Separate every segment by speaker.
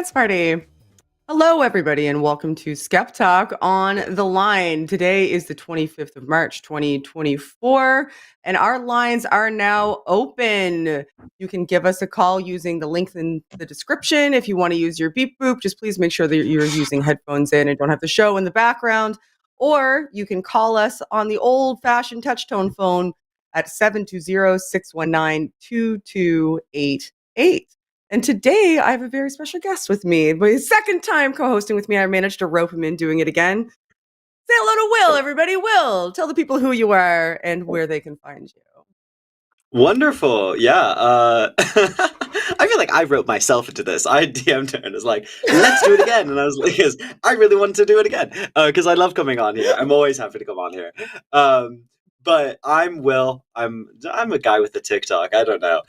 Speaker 1: dance party. Hello, everybody, and welcome to SkepTalk on the line. Today is the 25th of March, 2024, and our lines are now open. You can give us a call using the link in the description. If you want to use your beep boop, just please make sure that you're using headphones in and don't have the show in the background. Or you can call us on the old-fashioned touch-tone phone at 720-619-2288. And today I have a very special guest with me. My second time co-hosting with me. I managed to rope him in doing it again. Say hello to Will, everybody. Will, tell the people who you are and where they can find you.
Speaker 2: Wonderful. Yeah. I feel like I wrote myself into this. I DM'd her and was like, let's do it again. And I was like, yes, I really wanted to do it again because I love coming on here. I'm always happy to come on here. But I'm Will. I'm a guy with a TikTok. I don't know.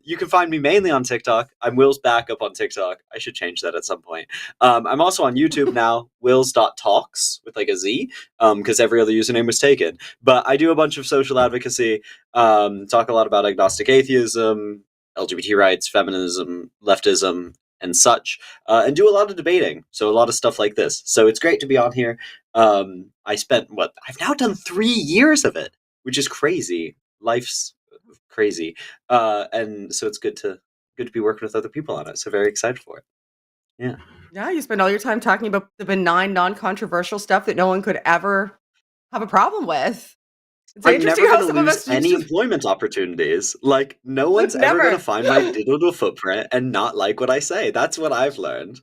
Speaker 2: You can find me mainly on TikTok. I'm Will's backup on TikTok. I should change that at some point. I'm also on YouTube now, wills.talks with like a Z, because every other username was taken. But I do a bunch of social advocacy, talk a lot about agnostic atheism, LGBT rights, feminism, leftism, and such, and do a lot of debating. So a lot of stuff like this. So it's great to be on here. I spent I've now done 3 years of it, which is crazy. Life's crazy. And so it's good to be working with other people on it. So very excited for it. Yeah.
Speaker 1: Yeah, you spend all your time talking about the benign, non-controversial stuff that no one could ever have a problem with. It's
Speaker 2: I'm
Speaker 1: interesting
Speaker 2: never
Speaker 1: how
Speaker 2: going
Speaker 1: some
Speaker 2: to
Speaker 1: of
Speaker 2: lose
Speaker 1: us
Speaker 2: any employment opportunities. Like, no one's ever going to find my digital footprint and not like what I say. That's what I've learned.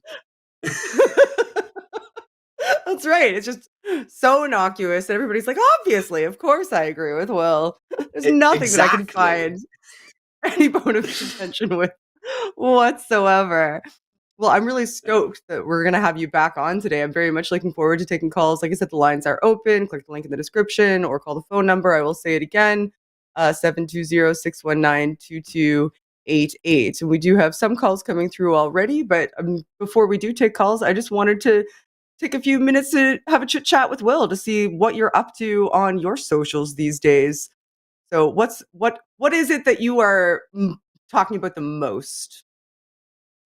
Speaker 1: That's right. It's just so innocuous that everybody's like, obviously, of course I agree with Will. There's nothing that I can find any bone of contention with whatsoever. Well, I'm really stoked that we're going to have you back on today. I'm very much looking forward to taking calls. Like I said, the lines are open. Click the link in the description or call the phone number. I will say it again, 720-619-2288. And we do have some calls coming through already. But before we do take calls, I just wanted to take a few minutes to have a chit chat with Will to see what you're up to on your socials these days. So what is it that you are talking about the most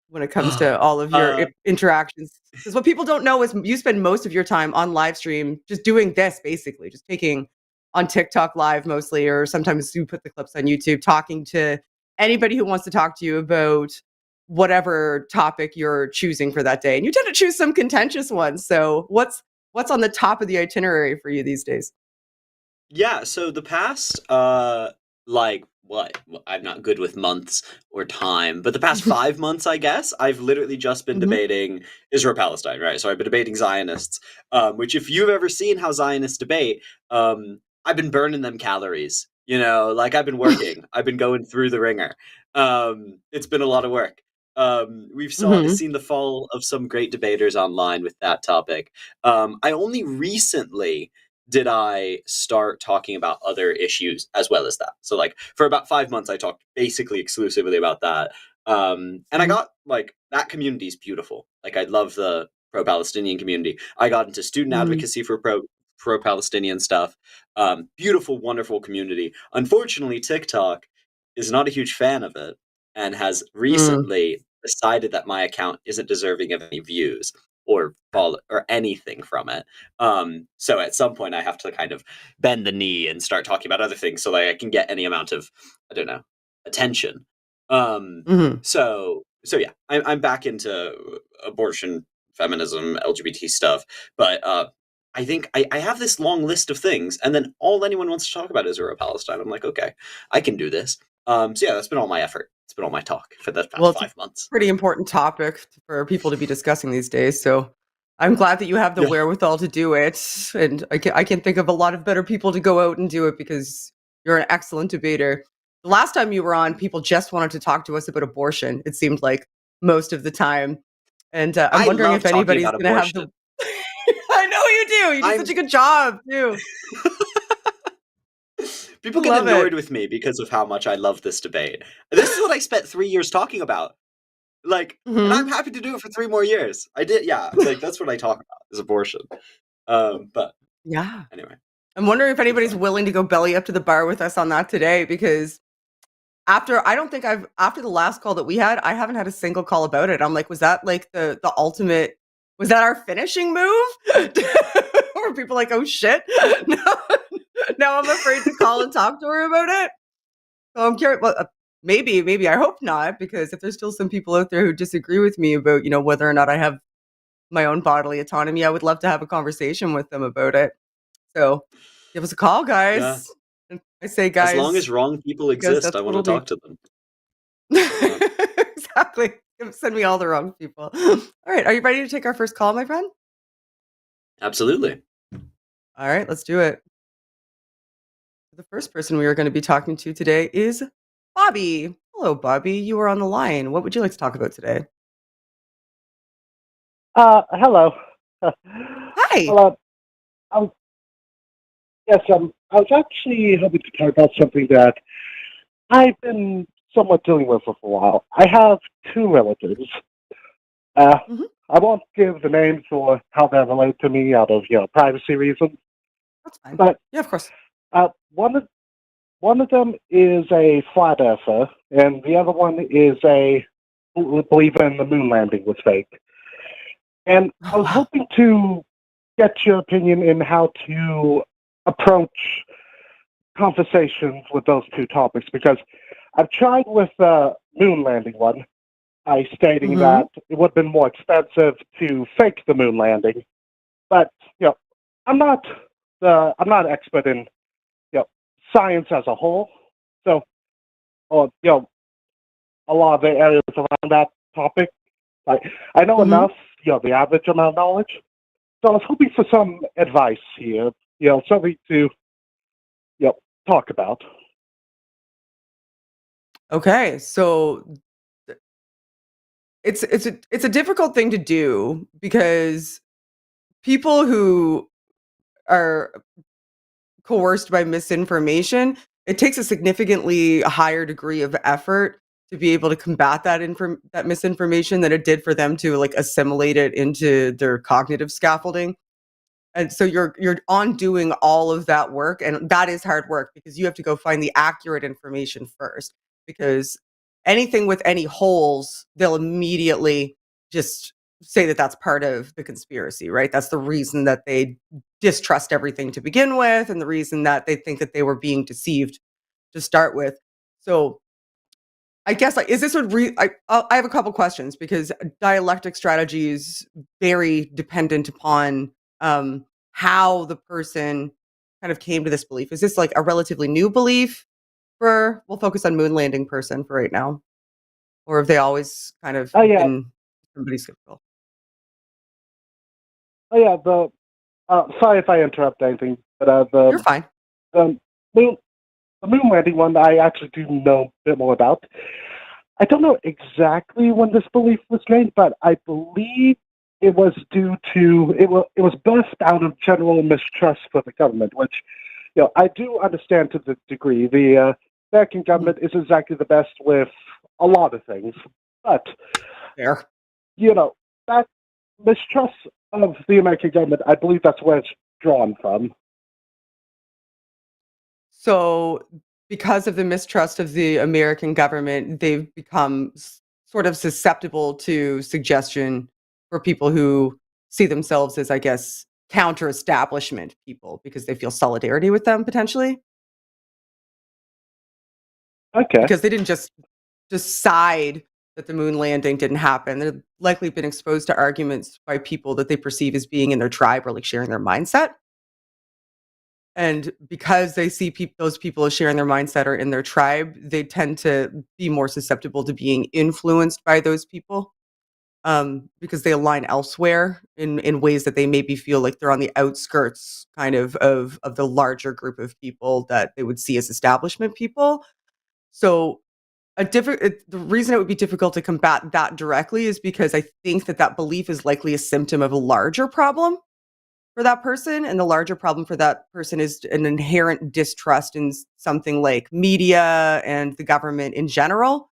Speaker 1: when it comes to all of your interactions? Because what people don't know is you spend most of your time on live stream just doing this, basically, just taking on TikTok live mostly, or sometimes you put the clips on YouTube, talking to anybody who wants to talk to you about whatever topic you're choosing for that day. And you tend to choose some contentious ones. So what's on the top of the itinerary for you these days?
Speaker 2: Yeah, so the past, I'm not good with months or time, but the past 5 months, I guess, I've literally just been debating Israel-Palestine, right? So I've been debating Zionists, which if you've ever seen how Zionists debate, I've been burning them calories, like I've been working, I've been going through the ringer. It's been a lot of work. We've seen the fall of some great debaters online with that topic. I only recently did I start talking about other issues as well as that. So like for about 5 months, I talked basically exclusively about that. And I got that community is beautiful. Like I love the pro-Palestinian community. I got into student advocacy for pro-Palestinian stuff. Beautiful, wonderful community. Unfortunately, TikTok is not a huge fan of it and has recently decided that my account isn't deserving of any views or follow or anything from it. So at some point I have to kind of bend the knee and start talking about other things so that I can get any amount of, I don't know, attention. So yeah, I'm back into abortion, feminism, LGBT stuff, but I think I have this long list of things, and then all anyone wants to talk about is Israel-Palestine. I'm like, okay, I can do this. So yeah, that's been all my effort. It's been all my talk for the past 5 months.
Speaker 1: Pretty important topic for people to be discussing these days. So I'm glad that you have the wherewithal to do it. And I can think of a lot of better people to go out and do it because you're an excellent debater. The last time you were on, people just wanted to talk to us about abortion. It seemed like most of the time. And I'm wondering if anybody's going to have the... I know you do. You do such a good job too.
Speaker 2: People get annoyed with me because of how much I love this debate. This is what I spent 3 years talking about. Like, and I'm happy to do it for 3 more years. I did, yeah. Like, that's what I talk about, is abortion. But,
Speaker 1: yeah.
Speaker 2: Anyway.
Speaker 1: I'm wondering if anybody's willing to go belly up to the bar with us on that today, because I don't think after the last call that we had, I haven't had a single call about it. I'm like, was that like the ultimate, was that our finishing move? Were people like, oh shit? Now I'm afraid to call and talk to her about it. So I'm curious. Well, maybe I hope not, because if there's still some people out there who disagree with me about, whether or not I have my own bodily autonomy, I would love to have a conversation with them about it. So give us a call,
Speaker 2: Yeah.
Speaker 1: guys. And I say
Speaker 2: As long as
Speaker 1: guys
Speaker 2: wrong people
Speaker 1: because
Speaker 2: exist,
Speaker 1: that's
Speaker 2: I
Speaker 1: what
Speaker 2: want to
Speaker 1: it'll be.
Speaker 2: talk to them. Yeah.
Speaker 1: Exactly. Send me all the wrong people. All right. Are you ready to take our first call, my friend?
Speaker 2: Absolutely.
Speaker 1: All right. Let's do it. The first person we are going to be talking to today is Bobby. Hello, Bobby. You are on the line. What would you like to talk about today?
Speaker 3: Hello.
Speaker 1: Hi.
Speaker 3: Hello. Um, yes, I was actually hoping to talk about something that I've been somewhat dealing with for a while. I have two relatives.
Speaker 1: Hmm.
Speaker 3: I won't give the names or how they relate to me out of, privacy reasons,
Speaker 1: That's fine.
Speaker 3: but
Speaker 1: Yeah, of course.
Speaker 3: uh, one of one of them is a flat earther, and the other one is a believer in the moon landing was fake. And I
Speaker 1: Oh,
Speaker 3: was
Speaker 1: wow.
Speaker 3: hoping to get your opinion in how to approach conversations with those two topics because I've tried with the moon landing one by stating
Speaker 1: Hmm.
Speaker 3: that it would have been more expensive to fake the moon landing. But I'm not I'm not an expert in you know science as a whole. So or a lot of the areas around that topic. Like I know
Speaker 1: Hmm.
Speaker 3: enough, the average amount of knowledge. So I was hoping for some advice here, something to talk about.
Speaker 1: Okay. So it's a difficult thing to do because people who are coerced by misinformation, it takes a significantly higher degree of effort to be able to combat that misinformation than it did for them to like assimilate it into their cognitive scaffolding. And so you're on doing all of that work, and that is hard work because you have to go find the accurate information first, because anything with any holes, they'll immediately just say that that's part of the conspiracy, right? That's the reason that they distrust everything to begin with, and the reason that they think that they were being deceived to start with. So I guess, like, is this I have a couple questions because dialectic strategy is very dependent upon how the person kind of came to this belief. Is this like a relatively new belief for? We'll focus on moon landing person for right now, or have they always kind of
Speaker 3: Oh yeah,
Speaker 1: been somebody skeptical?
Speaker 3: oh yeah. The sorry if I interrupt anything, but
Speaker 1: You're fine.
Speaker 3: the moon the moon landing one I actually do know a bit more about. I don't know exactly when this belief was made, but I believe it was due to it was birthed out of general mistrust for the government, which I do understand to the degree. The American
Speaker 1: Mhm.
Speaker 3: government is exactly the best with a lot of things, but
Speaker 1: Fair.
Speaker 3: that mistrust of the American government, I believe that's where it's drawn from.
Speaker 1: So, because of the mistrust of the American government, they've become sort of susceptible to suggestion for people who see themselves as, I guess, counter establishment people because they feel solidarity with them potentially.
Speaker 3: Okay.
Speaker 1: Because they didn't just decide that the moon landing didn't happen. They've likely been exposed to arguments by people that they perceive as being in their tribe or like sharing their mindset. And because they see those people as sharing their mindset or in their tribe, they tend to be more susceptible to being influenced by those people, because they align elsewhere in ways that they maybe feel like they're on the outskirts kind of the larger group of people that they would see as establishment people. So the reason it would be difficult to combat that directly is because I think that belief is likely a symptom of a larger problem for that person, and the larger problem for that person is an inherent distrust in something like media and the government in general.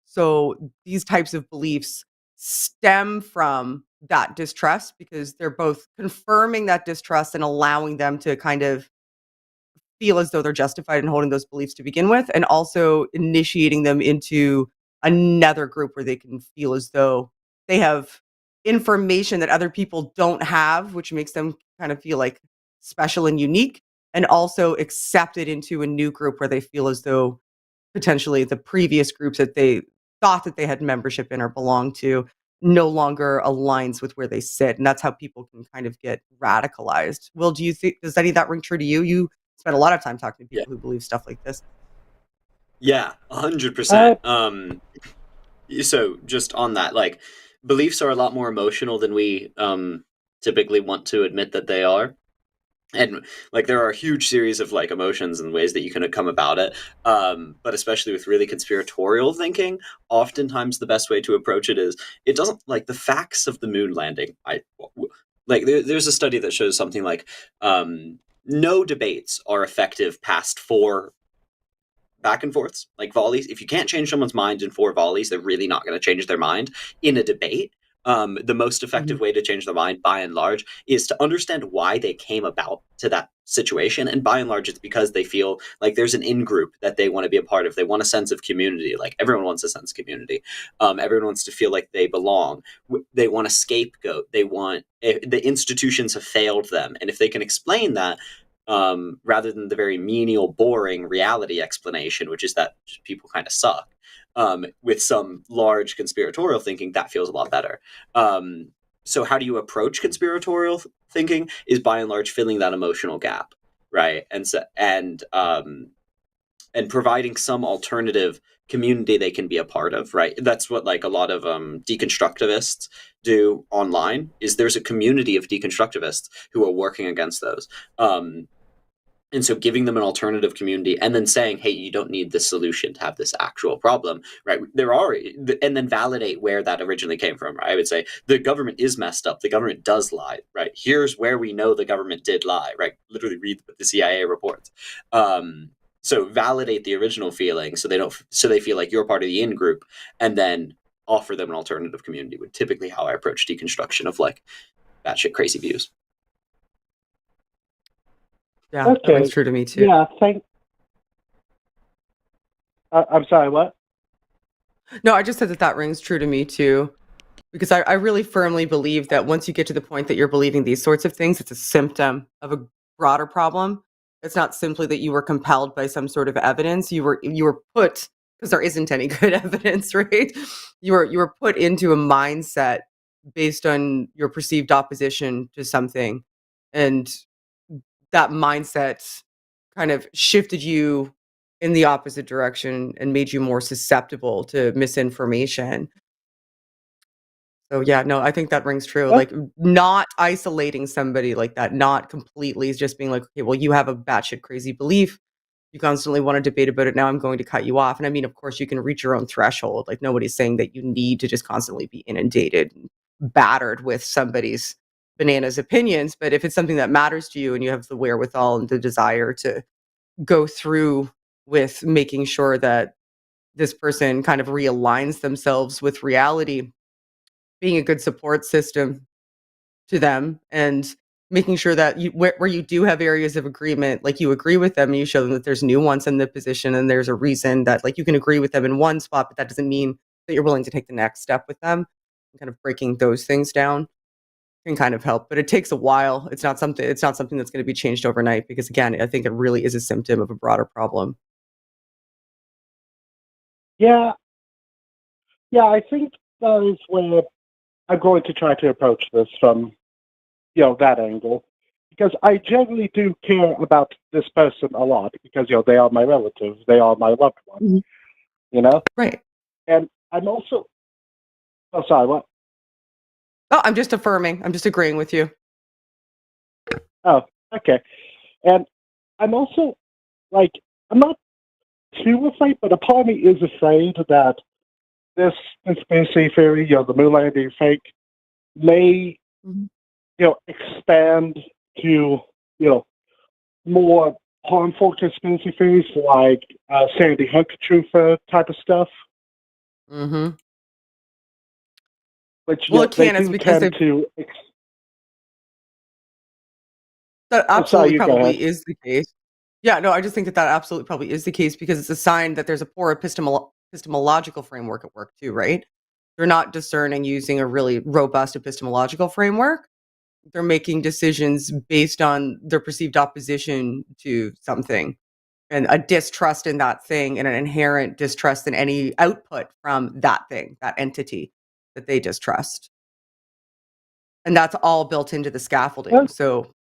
Speaker 1: So these types of beliefs stem from that distrust because they're both confirming that distrust and allowing them to kind of feel as though they're justified in holding those beliefs to begin with, and also initiating them into another group where they can feel as though they have information that other people don't have, which makes them kind of feel like special and unique, and also accepted into a new group where they feel as though potentially the previous groups that they thought that they had membership in or belonged to no longer aligns with where they sit. And that's how people can kind of get radicalized. Will, do you think, does any of that ring true to you? You spend a lot of time talking to
Speaker 2: Yeah.
Speaker 1: people who believe stuff like this.
Speaker 2: Yeah, 100%. So just on that, like, beliefs are a lot more emotional than we typically want to admit that they are. And like there are a huge series of like emotions and ways that you can come about it, but especially with really conspiratorial thinking, oftentimes the best way to approach it is it doesn't like the facts of the moon landing. There's a study that shows something like no debates are effective past 4 back and forths, like volleys. If you can't change someone's mind in 4 volleys, they're really not going to change their mind in a debate. The most effective way to change their mind, by and large, is to understand why they came about to that situation. And by and large, it's because they feel like there's an in-group that they want to be a part of. They want a sense of community. Like everyone wants a sense of community. Everyone wants to feel like they belong. They want a scapegoat. They want the institutions have failed them. And if they can explain that, rather than the very menial, boring reality explanation, which is that people kind of suck, with some large conspiratorial thinking, that feels a lot better. So how do you approach conspiratorial thinking is by and large filling that emotional gap, right? And providing some alternative community they can be a part of, right? That's what like a lot of deconstructivists do online, is there's a community of deconstructivists who are working against those. And so giving them an alternative community and then saying, hey, you don't need this solution to have this actual problem, right? There are, and then validate where that originally came from, right? I would say the government is messed up. The government does lie, right? Here's where we know the government did lie, right? Literally read the CIA reports. So validate the original feeling so they feel like you're part of the in group, and then offer them an alternative community would typically how I approach deconstruction of like batshit crazy views.
Speaker 1: Yeah, that rings true to me too.
Speaker 3: Yeah, I'm sorry, what?
Speaker 1: No, I just said that rings true to me too, because I really firmly believe that once you get to the point that you're believing these sorts of things, it's a symptom of a broader problem. It's not simply that you were compelled by some sort of evidence. You were put, because there isn't any good evidence, right? You were put into a mindset based on your perceived opposition to something, and that mindset kind of shifted you in the opposite direction and made you more susceptible to misinformation. So yeah, no, I think that rings true. Like not isolating somebody like that, not completely just being like, okay, well, you have a batshit crazy belief. You constantly want to debate about it. Now I'm going to cut you off. And I mean, of course, you can reach your own threshold. Like nobody's saying that you need to just constantly be inundated, battered with somebody's bananas opinions. But if it's something that matters to you and you have the wherewithal and the desire to go through with making sure that this person kind of realigns themselves with reality, being a good support system to them and making sure that you where you do have areas of agreement, like you agree with them and you show them that there's nuance in the position and there's a reason that like you can agree with them in one spot, but that doesn't mean that you're willing to take the next step with them. And kind of breaking those things down can kind of help, but it takes a while. It's not something that's going to be changed overnight, because again, I think it really is a symptom of a broader problem.
Speaker 3: Yeah, I think that is where I'm going to try to approach this from, that angle, because I generally do care about this person a lot because, they are my relatives, they are my loved ones,
Speaker 1: Right.
Speaker 3: And I'm also, oh, sorry, what?
Speaker 1: Oh, I'm just affirming. I'm just agreeing with you.
Speaker 3: Oh, okay. And I'm also, like, I'm not too afraid, but a part of me is afraid that this conspiracy theory, the moon landing fake, may, expand to, more harmful conspiracy theories like Sandy Hook truther type of stuff.
Speaker 1: Mm-hmm.
Speaker 3: Which,
Speaker 1: well, it can. It's because
Speaker 3: tend to.
Speaker 1: That absolutely probably is the case. Yeah, no, I just think that absolutely probably is the case because it's a sign that there's a poor epistemological framework at work too, right? They're not discerning using a really robust epistemological framework. They're making decisions based on their perceived opposition to something and a distrust in that thing and an inherent distrust in any output from that thing, that entity that they distrust. And that's all built into the scaffolding. So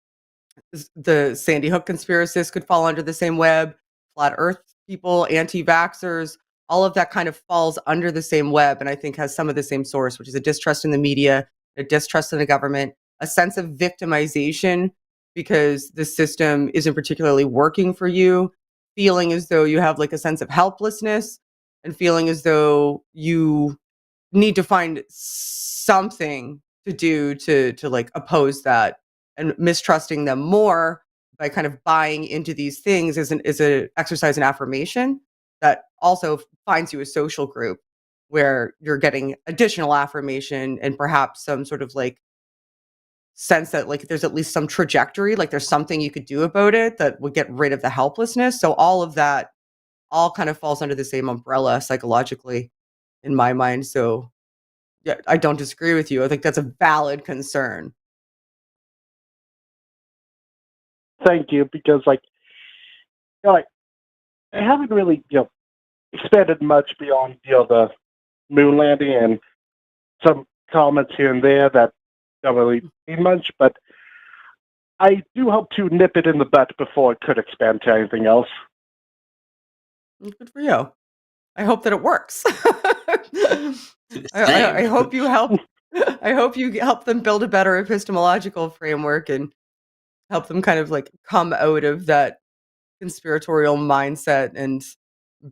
Speaker 1: the Sandy Hook conspiracists could fall under the same web, flat earth people, anti-vaxxers, all of that kind of falls under the same web and I think has some of the same source, which is a distrust in the media, a distrust in the government, a sense of victimization because the system isn't particularly working for you, feeling as though you have like a sense of helplessness and feeling as though you need to find something to do to like oppose that and mistrusting them more by kind of buying into these things is an exercise in affirmation that also finds you a social group where you're getting additional affirmation and perhaps some sort of like sense that like there's at least some trajectory, like there's something you could do about it that would get rid of the helplessness. So all of that all kind of falls under the same umbrella psychologically in my mind. So yeah, I don't disagree with you. I think that's a valid concern.
Speaker 3: Thank you, because like I haven't really expanded much beyond the moon landing and some comments here and there that don't really mean much, but I do hope to nip it in the butt before it could expand to anything else.
Speaker 1: Good for you. I hope that it works. I hope you help. I hope you help them build a better epistemological framework and help them kind of like come out of that conspiratorial mindset and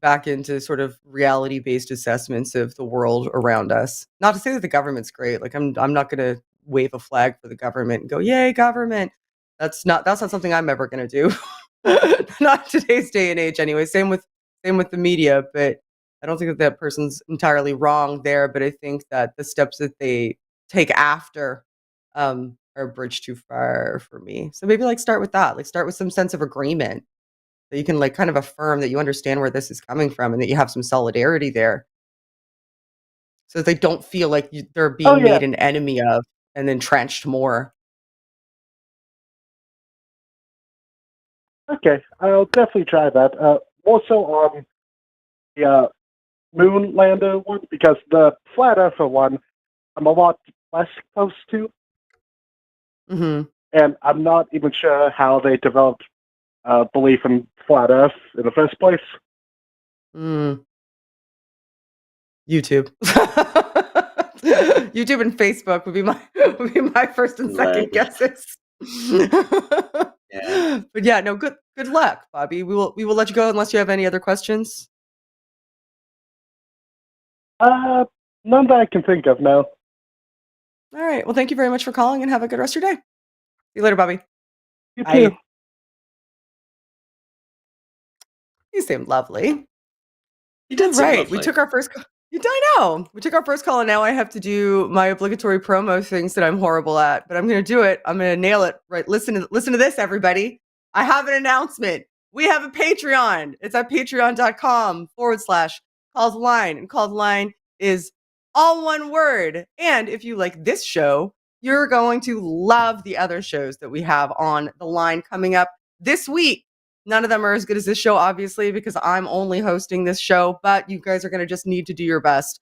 Speaker 1: back into sort of reality-based assessments of the world around us. Not to say that the government's great. Like I'm not going to wave a flag for the government and go, "Yay, government." That's not something I'm ever going to do. Not today's day and age anyway. Same with the media, but I don't think that that person's entirely wrong there, but I think that the steps that they take after are a bridge too far for me. So maybe like start with that. Like start with some sense of agreement that you can like kind of affirm that you understand where this is coming from and that you have some solidarity there. So that they don't feel like they're being made an enemy of and entrenched more.
Speaker 3: Okay, I'll definitely try that. Also on the moon lander one, because the flat earther one, I'm a lot less close to.
Speaker 1: Mm-hmm.
Speaker 3: And I'm not even sure how they developed belief in flat Earth in the first place.
Speaker 1: YouTube. YouTube and Facebook would be my first and second guesses.
Speaker 2: Yeah.
Speaker 1: But yeah, no, good luck, Bobby. We will let you go unless you have any other questions.
Speaker 3: None that I can think of, no.
Speaker 1: All right. Well, thank you very much for calling and have a good rest of your day. See you later, Bobby.
Speaker 3: You too.
Speaker 1: You seem lovely.
Speaker 2: You did seem lovely.
Speaker 1: We took our first call. I know. We took our first call and now I have to do my obligatory promo things that I'm horrible at, but I'm going to do it. I'm going to nail it. Right. Listen to this, everybody. I have an announcement. We have a Patreon. It's at patreon.com/Call the Line. And Call the Line is all one word. And if you like this show, you're going to love the other shows that we have on the line coming up this week. None of them are as good as this show, obviously, because I'm only hosting this show, but you guys are going to just need to do your best.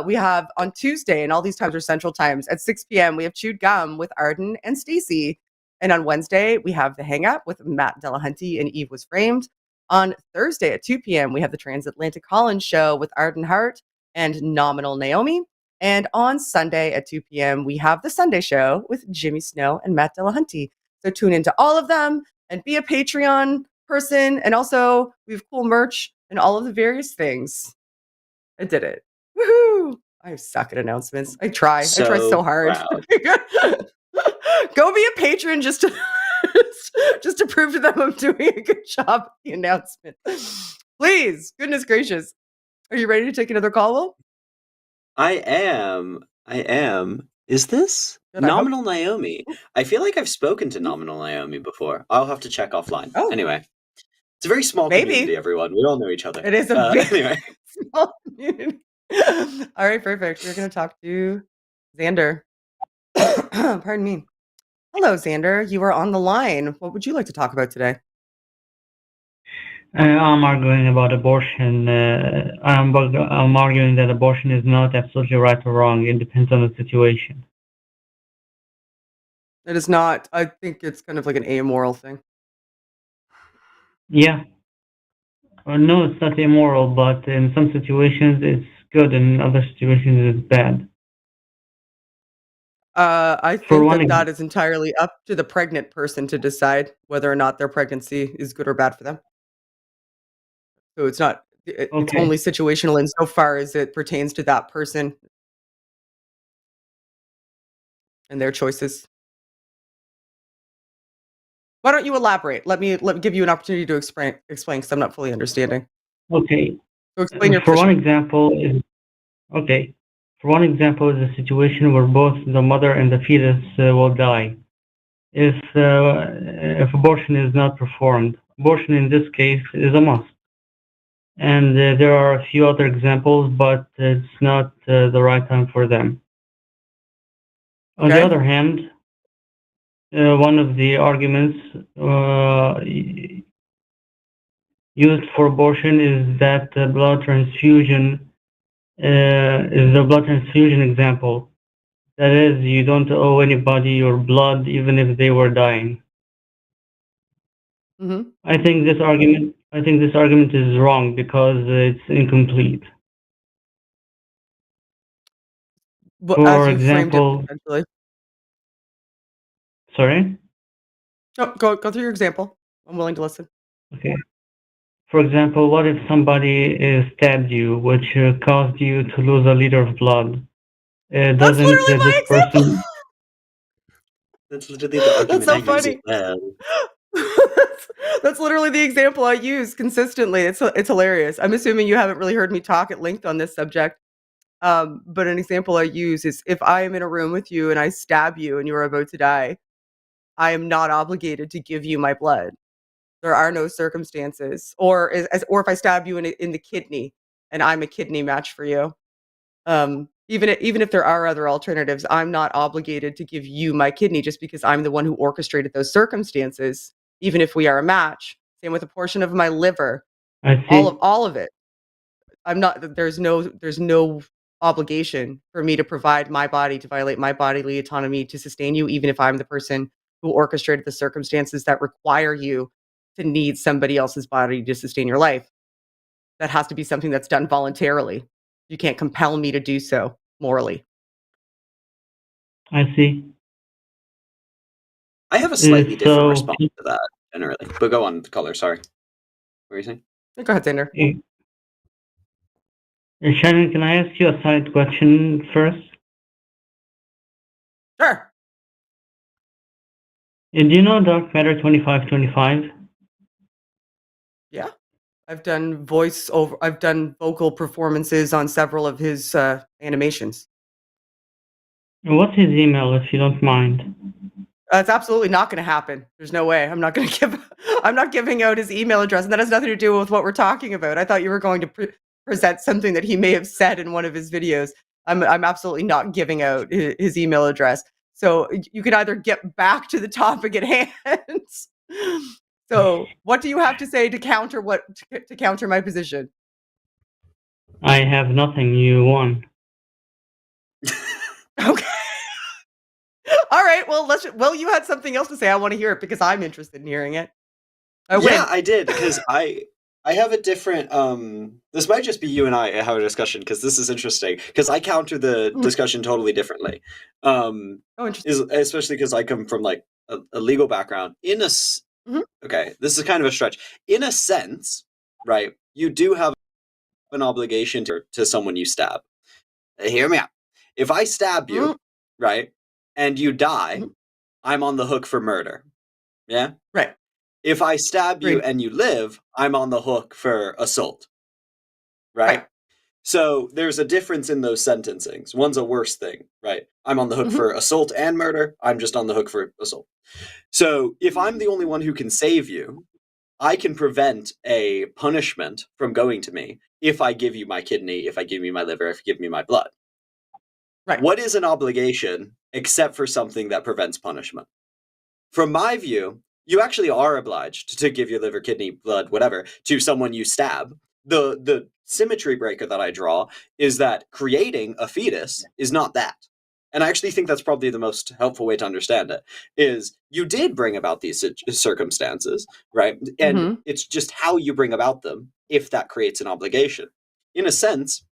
Speaker 1: We have on Tuesday, and all these times are Central Times, at 6 p.m., we have Chewed Gum with Arden and Stacy. And on Wednesday, we have The Hang Up with Matt Dillahunty and Eve Was Framed. On Thursday at 2 p.m., we have the Transatlantic Collins Show with Arden Hart and Nominal Naomi. And on Sunday at 2 p.m., we have The Sunday Show with Jimmy Snow and Matt Dillahunty. So tune into all of them and be a Patreon person. And also, we have cool merch and all of the various things. I did it. Woohoo! I suck at announcements. I try. I try so hard. Go be a patron just to prove to them I'm doing a good job at the announcement. Please, goodness gracious. Are you ready to take another call, Will?
Speaker 2: I am. Is this Nominal Naomi? I feel like I've spoken to Nominal Naomi before. I'll have to check offline.
Speaker 1: Oh.
Speaker 2: Anyway. It's a very small community, everyone. We all know each other.
Speaker 1: It is a very
Speaker 2: anyway.
Speaker 1: small community. All right, perfect. We're going to talk to Xander. Pardon me. Hello, Xander. You are on the line. What would you like to talk about today?
Speaker 4: I'm arguing about abortion. I'm arguing that abortion is not absolutely right or wrong. It depends on the situation.
Speaker 1: It is not. I think it's kind of like an amoral thing.
Speaker 4: Yeah. No, it's not immoral, but in some situations it's good, and in other situations it's bad.
Speaker 1: I think that is entirely up to the pregnant person to decide whether or not their pregnancy is good or bad for them. So it's not. It's only situational insofar as it pertains to that person and their choices. Why don't you elaborate? Let me give you an opportunity to explain because I'm not fully understanding.
Speaker 4: Okay.
Speaker 1: So explain your
Speaker 4: For
Speaker 1: position.
Speaker 4: one example is a situation where both the mother and the fetus will die if abortion is not performed. Abortion in this case is a must. And there are a few other examples, but it's not the right time for them. On the other hand, one of the arguments used for abortion is that blood transfusion is the blood transfusion example. That is, you don't owe anybody your blood even if they were dying.
Speaker 1: Mm-hmm.
Speaker 4: I think this argument is wrong because it's incomplete.
Speaker 1: Well,
Speaker 4: For
Speaker 1: as you
Speaker 4: example,
Speaker 1: framed it potentially.
Speaker 4: Sorry?
Speaker 1: Oh, go through your example. I'm willing to listen.
Speaker 4: Okay. For example, what if somebody stabbed you, which caused you to lose a liter of blood?
Speaker 1: That's literally my example.
Speaker 2: That's literally the argument
Speaker 1: That's so funny. That's literally the example I use consistently. It's hilarious. I'm assuming you haven't really heard me talk at length on this subject. But an example I use is if I am in a room with you and I stab you and you are about to die, I am not obligated to give you my blood. There are no circumstances. Or if I stab you in the kidney and I'm a kidney match for you, even if there are other alternatives, I'm not obligated to give you my kidney just because I'm the one who orchestrated those circumstances. Even if we are a match, same with a portion of my liver,
Speaker 4: I see.
Speaker 1: all of it. I'm not. There's no obligation for me to provide my body to violate my bodily autonomy to sustain you, even if I'm the person who orchestrated the circumstances that require you to need somebody else's body to sustain your life. That has to be something that's done voluntarily. You can't compel me to do so morally.
Speaker 4: I see.
Speaker 2: I have a slightly different response to that, generally. But go on, caller. Sorry. What were you saying?
Speaker 1: Go ahead, Xander.
Speaker 4: Shannon, can I ask you a side question first?
Speaker 1: Sure.
Speaker 4: Do you know Dark Matter 2525?
Speaker 1: Yeah. I've done vocal performances on several of his animations.
Speaker 4: What's his email, if you don't mind?
Speaker 1: It's absolutely not going to happen. There's no way. I'm not giving out his email address, and that has nothing to do with what we're talking about. I thought you were going to present something that he may have said in one of his videos. I'm absolutely not giving out his email address. So you can either get back to the topic at hand. So what do you have to say to counter my position?
Speaker 4: I have nothing. You won.
Speaker 1: Okay. All right. Well, you had something else to say. I want to hear it because I'm interested in hearing it.
Speaker 2: I did, because I have a different this might just be you and I have a discussion, because this is interesting, because I counter the discussion totally differently.
Speaker 1: Interesting.
Speaker 2: Especially because I come from like a legal background. Okay, this is kind of a stretch. In a sense, right, you do have an obligation to someone you stab. Hear me out. If I stab you, right, and you die, I'm on the hook for murder. Yeah?
Speaker 1: Right.
Speaker 2: If I stab you and you live, I'm on the hook for assault. Right? So there's a difference in those sentencings. One's a worse thing, right? I'm on the hook for assault and murder. I'm just on the hook for assault. So if I'm the only one who can save you, I can prevent a punishment from going to me if I give you my kidney, if I give you my liver, if you give me my blood.
Speaker 1: Right.
Speaker 2: What is an obligation except for something that prevents punishment? From my view, you actually are obliged to give your liver, kidney, blood, whatever, to someone you stab. The symmetry breaker that I draw is that creating a fetus is not that. And I actually think that's probably the most helpful way to understand it, is you did bring about these circumstances, right? And
Speaker 1: Mhm.
Speaker 2: it's just how you bring about them if that creates an obligation. In a sense,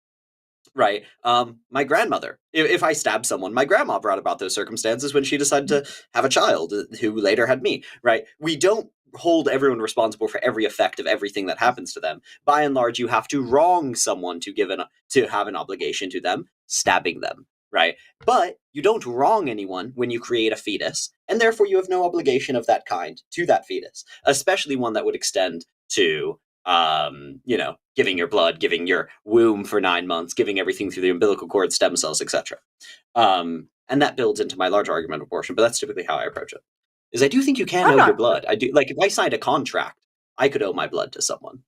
Speaker 2: right? My grandmother, if I stabbed someone, my grandma brought about those circumstances when she decided to have a child who later had me, right? We don't hold everyone responsible for every effect of everything that happens to them. By and large, you have to wrong someone to have an obligation to them, stabbing them, right? But you don't wrong anyone when you create a fetus, and therefore you have no obligation of that kind to that fetus, especially one that would extend to giving your blood, giving your womb for 9 months, giving everything through the umbilical cord, stem cells, etc. And that builds into my larger argument of abortion, but that's typically how I approach it. Is I do think you can
Speaker 1: I'm
Speaker 2: owe your
Speaker 1: not
Speaker 2: blood. I do, like, if I signed a contract, I could owe my blood to someone.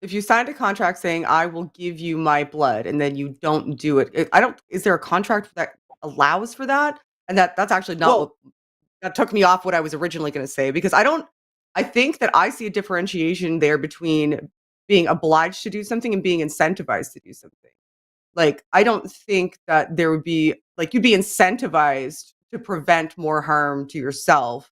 Speaker 1: If you signed a contract saying I will give you my blood and then you don't do it, is there a contract that allows for that? And that's actually not what
Speaker 2: Well,
Speaker 1: that took me off what I was originally going to say, because I think that I see a differentiation there between being obliged to do something and being incentivized to do something. Like, I don't think that there would be, like, you'd be incentivized to prevent more harm to yourself,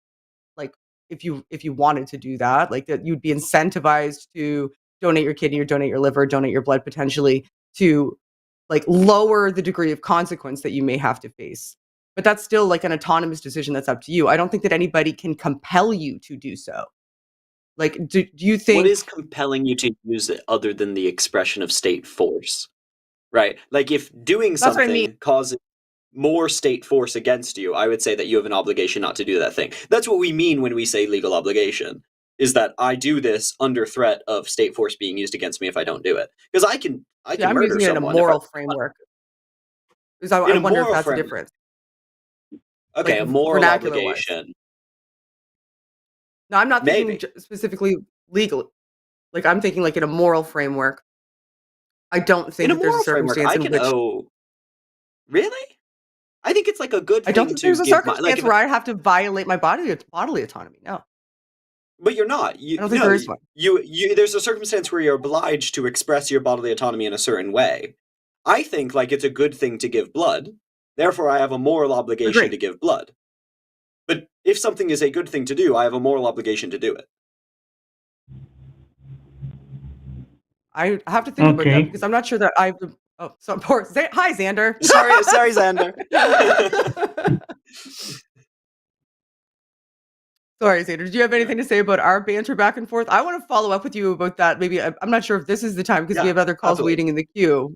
Speaker 1: like, if you wanted to do that, like, that you'd be incentivized to donate your kidney or donate your liver, donate your blood potentially to, like, lower the degree of consequence that you may have to face. But that's still, like, an autonomous decision that's up to you. I don't think that anybody can compel you to do so. Like, do you
Speaker 2: what
Speaker 1: think
Speaker 2: is compelling you to use it other than the expression of state force? Right? Like, if doing
Speaker 1: that's what I mean.
Speaker 2: something causes more state force against you, I would say that you have an obligation not to do that thing. That's what we mean when we say legal obligation, is that I do this under threat of state force being used against me if I don't do it. Because I can
Speaker 1: Yeah, I'm
Speaker 2: murder
Speaker 1: using it in a
Speaker 2: someone if I
Speaker 1: moral
Speaker 2: want.
Speaker 1: framework, because I
Speaker 2: In a
Speaker 1: wonder if
Speaker 2: moral
Speaker 1: that's the
Speaker 2: framework.
Speaker 1: difference,
Speaker 2: Okay,
Speaker 1: like,
Speaker 2: a moral
Speaker 1: vernacular-wise.
Speaker 2: obligation.
Speaker 1: No, I'm not thinking
Speaker 2: Maybe.
Speaker 1: specifically legal. Like, I'm thinking, like, in a moral framework. I don't
Speaker 2: In
Speaker 1: think
Speaker 2: a
Speaker 1: that there's a
Speaker 2: moral framework,
Speaker 1: circumstance
Speaker 2: I
Speaker 1: in
Speaker 2: can
Speaker 1: which
Speaker 2: owe. Really? I think it's like a good
Speaker 1: I don't
Speaker 2: thing
Speaker 1: think
Speaker 2: to
Speaker 1: there's a
Speaker 2: give my, like,
Speaker 1: circumstance
Speaker 2: if,
Speaker 1: where I have to violate my bodily autonomy. No,
Speaker 2: but you're not.
Speaker 1: I don't think there is one.
Speaker 2: You there's a circumstance where you're obliged to express your bodily autonomy in a certain way. I think, like, it's a good thing to give blood. Therefore, I have a moral obligation
Speaker 1: Agree.
Speaker 2: to give blood. But if something is a good thing to do, I have a moral obligation to do it.
Speaker 1: I have to think about that
Speaker 4: Okay.
Speaker 1: because I'm not sure that I've. Oh, so poor. Hi, Xander.
Speaker 2: Sorry, Xander.
Speaker 1: Sorry, Xander. Did you have
Speaker 2: Yeah,
Speaker 1: anything to say about our banter back and forth? I want to follow up with you about that. Maybe I'm not sure if this is the time because we
Speaker 2: yeah,
Speaker 1: have other calls
Speaker 2: happily.
Speaker 1: waiting in the queue.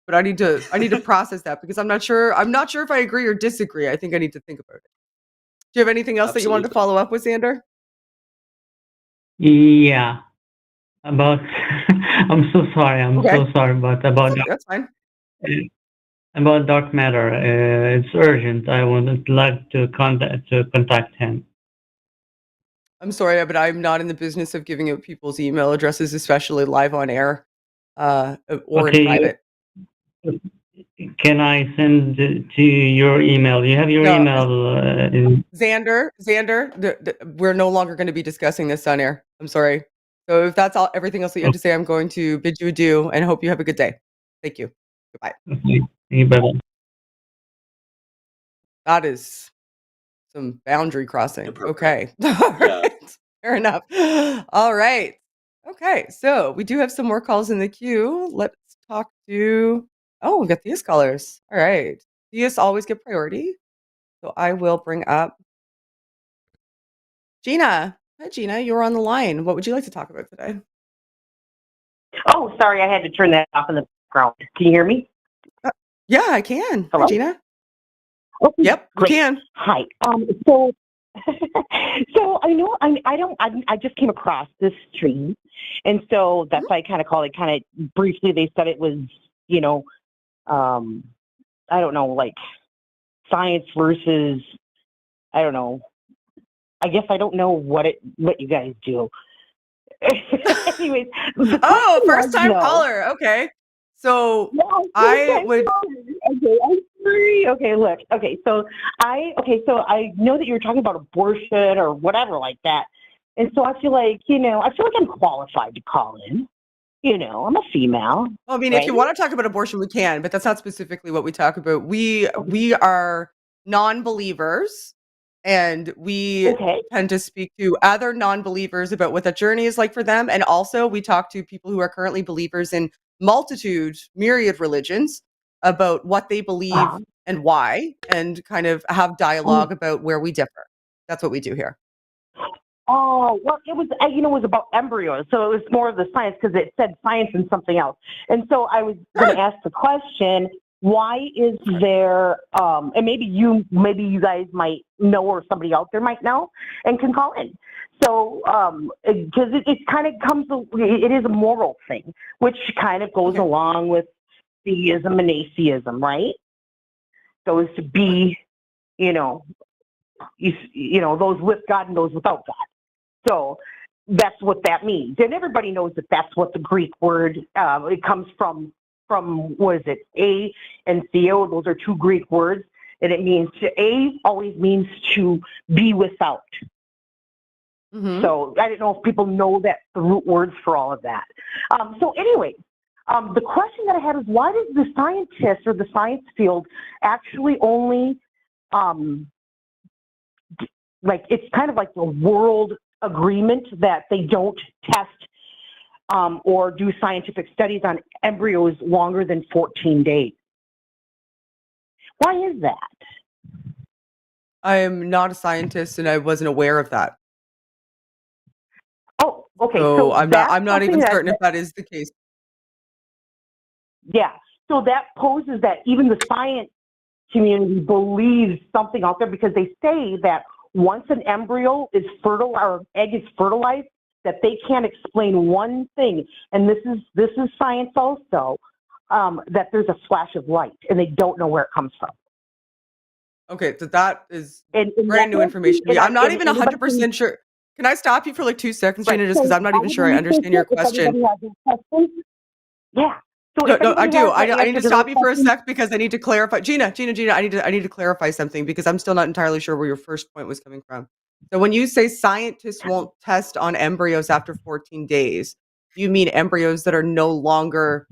Speaker 1: But I need to process that because I'm not sure. I'm not sure if I agree or disagree. I think I need to think about it. Do you have anything else that you wanted to
Speaker 2: Absolutely.
Speaker 1: follow up with, Xander?
Speaker 4: Yeah. About I'm so sorry. I'm
Speaker 1: Okay,
Speaker 4: so sorry, but
Speaker 1: that's fine.
Speaker 4: about dark matter, it's urgent. I would like to contact him.
Speaker 1: I'm sorry, but I'm not in the business of giving out people's email addresses, especially live on air, or in
Speaker 4: Okay,
Speaker 1: private.
Speaker 4: can I send it to your email? You have your
Speaker 1: No,
Speaker 4: email
Speaker 1: Xander, we're no longer going to be discussing this on air. I'm sorry. So if that's all, everything else that you have to say, I'm going to bid you adieu and hope you have a good day. Thank you. Goodbye.
Speaker 4: okay. Bye-bye.
Speaker 1: That is some boundary crossing.
Speaker 2: Inappropriate.
Speaker 1: Okay. All
Speaker 2: Yeah.
Speaker 1: right. Fair enough. All right. Okay. So we do have some more calls in the queue. Let's talk to, oh, we've got these callers. All right. These always get priority. So I will bring up Gina. Hi, Gina. You're on the line. What would you like to talk about today?
Speaker 5: Oh, sorry, I had to turn that off in the background. Can you hear me?
Speaker 1: Yeah, I can.
Speaker 5: Hello?
Speaker 1: Hi, Gina.
Speaker 5: Okay,
Speaker 1: Yep, we
Speaker 5: great.
Speaker 1: can.
Speaker 5: Hi. So, so I know I just came across this stream, and so that's why I kind of called it. Kind of briefly, they said it was, I don't know, like science versus, I don't know, I guess I don't know what you guys do. Anyways,
Speaker 1: first time caller. Okay. So I would.
Speaker 5: Okay, I'm sorry. Okay, look. Okay, so I know that you were talking about abortion or whatever like that, and so I feel like I'm qualified to call in. I'm a female.
Speaker 1: Well, I mean,
Speaker 5: right?
Speaker 1: if you want to talk about abortion, we can, but that's not specifically what we talk about. We are non-believers, and we tend to speak to other non-believers about what the journey is like for them, and also we talk to people who are currently believers in myriad religions about what they believe and why, and kind of have dialogue about where we differ. That's what we do here.
Speaker 5: Oh, well, it was about embryos, so it was more of the science because it said science and something else. And so I was going to ask the question, why is there, and maybe you guys might know, or somebody out there might know and can call in. So, because it kind of it is a moral thing, which kind of goes along with theism and atheism, right? So as to be, those with God and those without God. So that's what that means. And everybody knows that that's what the Greek word, it comes from, what is it, A and Theo. Those are two Greek words. And it means A always means to be without. Mm-hmm. So I don't know if people know that the root words for all of that. So anyway, the question that I had is, why does the scientists or the science field actually only, it's kind of like the world agreement that they don't test or do scientific studies on embryos longer than 14 days. Why is that?
Speaker 1: I am not a scientist, and I wasn't aware of that.
Speaker 5: Oh, okay.
Speaker 1: So I'm not even certain if that is the case.
Speaker 5: Yeah. So that poses that even the science community believes something out there, because they say that once an embryo is fertile or egg is fertilized, that they can't explain one thing, and this is science also, that there's a flash of light, and they don't know where it comes from.
Speaker 1: Okay, so that is brand new information to me. I'm not even 100% sure. Can I stop you for like 2 seconds, Gina, just because I'm not even sure I understand your question?
Speaker 5: Yeah. So
Speaker 1: no, I do. I need to stop you for a sec because I need to clarify. Gina, I need to clarify something because I'm still not entirely sure where your first point was coming from. So when you say scientists won't test on embryos after 14 days, you mean embryos that are no longer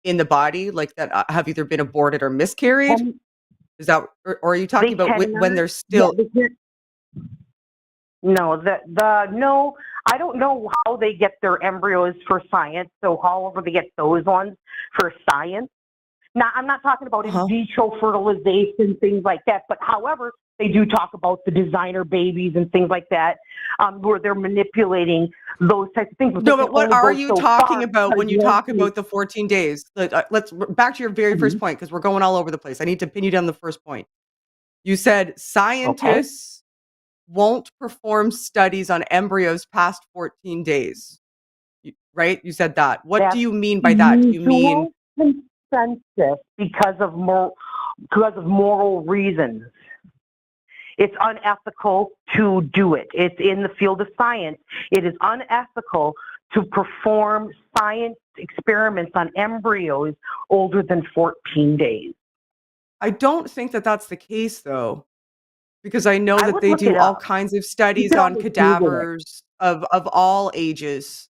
Speaker 1: in the body, like that have either been aborted or miscarried? Is that, or are you talking about when they're still?
Speaker 5: Yeah, no, no. I don't know how they get their embryos for science. So however they get those ones for science. Now, I'm not talking about in vitro fertilization, things like that. But however, they do talk about the designer babies and things like that, where they're manipulating those types of things.
Speaker 1: No, but what are you talking about when you talk about the 14 days? Let's back to your very first point, because we're going all over the place. I need to pin you down the first point. You said scientists won't perform studies on embryos past 14 days, right? You said that. What do you mean by that? Do you mean
Speaker 5: consensus because of moral reasons? It's unethical to do it. It's in the field of science. It is unethical to perform science experiments on embryos older than 14 days.
Speaker 1: I don't think that that's the case, though, because I know that they do all kinds of studies on cadavers of all ages,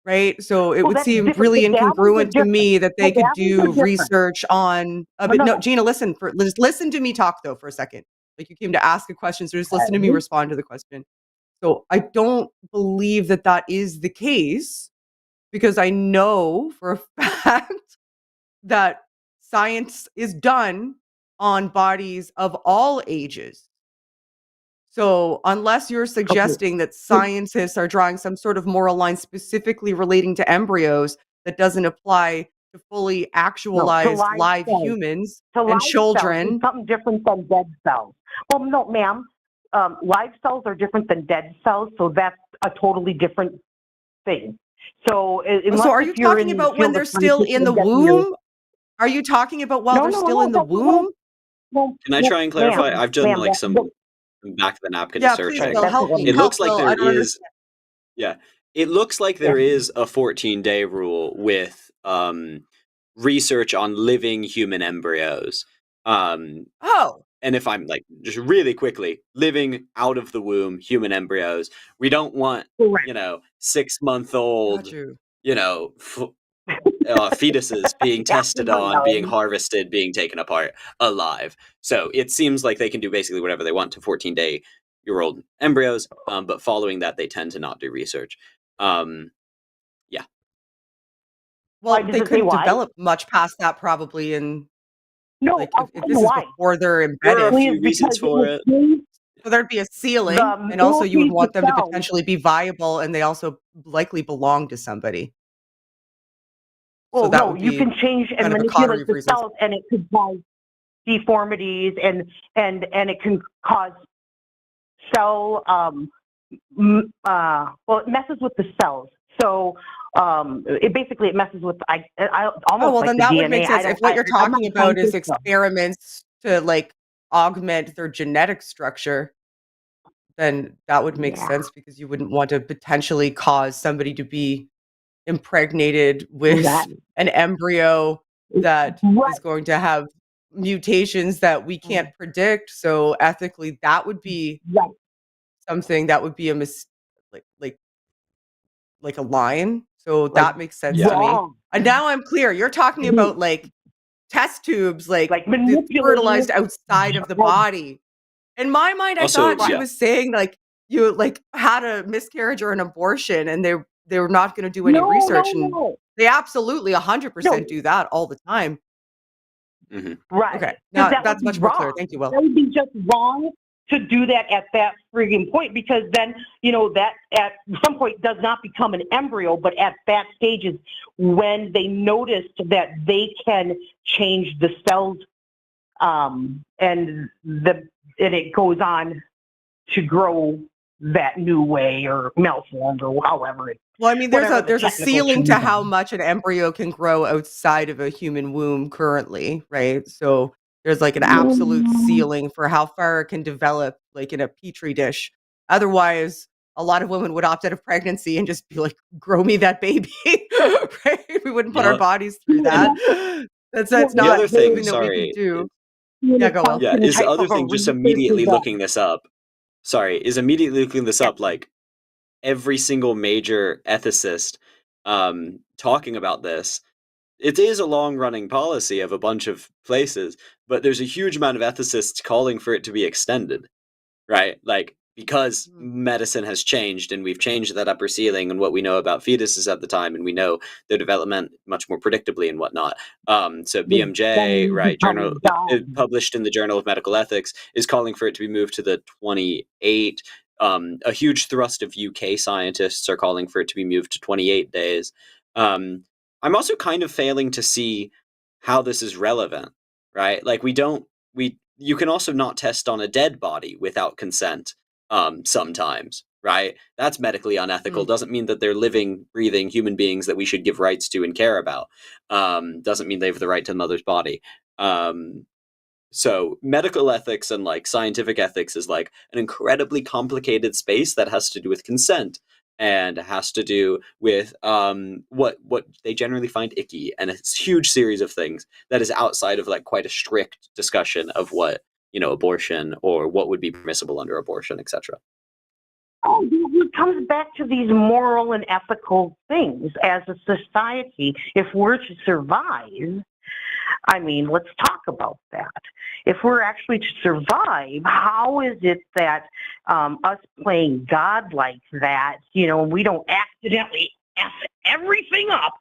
Speaker 1: right? So it would seem really incongruent to me that they could do research on. But no, Gina, listen to me talk though for a second. Like, you came to ask a question, so just listen to me respond to the question. So I don't believe that that is the case, because I know for a fact that science is done on bodies of all ages. So unless you're suggesting that scientists are drawing some sort of moral line specifically relating to embryos that doesn't apply to fully actualized live humans and children.
Speaker 5: Something different than dead cells. Well, no, ma'am. Live cells are different than dead cells, so that's a totally different thing. So
Speaker 1: are you talking about when they're still in the womb? Are you talking about while they're still in the womb?
Speaker 2: Can I try and clarify? I've done like some back of the napkin
Speaker 1: Yeah,
Speaker 2: to
Speaker 1: please,
Speaker 2: searching.
Speaker 1: Will, help me.
Speaker 2: It
Speaker 1: Help,
Speaker 2: looks like
Speaker 1: Will.
Speaker 2: there
Speaker 1: I don't
Speaker 2: is,
Speaker 1: understand.
Speaker 2: yeah, it looks like there is a 14-day rule with research on living human embryos.
Speaker 1: Oh,
Speaker 2: And if I'm like just really quickly, living out of the womb human embryos, we don't want,
Speaker 5: Correct.
Speaker 2: 6-month-old,
Speaker 1: got you.
Speaker 2: Fetuses being tested on, being
Speaker 5: Absolutely.
Speaker 2: harvested, being taken apart alive. So it seems like they can do basically whatever they want to 14-day-year-old embryos, but following that, they tend to not do research. Yeah.
Speaker 5: Why
Speaker 1: Well,
Speaker 5: does
Speaker 1: they
Speaker 5: it say
Speaker 1: couldn't
Speaker 5: why?
Speaker 1: develop much past that probably in,
Speaker 5: No,
Speaker 1: like,
Speaker 5: I'll
Speaker 1: if
Speaker 5: tell you
Speaker 1: this is
Speaker 5: why.
Speaker 1: before they're
Speaker 2: There are a
Speaker 1: embedded.
Speaker 2: few
Speaker 5: Is
Speaker 2: reasons
Speaker 5: because it
Speaker 2: for
Speaker 5: will
Speaker 2: it.
Speaker 5: change
Speaker 1: So there'd be a ceiling,
Speaker 5: the
Speaker 1: and also you would
Speaker 5: will
Speaker 1: want
Speaker 5: the
Speaker 1: them to
Speaker 5: cells.
Speaker 1: potentially be viable, and they also likely belong to somebody. So
Speaker 5: Well,
Speaker 1: that
Speaker 5: no,
Speaker 1: would
Speaker 5: you
Speaker 1: be
Speaker 5: can change and
Speaker 1: kind of a coterie
Speaker 5: manipulate
Speaker 1: of
Speaker 5: the
Speaker 1: reasons.
Speaker 5: cells, and it could cause deformities, and it can cause cell well, it messes with the cells. So it messes with I
Speaker 1: Oh,
Speaker 5: almost
Speaker 1: well,
Speaker 5: like
Speaker 1: then
Speaker 5: the
Speaker 1: that would
Speaker 5: DNA.
Speaker 1: make sense. If what you're
Speaker 5: I'm not
Speaker 1: talking
Speaker 5: a
Speaker 1: about is
Speaker 5: scientist, so.
Speaker 1: experiments to, like, augment their genetic structure, then that would make
Speaker 5: Yeah.
Speaker 1: sense because you wouldn't want to potentially cause somebody to be impregnated with
Speaker 5: That,
Speaker 1: an embryo that
Speaker 5: right.
Speaker 1: is going to have mutations that we can't predict. So ethically, that would be
Speaker 5: Right.
Speaker 1: something that would be a like like like a line. So
Speaker 5: Like
Speaker 1: that makes sense to
Speaker 2: Yeah.
Speaker 1: me.
Speaker 5: wrong.
Speaker 1: And now I'm clear. You're talking about, like, test tubes, like,
Speaker 5: Like
Speaker 1: the
Speaker 5: manipulating
Speaker 1: fertilized outside of the
Speaker 5: cells.
Speaker 1: body. In my mind, I
Speaker 2: Also,
Speaker 1: thought she
Speaker 2: yeah.
Speaker 1: was saying, like, you, like, had a miscarriage or an abortion, and they were not gonna do any
Speaker 5: No,
Speaker 1: research, and
Speaker 5: no.
Speaker 1: they absolutely
Speaker 5: No,
Speaker 1: 100% do that all the time.
Speaker 2: Mhm.
Speaker 5: right.
Speaker 1: Okay.
Speaker 5: Because
Speaker 1: Now
Speaker 5: that would
Speaker 1: that's
Speaker 5: be
Speaker 1: much more clear.
Speaker 5: wrong.
Speaker 1: Thank you, Will.
Speaker 5: That would be just wrong to do that at that friggin' point, because then, that at some point does not become an embryo, but at that stage is when they noticed that they can change the cells, and it goes on to grow that new way or malformed or however it.
Speaker 1: Well, I mean,
Speaker 5: Whatever the
Speaker 1: there's a
Speaker 5: technical
Speaker 1: ceiling to
Speaker 5: terms
Speaker 1: how
Speaker 5: are.
Speaker 1: much an embryo can grow outside of a human womb currently, right? So there's, like, an absolute ceiling for how far it can develop, like, in a petri dish. Otherwise, a lot of women would opt out of pregnancy and just be like, "Grow me that baby," right? We wouldn't put our
Speaker 2: Yeah.
Speaker 1: bodies through
Speaker 2: And
Speaker 1: that. That's
Speaker 2: the
Speaker 1: not
Speaker 2: other thing,
Speaker 1: something that we can
Speaker 2: sorry,
Speaker 1: do. Yeah,
Speaker 5: A
Speaker 1: go, Will.
Speaker 2: yeah,
Speaker 5: function
Speaker 2: is the
Speaker 5: type
Speaker 2: other
Speaker 5: of a
Speaker 2: thing just
Speaker 5: research
Speaker 2: immediately
Speaker 5: is
Speaker 2: looking this up. Sorry, is immediately looking this
Speaker 5: yeah.
Speaker 2: up, like every single major ethicist talking about this. It is a long-running policy of a bunch of places, but there's a huge amount of ethicists calling for it to be extended, right? Like, because medicine has changed and we've changed that upper ceiling and what we know about fetuses at the time, and we know their development much more predictably and whatnot. So BMJ, right, journal published in the Journal of Medical Ethics, is calling for it to be moved to the 28. A huge thrust of UK scientists are calling for it to be moved to 28 days. I'm also kind of failing to see how this is relevant, right? Like, you can also not test on a dead body without consent, sometimes, right? That's medically unethical. Doesn't mean that they're living, breathing human beings that we should give rights to and care about. Doesn't mean they have the right to the mother's body. So medical ethics and, like, scientific ethics is, like, an incredibly complicated space that has to do with consent and has to do with what they generally find icky, and a huge series of things that is outside of, like, quite a strict discussion of what, abortion or what would be permissible under abortion, etc.
Speaker 5: Oh, it comes back to these moral and ethical things as a society. If we're to survive, I mean, let's talk about that. If we're actually to survive, how is it that us playing God like that, we don't accidentally F everything up,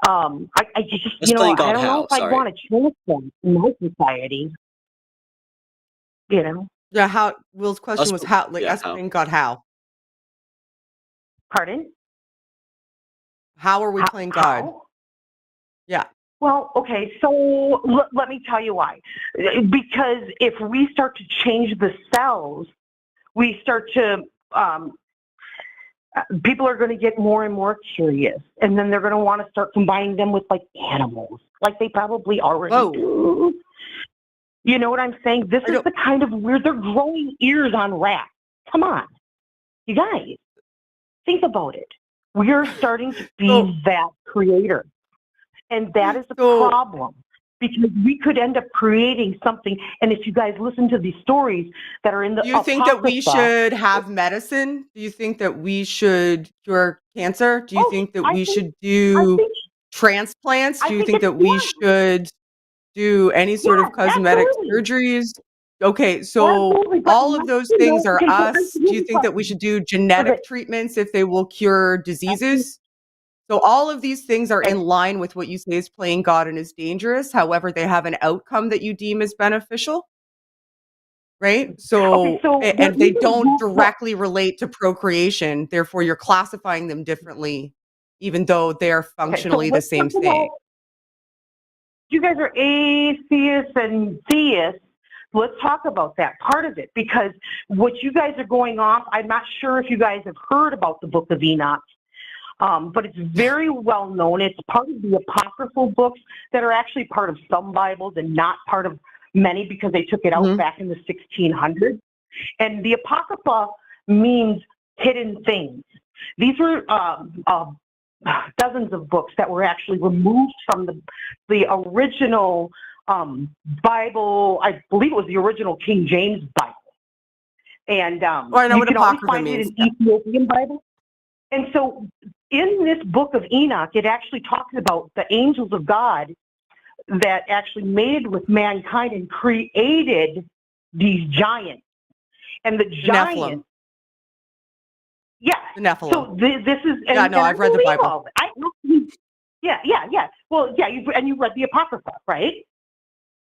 Speaker 5: I just,
Speaker 2: Let's play
Speaker 5: I
Speaker 2: God
Speaker 5: don't know
Speaker 2: how,
Speaker 5: if I'd
Speaker 2: sorry.
Speaker 5: want to change that in my society,
Speaker 1: Yeah, how Will's question
Speaker 2: Us,
Speaker 1: was how, like,
Speaker 2: yeah,
Speaker 1: us
Speaker 2: how?
Speaker 1: playing God how?
Speaker 5: Pardon?
Speaker 1: How are we playing God?
Speaker 5: How?
Speaker 1: Yeah.
Speaker 5: Well, okay, so let me tell you why. Because if we start to change the cells, we start to, people are going to get more and more curious, and then they're going to want to start combining them with, like, animals, like they probably already do. You know what I'm saying? This is the kind of weird, they're growing ears on rats. Come on. You guys, think about it. We are starting to be that creator. And that is the problem. Because we could end up creating something. And if you guys listen to these stories that are in the
Speaker 1: Do you think that we should have medicine? Do you think that we should cure cancer? Do you think that we should do transplants? Do you think that we should do any sort of cosmetic surgeries? Okay, so all of those things are us. Do you think that we should do genetic treatments if they will cure diseases? So all of these things are in line with what you say is playing God and is dangerous. However, they have an outcome that you deem as beneficial, right? So, and they don't directly relate to procreation. Therefore, you're classifying them differently, even though they're functionally the same thing.
Speaker 5: You guys are atheists and theists. Let's talk about that part of it, because what you guys are going off, I'm not sure if you guys have heard about the Book of Enoch. But it's very well known. It's part of the apocryphal books that are actually part of some Bibles and not part of many, because they took it out back in the 1600s. And the apocrypha means hidden things. These were dozens of books that were actually removed from the original Bible. I believe it was the original King James Bible. And you can only find it in Ethiopian Bible. And so in this Book of Enoch, it actually talks about the angels of God that actually mated with mankind and created these giants. And the giants... Yeah.
Speaker 1: The Nephilim.
Speaker 5: So this is...
Speaker 1: I've read the Bible.
Speaker 5: Yeah. Well, yeah, you read the Apocrypha, right?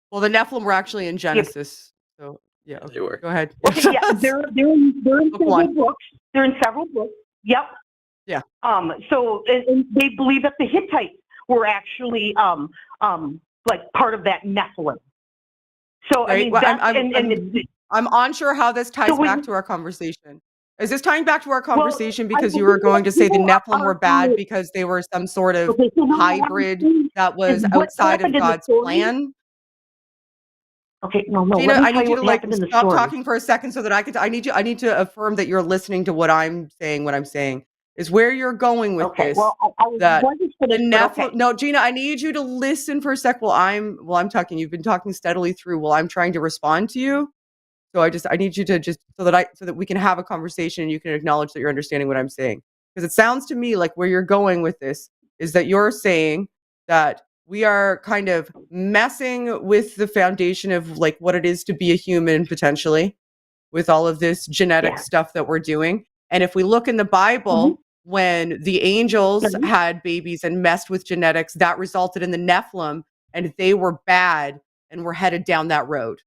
Speaker 1: Well, the Nephilim were actually in Genesis. So, yeah.
Speaker 2: They were.
Speaker 1: Go ahead.
Speaker 5: Okay, yeah, they're in several books. They're in several books. Yep.
Speaker 1: Yeah.
Speaker 5: So and they believe that the Hittites were actually like part of that Nephilim. So
Speaker 1: right.
Speaker 5: I mean,
Speaker 1: I'm unsure how this ties back to our conversation. Is this tying back to our conversation because you were going to say the Nephilim were bad because they were some sort of hybrid that was outside of God's plan?
Speaker 5: Okay, no.
Speaker 1: Gina, I need you to stop talking for a second so that I need to affirm that you're listening to what I'm saying. Is where you're going with this.
Speaker 5: Well, I was the
Speaker 1: Nephilim. No, Gina, I need you to listen for a sec while I'm talking. You've been talking steadily through while I'm trying to respond to you. So I need you to just so that we can have a conversation and you can acknowledge that you're understanding what I'm saying. Because it sounds to me like where you're going with this is that you're saying that we are kind of messing with the foundation of like what it is to be a human potentially with all of this genetic stuff that we're doing. And if we look in the Bible, when the angels had babies and messed with genetics, that resulted in the Nephilim, and they were bad and were headed down that road.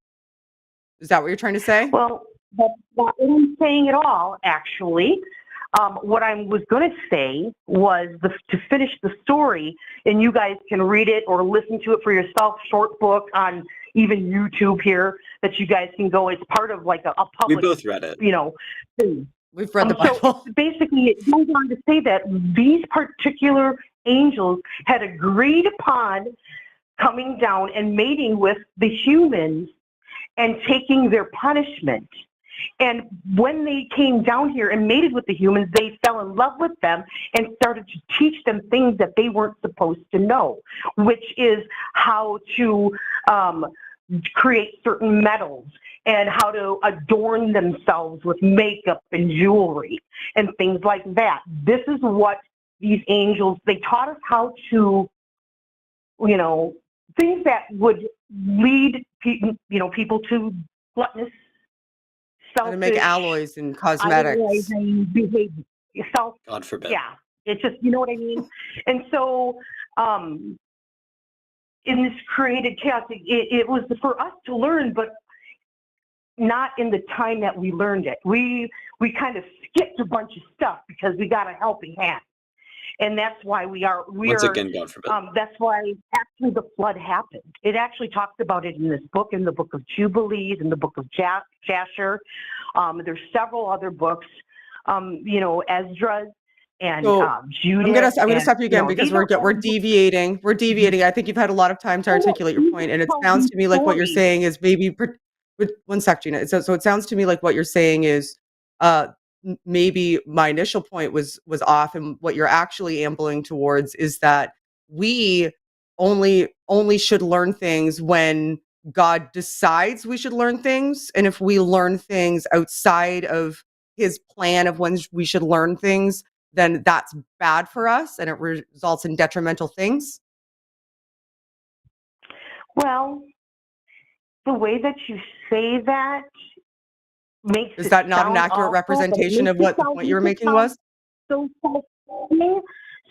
Speaker 1: Is that what you're trying to say?
Speaker 5: Well, that's not what I'm saying at all, actually. What I was going to say was to finish the story, and you guys can read it or listen to it for yourself, short book on even YouTube here that you guys can go. It's part of like a public...
Speaker 2: We both read it.
Speaker 5: Thing.
Speaker 1: We've read the Bible.
Speaker 5: So basically, it goes on to say that these particular angels had agreed upon coming down and mating with the humans and taking their punishment. And when they came down here and mated with the humans, they fell in love with them and started to teach them things that they weren't supposed to know, which is how to create certain metals and how to adorn themselves with makeup and jewelry and things like that. This is what these angels, they taught us how to, things that would lead people to gluttonous, selfish,
Speaker 1: to make alloys and cosmetics.
Speaker 5: Behavior.
Speaker 2: God forbid.
Speaker 5: Yeah, it's just, you know what I mean? And so, in this created chaos, it was for us to learn, but not in the time that we learned it. We kind of skipped a bunch of stuff because we got a helping hand. And that's why
Speaker 2: once again, God forbid.
Speaker 5: That's why actually the flood happened. It actually talks about it in this book, in the book of Jubilees, in the book of Jasher. There's several other books, Esdras. and
Speaker 1: So
Speaker 5: Judith.
Speaker 1: I'm gonna
Speaker 5: And
Speaker 1: stop you again because
Speaker 5: these are
Speaker 1: we're deviating. We're deviating. I think you've had a lot of time to articulate your point, and it sounds to me like what you're saying is maybe. One sec, Gina. So it sounds to me like what you're saying is, maybe my initial point was off, and what you're actually ambling towards is that we only should learn things when God decides we should learn things, and if we learn things outside of His plan of when we should learn things, then that's bad for us and it results in detrimental things.
Speaker 5: Well, the way that you say that makes
Speaker 1: Is
Speaker 5: it
Speaker 1: that not an
Speaker 5: sound
Speaker 1: accurate
Speaker 5: awful,
Speaker 1: representation of what the point you were making was?
Speaker 5: So self-serving.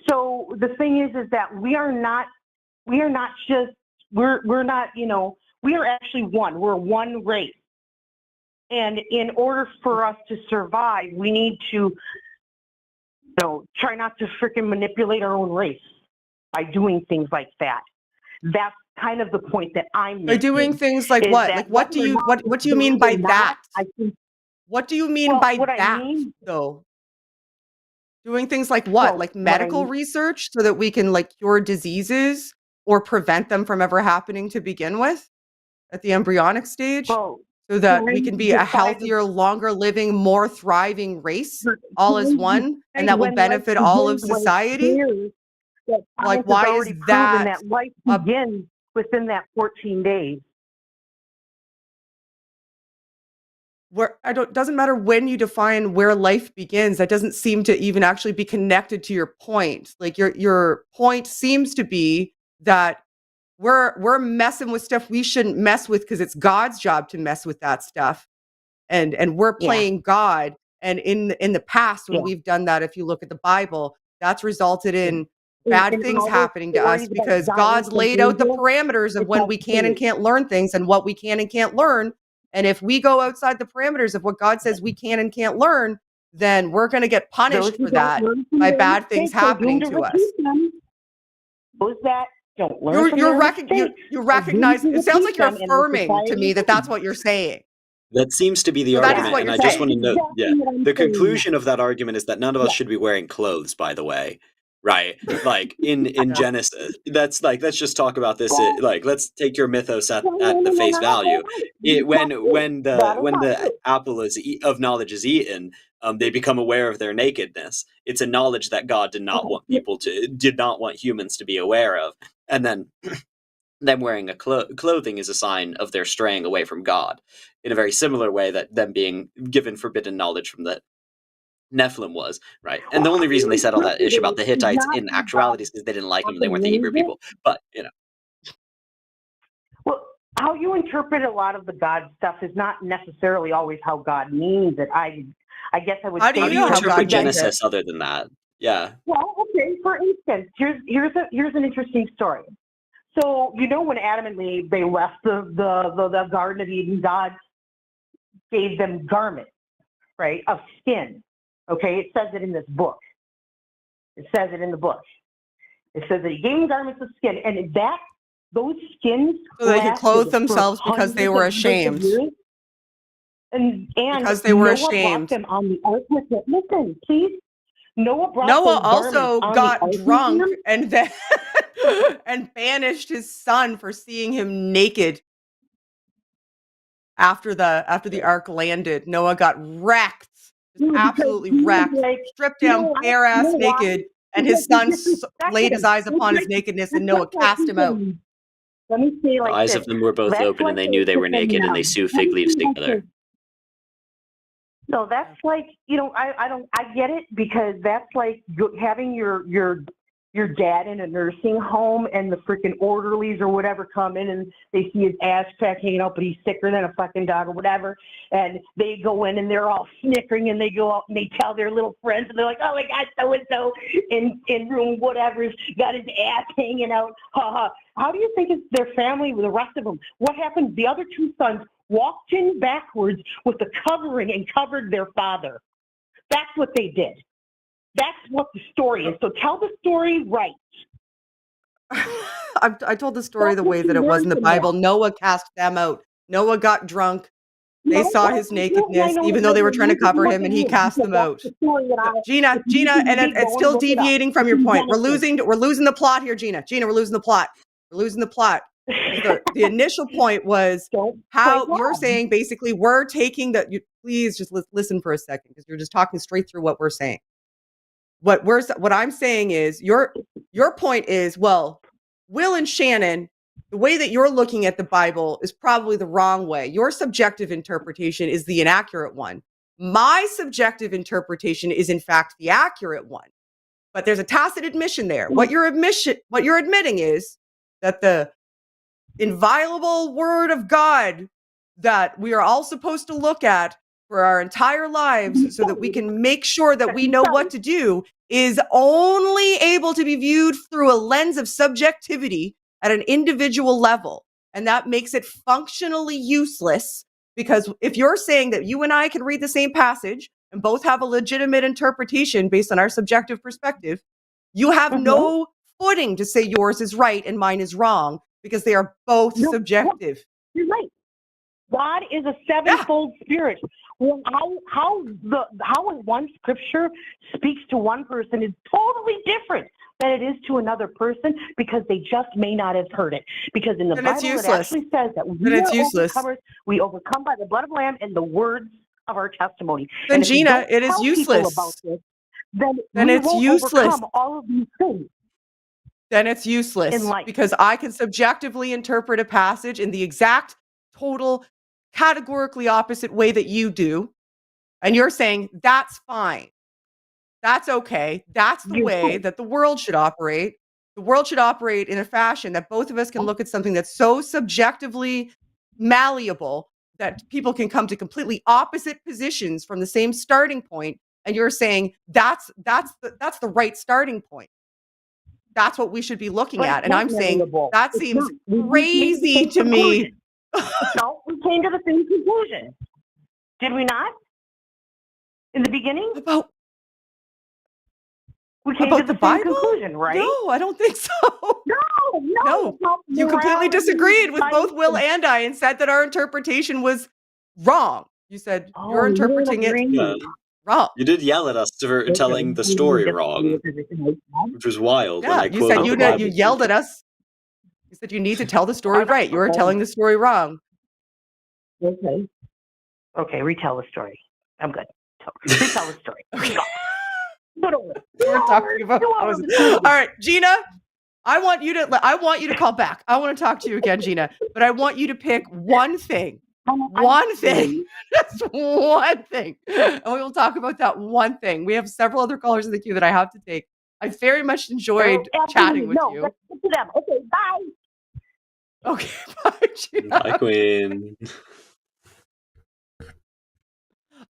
Speaker 5: So the thing is that we are not just, we're not, we are actually one. We're one race. And in order for us to survive, we need to, try not to freaking manipulate our own race by doing things like that. That's kind of the point that I'm making.
Speaker 1: By doing things like what? Like what do you mean by that? What do you mean by that, though? Doing things like what? Like medical research so that we can cure diseases or prevent them from ever happening to begin with at the embryonic stage? So that we can be a healthier, longer living, more thriving race all as one, and that will benefit all of society? Like, why is that
Speaker 5: life begins within that 14 days?
Speaker 1: Doesn't matter when you define where life begins. That doesn't seem to even actually be connected to your point. Like your point seems to be that we're messing with stuff we shouldn't mess with because it's God's job to mess with that stuff, and we're playing God. And in the past, when we've done that, if you look at the Bible, that's resulted in bad things happening to us because God's laid out the parameters of when we can and can't learn things and what we can and can't learn. And if we go outside the parameters of what God says we can and can't learn, then we're going to get punished for that by bad things happening to us.
Speaker 5: Those that don't learn
Speaker 1: you recognize. It sounds like you're affirming to me that that's what you're saying.
Speaker 2: That seems to be the argument, and I just want to note, the conclusion of that argument is that none of us should be wearing clothes, by the way, right? Like, in Genesis, that's like, let's just talk about this, let's take your mythos at the face value. When the apple of knowledge is eaten, they become aware of their nakedness. It's a knowledge that God did not want humans to be aware of, and then them wearing clothing is a sign of their straying away from God, in a very similar way that them being given forbidden knowledge from the Nephilim was, right? And the only reason they said all that issue about the Hittites in actuality is because they didn't like them and they weren't the Hebrew people. But,
Speaker 5: Well, how you interpret a lot of the God stuff is not necessarily always how God means it. I guess I would
Speaker 1: say...
Speaker 2: How do you interpret Genesis other than that? Yeah.
Speaker 5: Well, okay, for instance, here's an interesting story. So, when Adam and Eve, they left the Garden of Eden, God gave them garments, right, of skin. Okay, it says it in this book. It says it in the book. It says that he gave them garments of skin, and those skins
Speaker 1: so they could clothe themselves because they were ashamed.
Speaker 5: And
Speaker 1: because they were ashamed.
Speaker 5: Brought them on the ark with it. Listen, please. Noah
Speaker 1: also got drunk and then and banished his son for seeing him naked after the ark landed. Noah got wrecked, absolutely wrecked, stripped down, bare ass naked, and his son laid his eyes upon his nakedness, and Noah cast him out.
Speaker 5: Let me say
Speaker 2: the eyes of them were both open, and they knew they were naked, and they sewed fig leaves together.
Speaker 5: So that's like, I get it, because that's like having your dad in a nursing home and the freaking orderlies or whatever come in and they see his ass crack hanging out, but he's sicker than a fucking dog or whatever. And they go in and they're all snickering and they go out and they tell their little friends and they're like, oh my God, so-and-so in room whatever's got his ass hanging out. Ha ha. How do you think it's their family with the rest of them? What happened? The other two sons walked in backwards with the covering and covered their father. That's what they did. That's what the story is. So tell the story right.
Speaker 1: I told the story the way that it was in the Bible. Noah cast them out. Noah got drunk They saw his nakedness, even though they were trying to cover him, and he cast them out. Gina, and it's still deviating from your point. We're losing the plot here, Gina. We're losing the plot. We're losing the plot. The initial point was how you're saying basically we're taking that. Please just listen for a second, because you're just talking straight through what we're saying. What I'm saying is your point is, well, Will and Shannon, the way that you're looking at the Bible is probably the wrong way. Your subjective interpretation is the inaccurate one. My subjective interpretation is in fact the accurate one. But there's a tacit admission there. What you're admitting is that the inviolable word of God that we are all supposed to look at for our entire lives so that we can make sure that we know what to do is only able to be viewed through a lens of subjectivity at an individual level. And that makes it functionally useless, because if you're saying that you and I can read the same passage and both have a legitimate interpretation based on our subjective perspective, you have no footing to say yours is right and mine is wrong, because they are both subjective.
Speaker 5: You're right. God is a sevenfold spirit. Well, how one scripture speaks to one person is totally different than it is to another person, because they just may not have heard it. Because in the Bible, it actually says that we overcome by the blood of the Lamb and the words of our testimony.
Speaker 1: Then, Gina, it is useless.
Speaker 5: Then
Speaker 1: it's useless.
Speaker 5: All of these things.
Speaker 1: Then it's useless, because I can subjectively interpret a passage in the exact, total, categorically opposite way that you do. And you're saying that's fine. That's okay. That's the way that the world should operate. The world should operate in a fashion that both of us can look at something that's so subjectively malleable that people can come to completely opposite positions from the same starting point. And you're saying that's the right starting point. That's what we should be looking at. And I'm saying that seems crazy to me.
Speaker 5: No, we came to the same conclusion. Did we not? In the beginning? We came to the same conclusion, right?
Speaker 1: No, I don't think so.
Speaker 5: No.
Speaker 1: You completely disagreed with both Will and I and said that our interpretation was wrong. You said you're interpreting it wrong.
Speaker 2: You did yell at us for telling the story wrong, which was wild.
Speaker 1: Yeah, you said you yelled at us. You said you need to tell the story right. You were telling the story wrong.
Speaker 5: Okay, retell the story. I'm good. Retell the story.
Speaker 1: We're talking about all right, Gina. I want you to call back. I want to talk to you again, Gina. But I want you to pick one thing. One thing. Just one thing. And we will talk about that one thing. We have several other callers in the queue that I have to take. I very much enjoyed chatting with you.
Speaker 5: Let's get to them. Okay, bye.
Speaker 1: Okay, bye, Gina.
Speaker 2: Bye, Queen.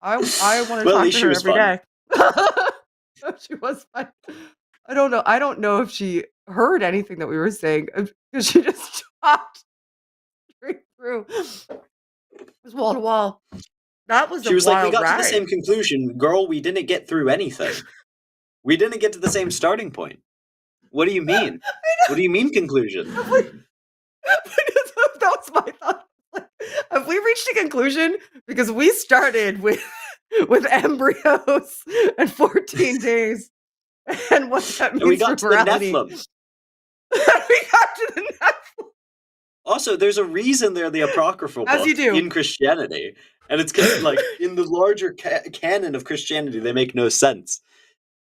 Speaker 1: I want to talk to her every day. She was fun. I don't know if she heard anything that we were saying, because she just talked straight through. It was wall to wall. That was
Speaker 2: she was
Speaker 1: wild
Speaker 2: like, we got
Speaker 1: ride.
Speaker 2: to the same conclusion. Girl, we didn't get through anything. We didn't get to the same starting point. What do you mean? What do you mean conclusion?
Speaker 1: That was my thought. Have we reached a conclusion? Because we started with embryos and 14 days. And what that means
Speaker 2: and we got
Speaker 1: for
Speaker 2: to
Speaker 1: morality.
Speaker 2: the Nephilim.
Speaker 1: We got to the Nephilim.
Speaker 2: Also, there's a reason they're the apocryphal books in Christianity. And it's like in the larger canon of Christianity, they make no sense.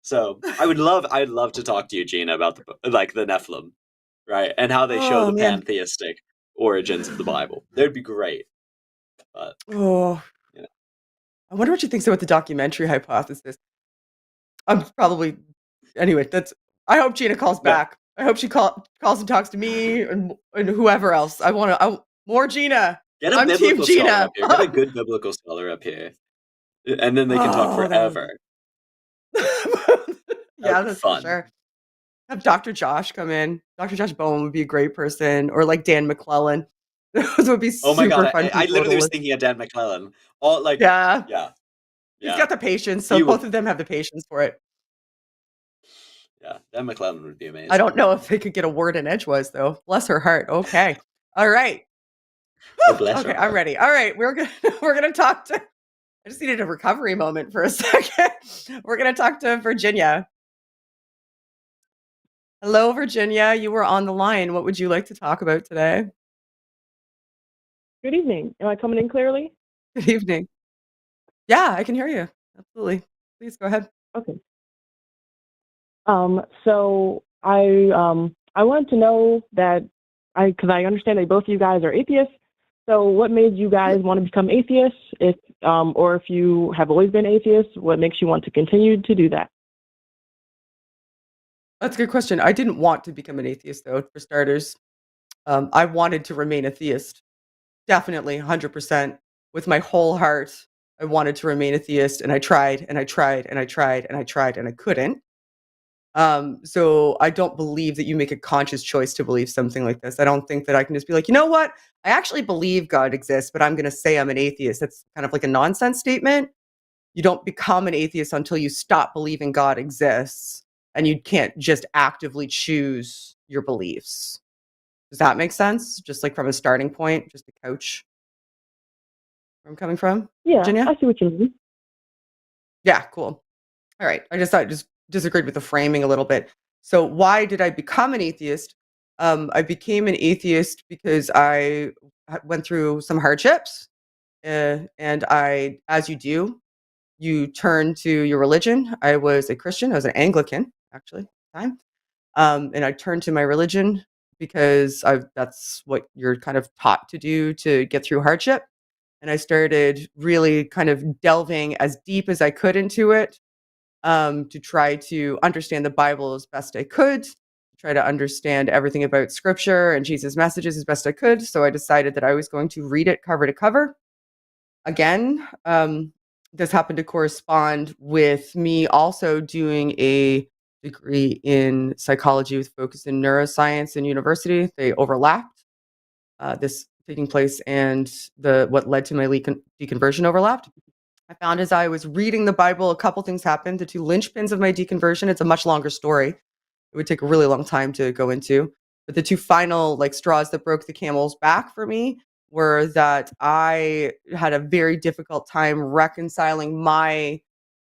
Speaker 2: So I'd love to talk to you, Gina, about the Nephilim, right? And how they show the pantheistic origins of the Bible. That'd be great. But
Speaker 1: I wonder what she thinks about the documentary hypothesis. I'm probably anyway. I hope Gina calls back. I hope she calls and talks to me and whoever else. I want more Gina.
Speaker 2: Get a biblical scholar up here. Get a good biblical scholar up here, and then they can talk forever.
Speaker 1: Yeah, that's fun. For sure. Have Dr. Josh come in. Dr. Josh Bowen would be a great person, or like Dan McClellan. Those would be super fun.
Speaker 2: I literally was thinking of Dan McClellan.
Speaker 1: Yeah. He's got the patience, so both of them have the patience for it.
Speaker 2: Yeah, Dan McClellan would be amazing.
Speaker 1: I don't know if they could get a word in edgewise, though. Bless her heart. Okay. All right.
Speaker 2: Oh, bless
Speaker 1: Okay,
Speaker 2: her
Speaker 1: I'm
Speaker 2: heart.
Speaker 1: ready. All right, we're gonna talk to. I just needed a recovery moment for a second. We're gonna talk to Virginia. Hello, Virginia. You were on the line. What would you like to talk about today?
Speaker 6: Good evening. Am I coming in clearly?
Speaker 1: Good evening. Yeah, I can hear you. Absolutely. Please go ahead.
Speaker 6: Okay. So I wanted to know that because I understand that both of you guys are atheists. So what made you guys want to become atheists? Or if you have always been atheists, what makes you want to continue to do that?
Speaker 1: That's a good question. I didn't want to become an atheist, though, for starters. I wanted to remain a theist. Definitely, 100%. With my whole heart, I wanted to remain a theist, and I tried, and I tried, and I tried, and I tried, and I couldn't. So I don't believe that you make a conscious choice to believe something like this. I don't think that I can just be like, you know what? I actually believe God exists, but I'm going to say I'm an atheist. That's kind of like a nonsense statement. You don't become an atheist until you stop believing God exists, and you can't just actively choose your beliefs. Does that make sense? Just like from a starting point, just a couch where I'm coming from,
Speaker 6: Yeah,
Speaker 1: Virginia?
Speaker 6: I see what you mean.
Speaker 1: Yeah, cool. All right. I just thought I just disagreed with the framing a little bit. So why did I become an atheist? I became an atheist because I went through some hardships, and I, as you do, you turn to your religion. I was a Christian. I was an Anglican, actually, at the time. And I turned to my religion because that's what you're kind of taught to do to get through hardship. And I started really kind of delving as deep as I could into it, to try to understand the Bible as best I could, try to understand everything about Scripture and Jesus' messages as best I could. So I decided that I was going to read it cover to cover. Again, this happened to correspond with me also doing a degree in psychology with focus in neuroscience in university. They overlapped. This taking place and what led to my deconversion overlapped. I found as I was reading the Bible, a couple things happened. The two linchpins of my deconversion, it's a much longer story. It would take a really long time to go into. But the two final like straws that broke the camel's back for me were that I had a very difficult time reconciling my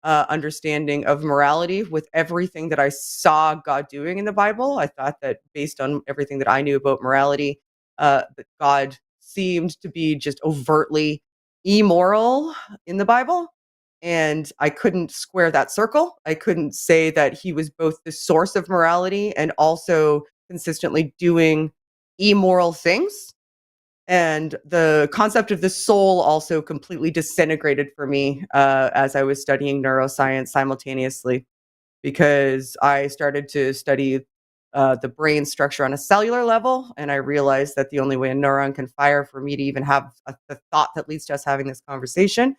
Speaker 1: understanding of morality with everything that I saw God doing in the Bible. I thought that based on everything that I knew about morality, that God seemed to be just overtly immoral in the Bible. And I couldn't square that circle. I couldn't say that he was both the source of morality and also consistently doing immoral things. And the concept of the soul also completely disintegrated for me as I was studying neuroscience simultaneously, because I started to study the brain structure on a cellular level. And I realized that the only way a neuron can fire for me to even have the thought that leads to us having this conversation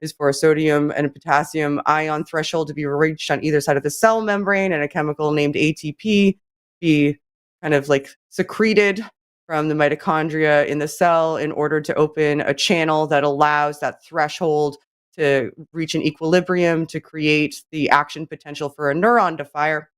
Speaker 1: is for a sodium and a potassium ion threshold to be reached on either side of the cell membrane, and a chemical named ATP be kind of like secreted from the mitochondria in the cell in order to open a channel that allows that threshold to reach an equilibrium to create the action potential for a neuron to fire.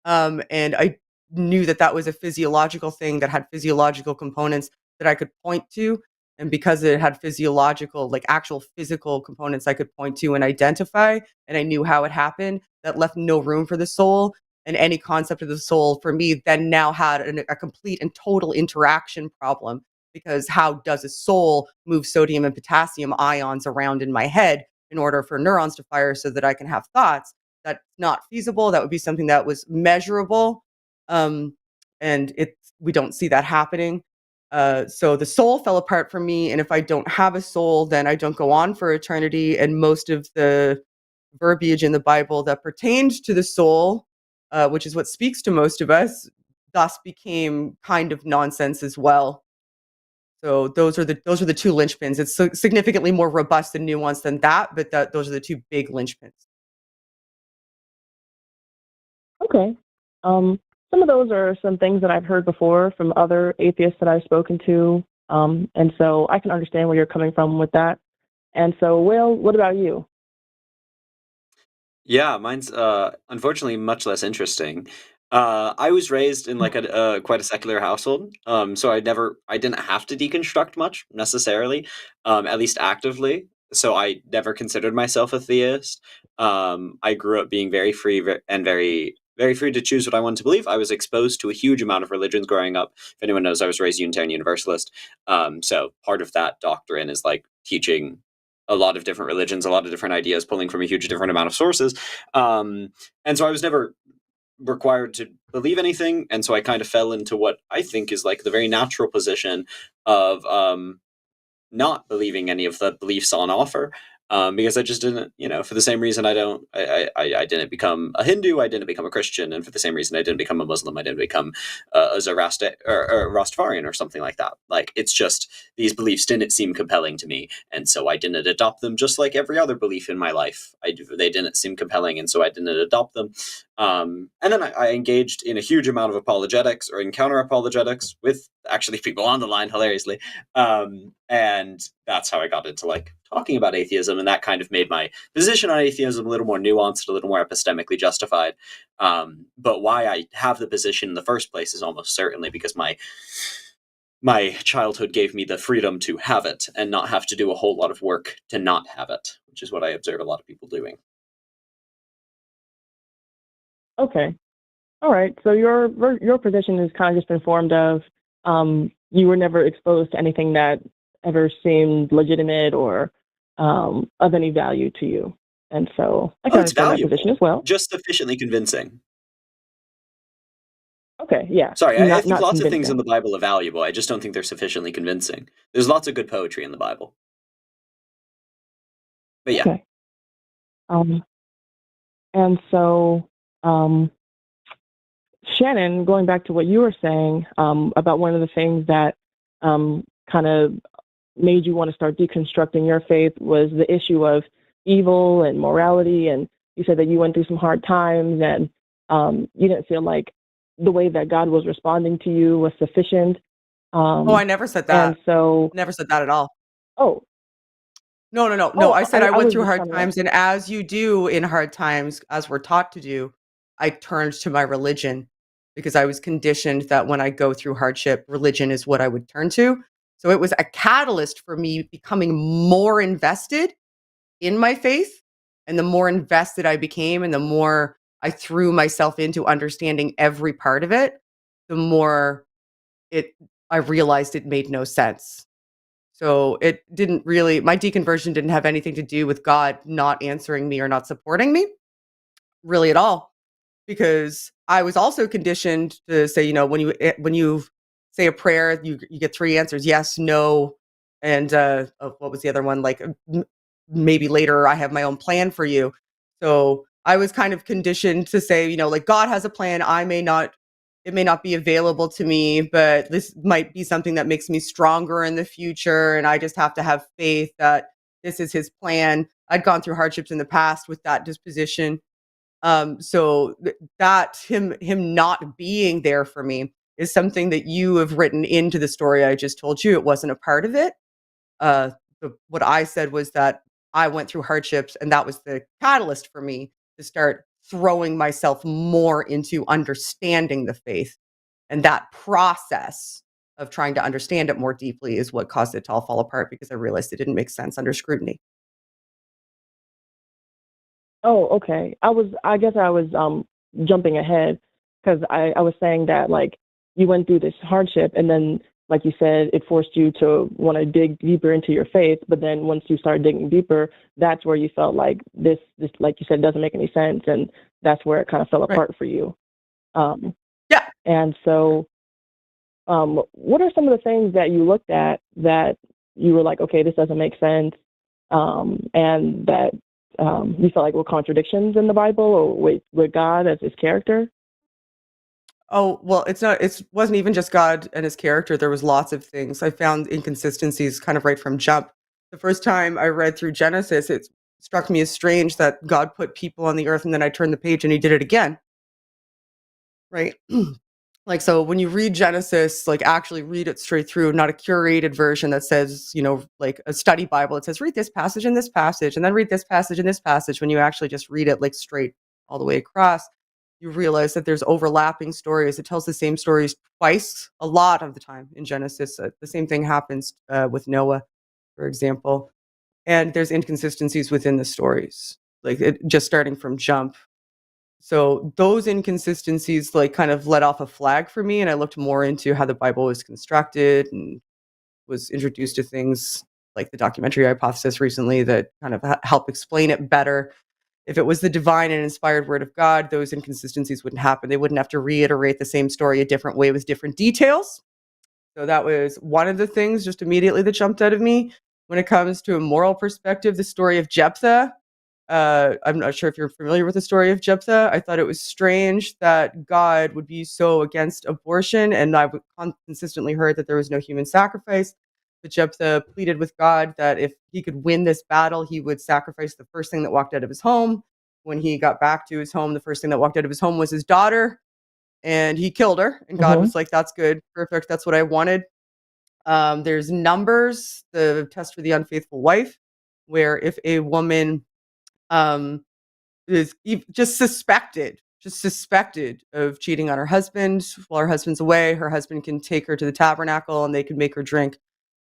Speaker 1: And I knew that that was a physiological thing that had physiological components that I could point to. And because it had physiological, like actual physical components I could point to and identify, and I knew how it happened, that left no room for the soul. And any concept of the soul for me then now had a complete and total interaction problem, because how does a soul move sodium and potassium ions around in my head in order for neurons to fire so that I can have thoughts? That's not feasible. That would be something that was measurable. Um, and we don't see that happening. So the soul fell apart for me. And if I don't have a soul, then I don't go on for eternity. And most of the verbiage in the Bible that pertained to the soul, which is what speaks to most of us, thus became kind of nonsense as well. So those are the two linchpins. It's significantly more robust and nuanced than that, but those are the two big linchpins.
Speaker 6: Okay. Some of those are some things that I've heard before from other atheists that I've spoken to. And so I can understand where you're coming from with that. And so, Will, what about you?
Speaker 2: Yeah, mine's unfortunately much less interesting. I was raised in like a quite a secular household, so I didn't have to deconstruct much necessarily, at least actively. So I never considered myself a theist. I grew up being very free and very free to choose what I wanted to believe. I was exposed to a huge amount of religions growing up. If anyone knows, I was raised Unitarian Universalist. So part of that doctrine is like teaching a lot of different religions, a lot of different ideas, pulling from a huge different amount of sources. And so I was never required to believe anything, and so I kind of fell into what I think is like the very natural position of not believing any of the beliefs on offer, because I just didn't, for the same reason I didn't become a Hindu, I didn't become a Christian, and for the same reason I didn't become a Muslim, I didn't become a Zoroaster or Rastafarian or something like that. Like, it's just these beliefs didn't seem compelling to me, and so I didn't adopt them. Just like every other belief in my life, they didn't seem compelling, and so I didn't adopt them. And then I engaged in a huge amount of apologetics or counter apologetics with actually people on the line, hilariously. And that's how I got into like talking about atheism, and that kind of made my position on atheism a little more nuanced, a little more epistemically justified. But why I have the position in the first place is almost certainly because my childhood gave me the freedom to have it and not have to do a whole lot of work to not have it, which is what I observe a lot of people doing.
Speaker 6: Okay. All right. So your position is kind of just informed of you were never exposed to anything that ever seemed legitimate or of any value to you. And so I can understand that position as well.
Speaker 2: Just sufficiently convincing.
Speaker 6: Okay, yeah.
Speaker 2: Sorry, I think lots of things in the Bible are valuable. I just don't think they're sufficiently convincing. There's lots of good poetry in the Bible. But yeah.
Speaker 6: Okay. And so Shannon, going back to what you were saying about one of the things that kind of made you want to start deconstructing your faith was the issue of evil and morality. And you said that you went through some hard times and you didn't feel like the way that God was responding to you was sufficient.
Speaker 1: I never said that.
Speaker 6: And so
Speaker 1: never said that at all.
Speaker 6: Oh.
Speaker 1: No. I said I went through hard times, and as you do in hard times, as we're taught to do, I turned to my religion because I was conditioned that when I go through hardship, religion is what I would turn to. So it was a catalyst for me becoming more invested in my faith. And the more invested I became and the more I threw myself into understanding every part of it, the more I realized it made no sense. So it didn't really, my deconversion didn't have anything to do with God not answering me or not supporting me, really at all. Because I was also conditioned to say, when you say a prayer, you get three answers: yes, no, and what was the other one? Like maybe later I have my own plan for you. So I was kind of conditioned to say, like, God has a plan. It may not be available to me, but this might be something that makes me stronger in the future. And I just have to have faith that this is his plan. I'd gone through hardships in the past with that disposition. So that him not being there for me is something that you have written into the story I just told you. It wasn't a part of it. What I said was that I went through hardships, and that was the catalyst for me to start throwing myself more into understanding the faith. And that process of trying to understand it more deeply is what caused it to all fall apart, because I realized it didn't make sense under scrutiny.
Speaker 6: Oh, okay. I guess I was jumping ahead because I was saying that, like, you went through this hardship and then, like you said, it forced you to want to dig deeper into your faith. But then once you started digging deeper, that's where you felt like this, like you said, doesn't make any sense. And that's where it kind of fell apart for you.
Speaker 1: Yeah.
Speaker 6: And so what are some of the things that you looked at that you were like, okay, this doesn't make sense, and that you felt like were contradictions in the Bible or with God as his character?
Speaker 1: Oh, well, it wasn't even just God and his character. There was lots of things. I found inconsistencies kind of right from jump. The first time I read through Genesis, it struck me as strange that God put people on the earth, and then I turned the page and he did it again. Right? Like, so when you read Genesis, like, actually read it straight through, not a curated version that says, like a study Bible. It says, read this passage and this passage, and then read this passage and this passage. When you actually just read it like straight all the way across, you realize that there's overlapping stories. It tells the same stories twice a lot of the time in Genesis. The same thing happens with Noah, for example. And there's inconsistencies within the stories, like just starting from jump. So those inconsistencies like kind of let off a flag for me, and I looked more into how the Bible was constructed and was introduced to things like the documentary hypothesis recently that kind of help explain it better. If it was the divine and inspired word of God, those inconsistencies wouldn't happen. They wouldn't have to reiterate the same story a different way with different details. So that was one of the things just immediately that jumped out of me. When it comes to a moral perspective, the story of Jephthah, I'm not sure if you're familiar with the story of Jephthah. I thought it was strange that God would be so against abortion, and I've consistently heard that there was no human sacrifice. But Jephthah pleaded with God that if he could win this battle, he would sacrifice the first thing that walked out of his home. When he got back to his home, the first thing that walked out of his home was his daughter, and he killed her. And God was like, "That's good, perfect. That's what I wanted." There's Numbers, the test for the unfaithful wife, where if a woman is just suspected of cheating on her husband while her husband's away, her husband can take her to the tabernacle and they can make her drink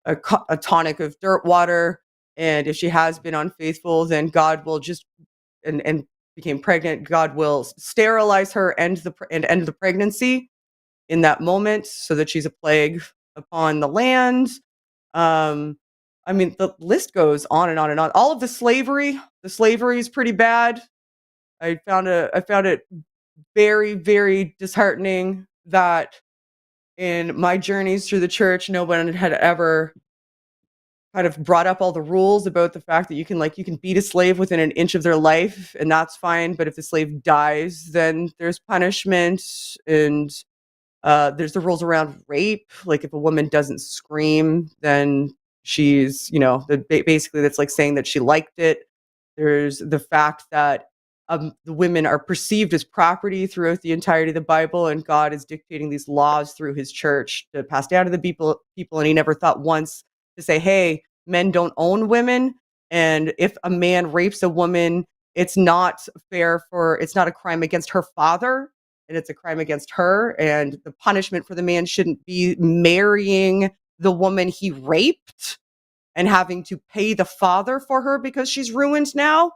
Speaker 1: a tonic of dirt water. And if she has been unfaithful, then God will just and became pregnant, God will sterilize her and end the pregnancy in that moment, so that she's a plague upon the land. I mean, the list goes on and on and on. All of the slavery is pretty bad. I found it very, very disheartening that in my journeys through the church, no one had ever kind of brought up all the rules about the fact that you can beat a slave within an inch of their life, and that's fine. But if the slave dies, then there's punishment, and there's the rules around rape. Like if a woman doesn't scream, then she's, basically that's like saying that she liked it. There's the fact that the women are perceived as property throughout the entirety of the Bible, and God is dictating these laws through his church to pass down to the people, and he never thought once to say, hey, men don't own women. And if a man rapes a woman, it's not a crime against her father, and it's a crime against her. And the punishment for the man shouldn't be marrying the woman he raped and having to pay the father for her because she's ruined now.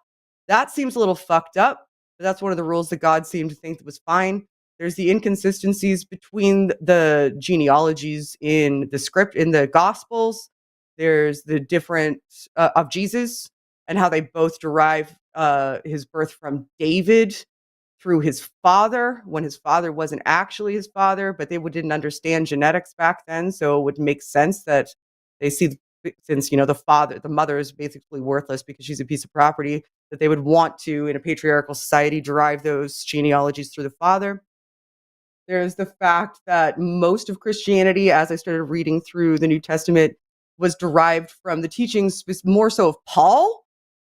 Speaker 1: That seems a little fucked up, but that's one of the rules that God seemed to think that was fine. There's the inconsistencies between the genealogies in the script, in the Gospels. There's the different of Jesus and how they both derive his birth from David through his father, when his father wasn't actually his father, but they didn't understand genetics back then. So it would make sense that they see, since, the mother is basically worthless because she's a piece of property, that they would want to, in a patriarchal society, derive those genealogies through the father. There's the fact that most of Christianity, as I started reading through the New Testament, was derived from the teachings more so of Paul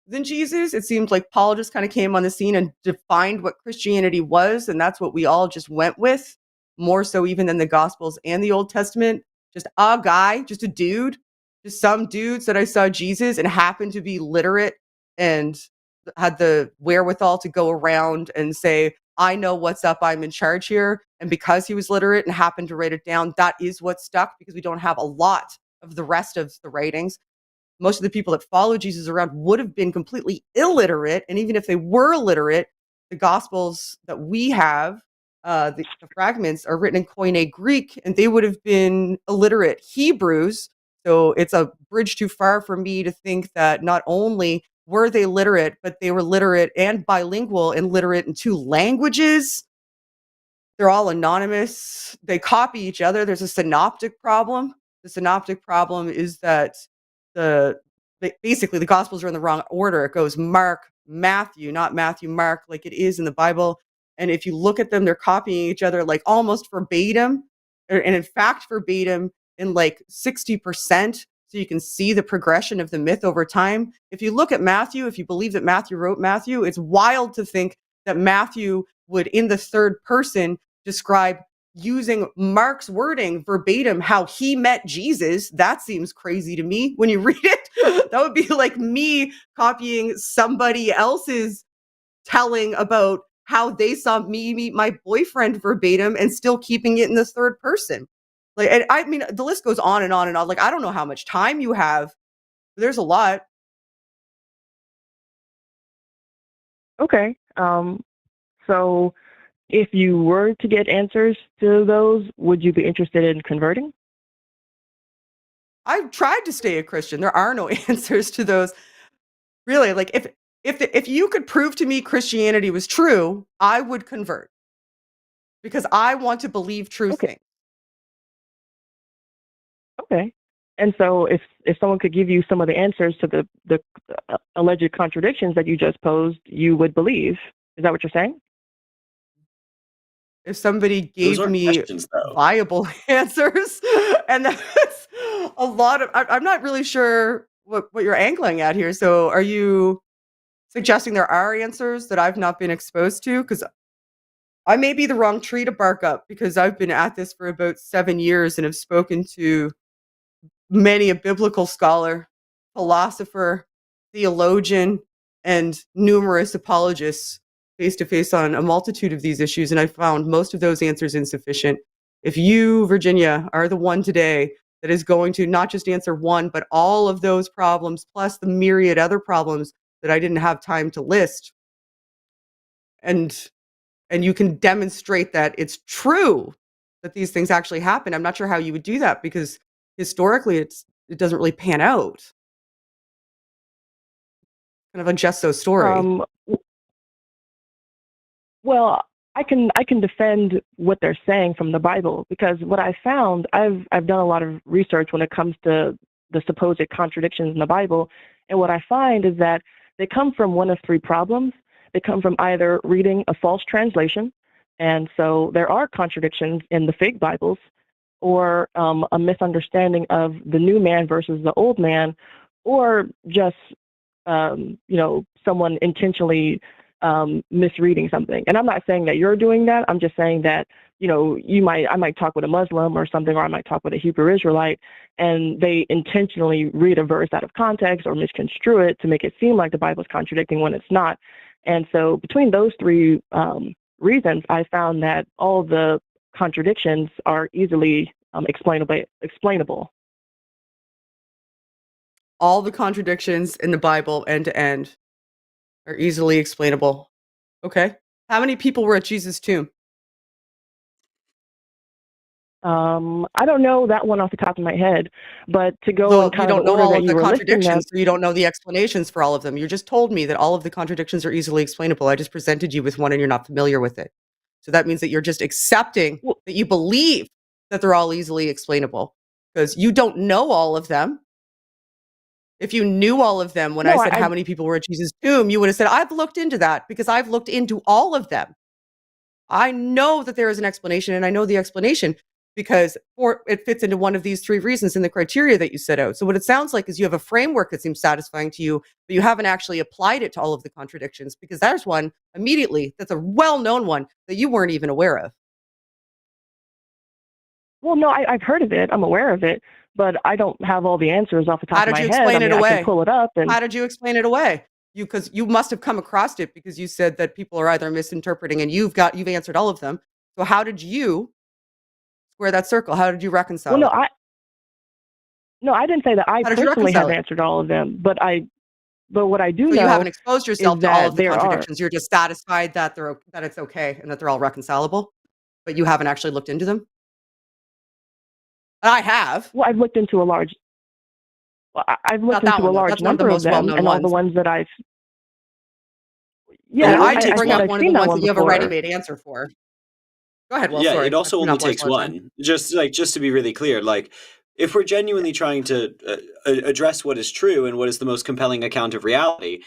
Speaker 1: than Jesus. It seemed like Paul just kind of came on the scene and defined what Christianity was, and that's what we all just went with, more so even than the Gospels and the Old Testament. Just a guy, just a dude, just some dude said, I saw Jesus, and happened to be literate and had the wherewithal to go around and say, I know what's up, I'm in charge here. And because he was literate and happened to write it down, that is what stuck, because we don't have a lot of the rest of the writings. Most of the people that follow Jesus around would have been completely illiterate. And even if they were literate, the Gospels that we have, the fragments are written in Koine Greek, and they would have been illiterate Hebrews. So it's a bridge too far for me to think that not only were they literate, but they were literate and bilingual and literate in two languages. They're all anonymous. They copy each other. There's a synoptic problem. The synoptic problem is that basically the Gospels are in the wrong order. It goes Mark, Matthew, not Matthew, Mark, like it is in the Bible. And if you look at them, they're copying each other like almost verbatim, and in fact verbatim in like 60%. So you can see the progression of the myth over time. If you look at Matthew, if you believe that Matthew wrote Matthew, it's wild to think that Matthew would, in the third person, describe using Mark's wording verbatim how he met Jesus. That seems crazy to me when you read it. That would be like me copying somebody else's telling about how they saw me meet my boyfriend verbatim and still keeping it in the third person. Like, and I mean, the list goes on and on and on. Like, I don't know how much time you have. But there's a lot.
Speaker 6: Okay. So if you were to get answers to those, would you be interested in converting?
Speaker 1: I've tried to stay a Christian. There are no answers to those. Really, like if you could prove to me Christianity was true, I would convert because I want to believe true
Speaker 6: Okay.
Speaker 1: things.
Speaker 6: Okay. And so if someone could give you some of the answers to the alleged contradictions that you just posed, you would believe. Is that what you're saying?
Speaker 1: If somebody
Speaker 2: Those
Speaker 1: gave
Speaker 2: aren't
Speaker 1: me
Speaker 2: questions, though.
Speaker 1: viable answers, and that's a lot of, I'm not really sure what you're angling at here. So are you suggesting there are answers that I've not been exposed to? Because I may be the wrong tree to bark up because I've been at this for about 7 years and have spoken to many a biblical scholar, philosopher, theologian, and numerous apologists face to face on a multitude of these issues. And I found most of those answers insufficient. If you, Virginia, are the one today that is going to not just answer one, but all of those problems, plus the myriad other problems that I didn't have time to list, and you can demonstrate that it's true that these things actually happen. I'm not sure how you would do that because historically it doesn't really pan out. Kind of a just so story.
Speaker 6: Well, I can defend what they're saying from the Bible because what I found, I've done a lot of research when it comes to the supposed contradictions in the Bible, and what I find is that they come from one of three problems. They come from either reading a false translation, and so there are contradictions in the fake Bibles, or a misunderstanding of the new man versus the old man, or just someone intentionally misreading something. And I'm not saying that you're doing that. I'm just saying that, I might talk with a Muslim or something, or I might talk with a Hebrew Israelite, and they intentionally read a verse out of context or misconstrue it to make it seem like the Bible's contradicting when it's not. And so between those three reasons, I found that all the contradictions are easily explainable.
Speaker 1: All the contradictions in the Bible, end to end, are easily explainable. Okay. How many people were at Jesus' tomb?
Speaker 6: I don't know that one off the top of my head, but to go in kind of the order that you were listing them.
Speaker 1: So you don't know the explanations for all of them. You just told me that all of the contradictions are easily explainable. I just presented you with one and you're not familiar with it. So that means that you're just accepting that you believe that they're all easily explainable because you don't know all of them. If you knew all of them, when I said how many people were at Jesus' tomb, you would have said, I've looked into that because I've looked into all of them. I know that there is an explanation, and I know the explanation because it fits into one of these three reasons in the criteria that you set out. So what it sounds like is you have a framework that seems satisfying to you, but you haven't actually applied it to all of the contradictions because there's one immediately that's a well-known one that you weren't even aware of.
Speaker 6: Well, no, I've heard of it. I'm aware of it, but I don't have all the answers off the top of my head.
Speaker 1: How did you explain it away?
Speaker 6: I can pull it up. And
Speaker 1: how did you explain it away? Because you must have come across it because you said that people are either misinterpreting and you've answered all of them. So how did you square that circle? How did you reconcile?
Speaker 6: Well, I didn't say that I personally have answered all of them, but what I do know.
Speaker 1: So you haven't exposed yourself to all of the contradictions.
Speaker 6: You're
Speaker 1: just satisfied that that it's okay and that they're all reconcilable, but you haven't actually looked into them. I have.
Speaker 6: Well, I've looked into a large. I've looked into a large number of them, and all the ones that I've.
Speaker 1: Yeah, I did bring up one of the ones that you have a ready-made answer for. Go ahead. Well,
Speaker 2: yeah,
Speaker 1: sorry.
Speaker 2: It also only takes one. Just to be really clear, like if we're genuinely trying to address what is true and what is the most compelling account of reality,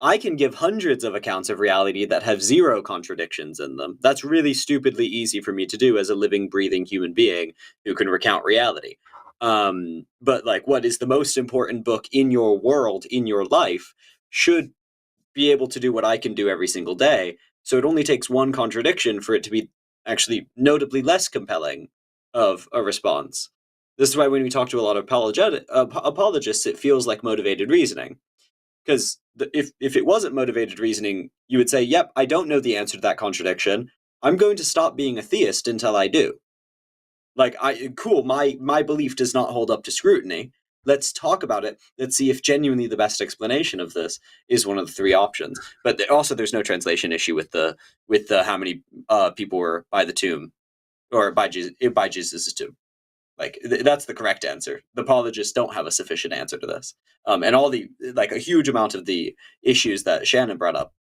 Speaker 2: I can give hundreds of accounts of reality that have zero contradictions in them. That's really stupidly easy for me to do as a living, breathing human being who can recount reality. But like, what is the most important book in your world, in your life, should be able to do what I can do every single day. So it only takes one contradiction for it to be actually notably less compelling of a response. This is why when we talk to a lot of apologists, it feels like motivated reasoning. Because if it wasn't motivated reasoning, you would say, yep, I don't know the answer to that contradiction. I'm going to stop being a theist until I do. Like, my belief does not hold up to scrutiny. Let's talk about it. Let's see if genuinely the best explanation of this is one of the three options. But also, there's no translation issue with the how many people were by the tomb, or by Jesus' tomb. Like, that's the correct answer. The apologists don't have a sufficient answer to this. And all the, like, a huge amount of the issues that Shannon brought up,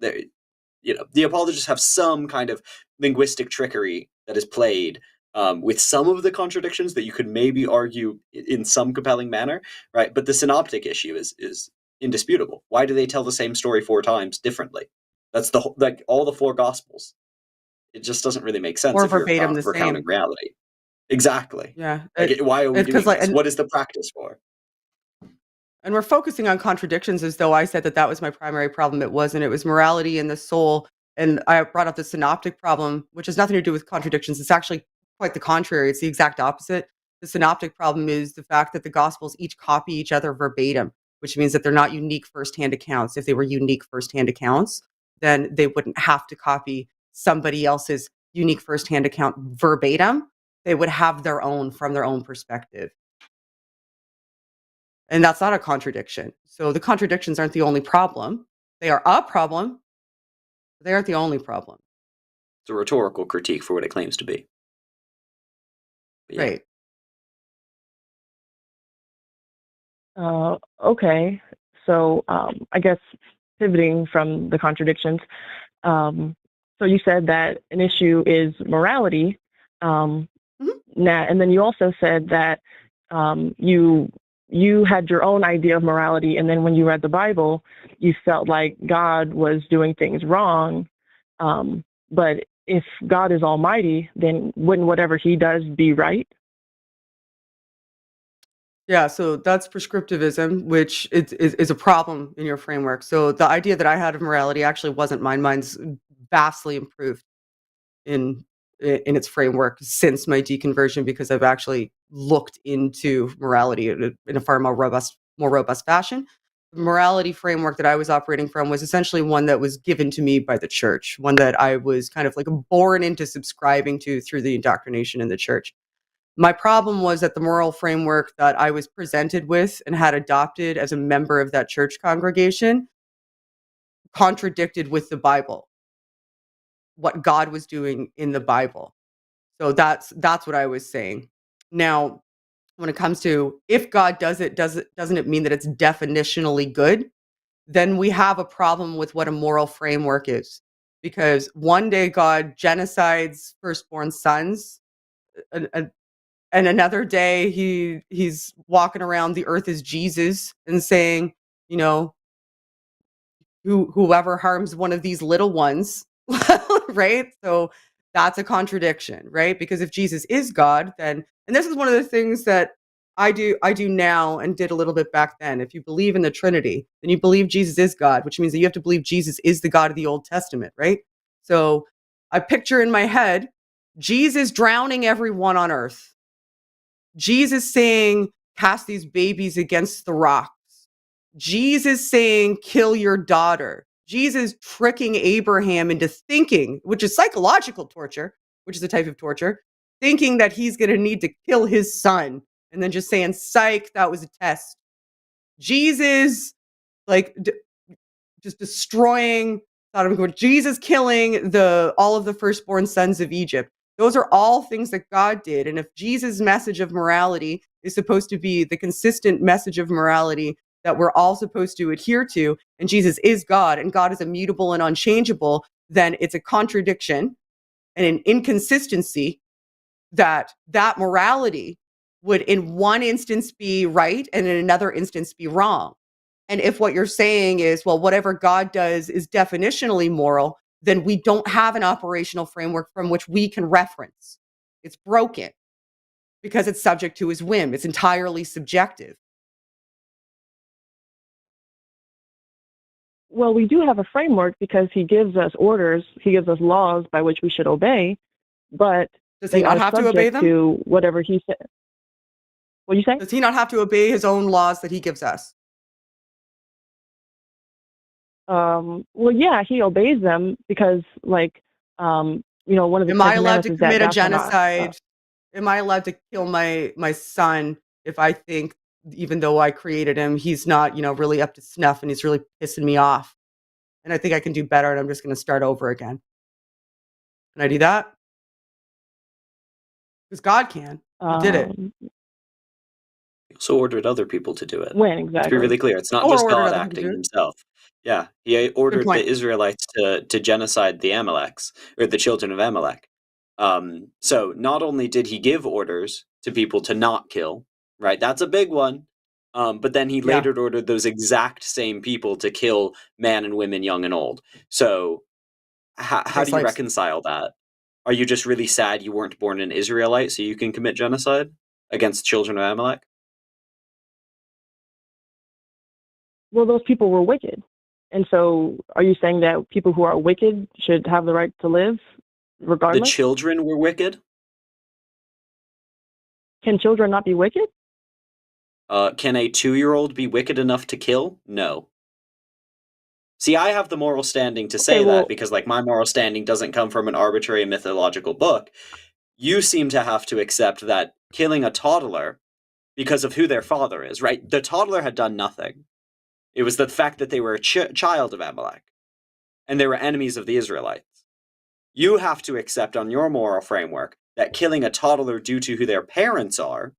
Speaker 2: the apologists have some kind of linguistic trickery that is played with some of the contradictions that you could maybe argue in some compelling manner, right? But the synoptic issue is indisputable. Why do they tell the same story 4 times differently? That's all the 4 gospels. It just doesn't really make sense
Speaker 1: Or
Speaker 2: if you're
Speaker 1: verbatim the
Speaker 2: recounting
Speaker 1: same.
Speaker 2: reality. Exactly.
Speaker 1: Yeah.
Speaker 2: Why are we doing
Speaker 1: Like,
Speaker 2: this? What is the practice for?
Speaker 1: and we're focusing on contradictions as though I said that was my primary problem. It wasn't. It was morality and the soul. And I brought up the synoptic problem, which has nothing to do with contradictions. It's actually quite the contrary. It's the exact opposite. The synoptic problem is the fact that the gospels each copy each other verbatim, which means that they're not unique firsthand accounts. If they were unique firsthand accounts, then they wouldn't have to copy somebody else's unique firsthand account verbatim. They would have their own from their own perspective. And that's not a contradiction. So the contradictions aren't the only problem. They are a problem, but they aren't the only problem.
Speaker 2: It's a rhetorical critique for what it claims to be. Yeah.
Speaker 1: Right.
Speaker 6: Okay. So I guess pivoting from the contradictions, so you said that an issue is morality. And then you also said that you had your own idea of morality, and then when you read the Bible, you felt like God was doing things wrong. But if God is almighty, then wouldn't whatever he does be right?
Speaker 1: Yeah, so that's prescriptivism, which is a problem in your framework. So the idea that I had of morality actually wasn't mine. Mine's vastly improved in its framework since my deconversion, because I've actually looked into morality in a far more robust fashion. The morality framework that I was operating from was essentially one that was given to me by the church, one that I was kind of like born into subscribing to through the indoctrination in the church. My problem was that the moral framework that I was presented with and had adopted as a member of that church congregation contradicted with the Bible, what God was doing in the Bible. So that's what I was saying. Now, when it comes to if God doesn't it mean that it's definitionally good? Then we have a problem with what a moral framework is. Because one day God genocides firstborn sons, and another day he's walking around the earth as Jesus and saying, you know, whoever harms one of these little ones, right? So that's a contradiction, right? Because if Jesus is God, then, and this is one of the things that I do now and did a little bit back then. If you believe in the Trinity, then you believe Jesus is God, which means that you have to believe Jesus is the God of the Old Testament, right? So I picture in my head Jesus drowning everyone on earth. Jesus saying, cast these babies against the rocks. Jesus saying, kill your daughter. Jesus tricking Abraham into thinking, which is psychological torture, which is a type of torture, thinking that he's going to need to kill his son, and then just saying, psych, that was a test. Jesus, like, just destroying Sodom and Gomorrah. Jesus killing all of the firstborn sons of Egypt. Those are all things that God did. And if Jesus' message of morality is supposed to be the consistent message of morality that we're all supposed to adhere to, and Jesus is God, and God is immutable and unchangeable, then it's a contradiction and an inconsistency that morality would in one instance be right and in another instance be wrong. And if what you're saying is, well, whatever God does is definitionally moral, then we don't have an operational framework from which we can reference. It's broken because it's subject to his whim. It's entirely subjective.
Speaker 6: Well, we do have a framework because he gives us orders, he gives us laws by which we should obey, but
Speaker 1: does he not have to obey them?
Speaker 6: To whatever he said. What do you say?
Speaker 1: Does he not have to obey his own laws that he gives us?
Speaker 6: well, yeah, he obeys them because, like, one of the
Speaker 1: Am
Speaker 6: Ten
Speaker 1: I allowed
Speaker 6: Commandments
Speaker 1: to
Speaker 6: is that
Speaker 1: commit a
Speaker 6: thou shalt not.
Speaker 1: genocide? Am I allowed to kill my son if I think, even though I created him, he's not, really up to snuff and he's really pissing me off? And I think I can do better and I'm just going to start over again. Can I do that? Because God can. He did it.
Speaker 2: He also ordered other people to do it.
Speaker 6: When
Speaker 2: To be
Speaker 6: exactly?
Speaker 2: really clear, it's not
Speaker 1: Or
Speaker 2: just
Speaker 1: ordered
Speaker 2: God
Speaker 1: other people to
Speaker 2: acting
Speaker 1: do it.
Speaker 2: himself. Yeah, he ordered
Speaker 1: point.
Speaker 2: the Israelites to genocide the Amaleks, or the children of Amalek. So not only did he give orders to people to not kill, right? That's a big one. But then he
Speaker 1: Yeah.
Speaker 2: later ordered those exact same people to kill man and women, young and old. So how do you
Speaker 1: slaves.
Speaker 2: reconcile that? Are you just really sad you weren't born an Israelite so you can commit genocide against children of Amalek?
Speaker 6: Well, those people were wicked. And so are you saying that people who are wicked should have the right to live
Speaker 2: The
Speaker 6: regardless?
Speaker 2: children were wicked?
Speaker 6: Can children not be wicked?
Speaker 2: Can a 2-year-old be wicked enough to kill? No. See, I have the moral standing to say that because, like, my moral standing doesn't come from an arbitrary mythological book. You seem to have to accept that killing a toddler because of who their father is, right? The toddler had done nothing. It was the fact that they were a child of Amalek, and they were enemies of the Israelites. You have to accept on your moral framework that killing a toddler due to who their parents are,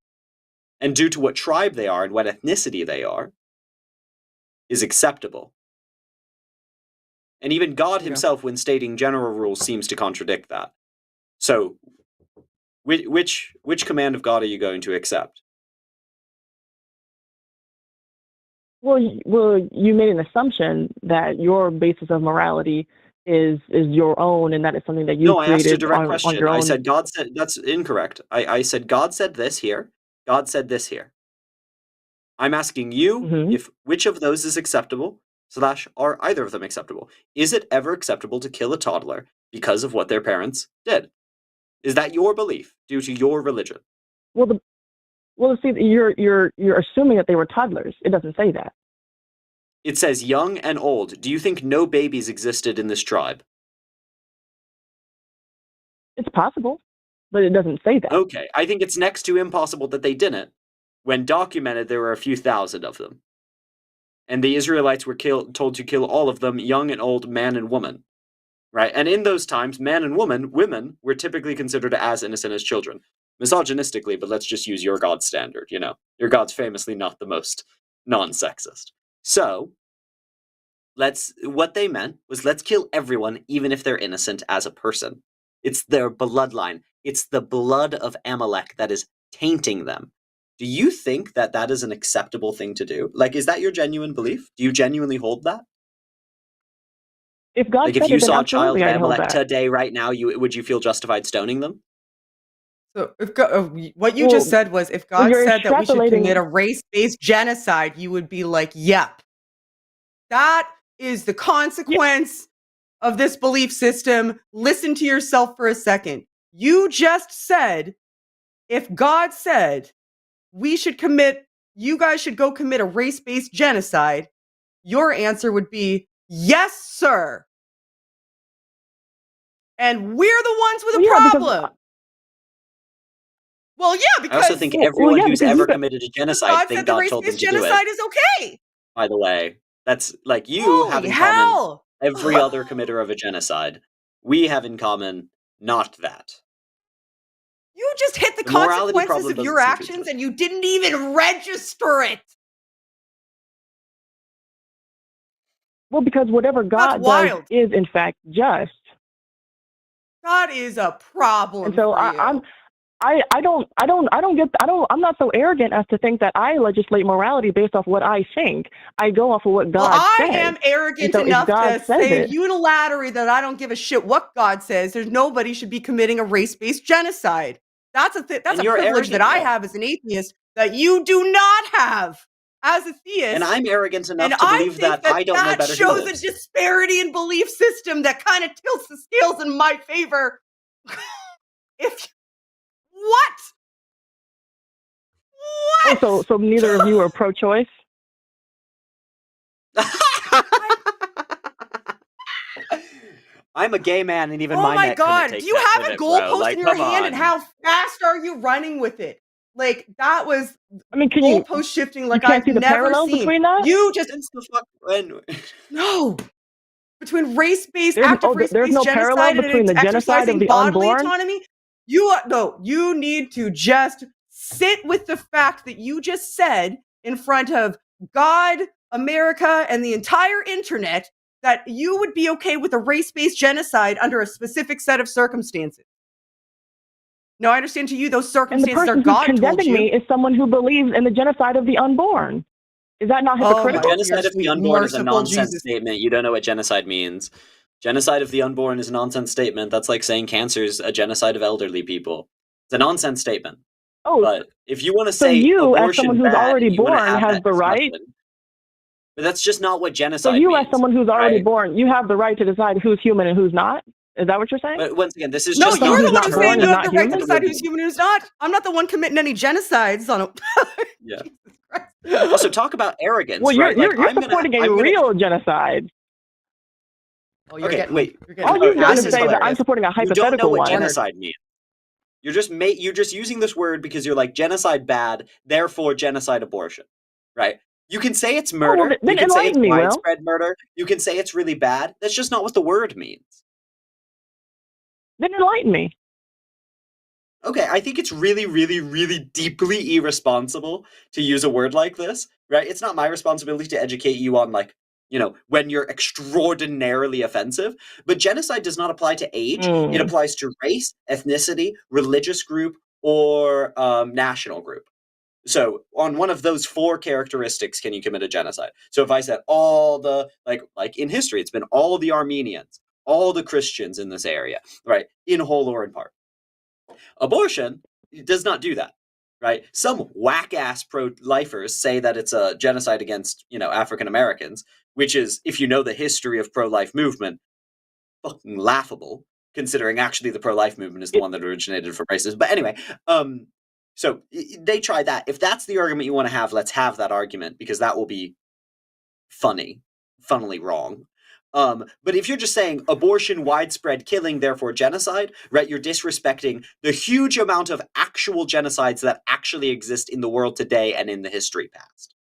Speaker 2: and due to what tribe they are and what ethnicity they are, is acceptable. And even God himself, when stating general rules, seems to contradict that. So, which command of God are you going to accept?
Speaker 6: Well, you made an assumption that your basis of morality is your own, and that is something that you
Speaker 2: No, I asked a
Speaker 6: created
Speaker 2: direct
Speaker 6: on
Speaker 2: question.
Speaker 6: your own.
Speaker 2: I said God said that's incorrect. I said God said this here. God said this here. I'm asking you if which of those is acceptable, / are either of them acceptable? Is it ever acceptable to kill a toddler because of what their parents did? Is that your belief due to your religion?
Speaker 6: Well, see, you're assuming that they were toddlers. It doesn't say that.
Speaker 2: It says young and old. Do you think no babies existed in this tribe?
Speaker 6: It's possible, but it doesn't say that.
Speaker 2: Okay, I think it's next to impossible that they didn't. When documented, there were a few thousand of them. And the Israelites were told to kill all of them, young and old, man and woman. Right? And in those times, man and women were typically considered as innocent as children. Misogynistically, but let's just use your God's standard, you know. Your God's famously not the most non-sexist. So, what they meant was let's kill everyone, even if they're innocent as a person. It's their bloodline. It's the blood of Amalek that is tainting them. Do you think that that is an acceptable thing to do? Like, is that your genuine belief? Do you genuinely hold that?
Speaker 6: If God
Speaker 2: Like,
Speaker 6: said
Speaker 2: if you
Speaker 6: it, then
Speaker 2: saw a child
Speaker 6: absolutely
Speaker 2: of
Speaker 6: I'd hold
Speaker 2: Amalek
Speaker 6: that.
Speaker 2: today, right now, would you feel justified stoning them?
Speaker 1: So what you just said was, if God
Speaker 6: you're
Speaker 1: said that we should commit
Speaker 6: extrapolating-
Speaker 1: a race-based genocide, you would be like, yep. That is the consequence of this belief system. Listen to yourself for a second. You just said, if God said you guys should go commit a race-based genocide, your answer would be, yes, sir. And we're the ones with a problem. Well, yeah, because
Speaker 2: I also think everyone who's ever
Speaker 6: because
Speaker 2: committed a genocide
Speaker 1: God
Speaker 2: think
Speaker 1: said the
Speaker 2: God told them
Speaker 1: race-based
Speaker 2: to do
Speaker 1: genocide
Speaker 2: it.
Speaker 1: is okay.
Speaker 2: By the way, that's like you
Speaker 1: Holy
Speaker 2: have in
Speaker 1: hell.
Speaker 2: common every other committer of a genocide. We have in common not that.
Speaker 1: You just hit the
Speaker 2: morality
Speaker 1: consequences
Speaker 2: problem
Speaker 1: of your
Speaker 2: doesn't seem to
Speaker 1: actions
Speaker 2: exist.
Speaker 1: and you didn't even register it.
Speaker 6: Well, because whatever God does
Speaker 1: wild.
Speaker 6: is in fact just.
Speaker 1: God is a problem.
Speaker 6: And so
Speaker 1: for you.
Speaker 6: I'm not so arrogant as to think that I legislate morality based off what I think. I go off of what God says.
Speaker 1: I am arrogant enough to say unilaterally that I don't give a shit what God says. There's nobody should be committing a race-based genocide. That's a privilege that I have as an atheist that you do not have as a theist.
Speaker 2: And I'm arrogant enough to believe that I don't know better.
Speaker 1: That shows a disparity in belief system that kind of tilts the scales in my favor. What?
Speaker 6: Oh, so neither of you are pro-choice?
Speaker 2: I'm a gay man, and even
Speaker 1: Oh
Speaker 2: my
Speaker 1: my
Speaker 2: neck couldn't
Speaker 1: God.
Speaker 2: take
Speaker 1: Do you
Speaker 2: that
Speaker 1: have a
Speaker 2: pivot, bro.
Speaker 1: goalpost
Speaker 2: Like,
Speaker 1: in your
Speaker 2: come
Speaker 1: hand and
Speaker 2: on.
Speaker 1: how fast are you running with it? Like, that was
Speaker 6: I mean, can you
Speaker 1: goalpost shifting
Speaker 6: you
Speaker 1: like
Speaker 6: can't
Speaker 1: I've
Speaker 6: see the
Speaker 1: never
Speaker 6: parallels
Speaker 1: seen.
Speaker 6: between that?
Speaker 1: You just,
Speaker 2: Since the fuck when?
Speaker 1: no. Between race-based,
Speaker 6: There's
Speaker 1: active
Speaker 6: there's
Speaker 1: race-based
Speaker 6: no parallel
Speaker 1: genocide and
Speaker 6: between the genocide of
Speaker 1: exercising
Speaker 6: the
Speaker 1: bodily
Speaker 6: unborn.
Speaker 1: autonomy, you need to just sit with the fact that you just said in front of God, America, and the entire internet that you would be okay with a race-based genocide under a specific set of circumstances. No, I understand to you those
Speaker 6: And the
Speaker 1: circumstances are
Speaker 6: person who's
Speaker 1: God told
Speaker 6: condemning
Speaker 1: you.
Speaker 6: me is someone who believes in the genocide of the unborn. Is that not
Speaker 1: Oh
Speaker 6: hypocritical?
Speaker 1: my
Speaker 2: Genocide
Speaker 1: dear,
Speaker 2: of the
Speaker 1: sweet,
Speaker 2: unborn is a
Speaker 1: merciful
Speaker 2: nonsense
Speaker 1: Jesus.
Speaker 2: statement. You don't know what genocide means. Genocide of the unborn is a nonsense statement. That's like saying cancer is a genocide of elderly people. It's a nonsense statement.
Speaker 6: Oh,
Speaker 2: But if you want to
Speaker 6: so
Speaker 2: say
Speaker 6: you, as
Speaker 2: abortion
Speaker 6: someone who's
Speaker 2: bad
Speaker 6: already
Speaker 2: and you want to
Speaker 6: born,
Speaker 2: have
Speaker 6: has
Speaker 2: that
Speaker 6: the right.
Speaker 2: discussion, but that's just not what
Speaker 6: So
Speaker 2: genocide
Speaker 6: you,
Speaker 2: means.
Speaker 6: as someone who's already
Speaker 2: right?
Speaker 6: born, you have the right to decide who's human and who's not. Is that what you're saying?
Speaker 2: But once again, this is
Speaker 1: No,
Speaker 2: just
Speaker 1: you're
Speaker 6: someone
Speaker 2: not
Speaker 1: the
Speaker 6: who's
Speaker 1: one
Speaker 6: not
Speaker 1: who's
Speaker 6: born
Speaker 1: saying
Speaker 6: is
Speaker 1: you have
Speaker 6: not
Speaker 1: the right to
Speaker 6: human?
Speaker 1: decide who's human and who's not. I'm not the one committing any genocides on a.
Speaker 2: Yeah.
Speaker 1: Jesus Christ.
Speaker 2: Also, talk about arrogance,
Speaker 6: Well,
Speaker 2: right? Like,
Speaker 6: you're supporting a real genocide.
Speaker 1: Oh, you're
Speaker 2: Okay,
Speaker 1: getting
Speaker 2: wait.
Speaker 1: You're getting
Speaker 6: All you've done
Speaker 2: This
Speaker 6: is
Speaker 2: is
Speaker 6: say that
Speaker 2: hilarious.
Speaker 6: I'm supporting a
Speaker 2: You don't know
Speaker 6: hypothetical
Speaker 2: what
Speaker 6: one.
Speaker 2: genocide means. You're just using this word because you're like genocide bad, therefore genocide abortion, right? You can say it's murder.
Speaker 6: Oh, well, then
Speaker 2: you can say it's
Speaker 6: enlighten me, Will.
Speaker 2: widespread murder. You can say it's really bad. That's just not what the word means.
Speaker 6: Then enlighten me.
Speaker 2: Okay, I think it's really, really, really deeply irresponsible to use a word like this, right? It's not my responsibility to educate you on, like, when you're extraordinarily offensive. But genocide does not apply to age. It applies to race, ethnicity, religious group, or national group. So on one of those 4 characteristics can you commit a genocide. So if I said all the, like in history, it's been all the Armenians, all the Christians in this area, right? In whole or in part. Abortion does not do that, right? Some whack-ass pro-lifers say that it's a genocide against, African Americans, which is, if you know the history of pro-life movement, fucking laughable, considering actually the pro-life movement is the one that originated from racism. But anyway, so they try that. If that's the argument you want to have, let's have that argument, because that will be funnily wrong. But if you're just saying abortion, widespread killing, therefore genocide, right, you're disrespecting the huge amount of actual genocides that actually exist in the world today and in the history past.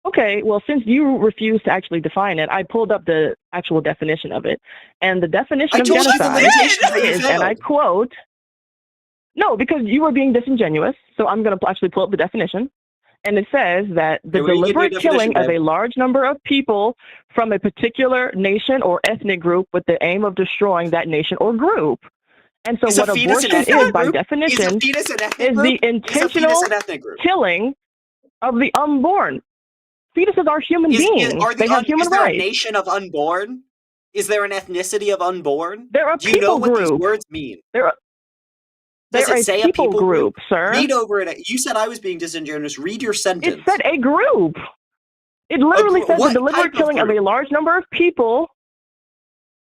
Speaker 6: Okay, well, since you refuse to actually define it, I pulled up the actual definition of it. And the definition of genocide is, and I quote, no, because you were being disingenuous, so I'm going to actually pull up the definition. And it says that the deliberate killing of a large number of people from a particular nation or ethnic group with the aim of destroying that nation or group. And so what abortion is, by definition, is the intentional killing of the unborn. Fetuses are human beings. They have human rights.
Speaker 2: Is there a nation of unborn? Is there an ethnicity of unborn?
Speaker 6: They're a
Speaker 2: Do you know
Speaker 6: people
Speaker 2: what
Speaker 6: group.
Speaker 2: these words mean?
Speaker 6: They're a people group, sir.
Speaker 2: Read over it. You said I was being disingenuous. Read your sentence.
Speaker 6: It said a group. It literally said the deliberate killing of a large number of people.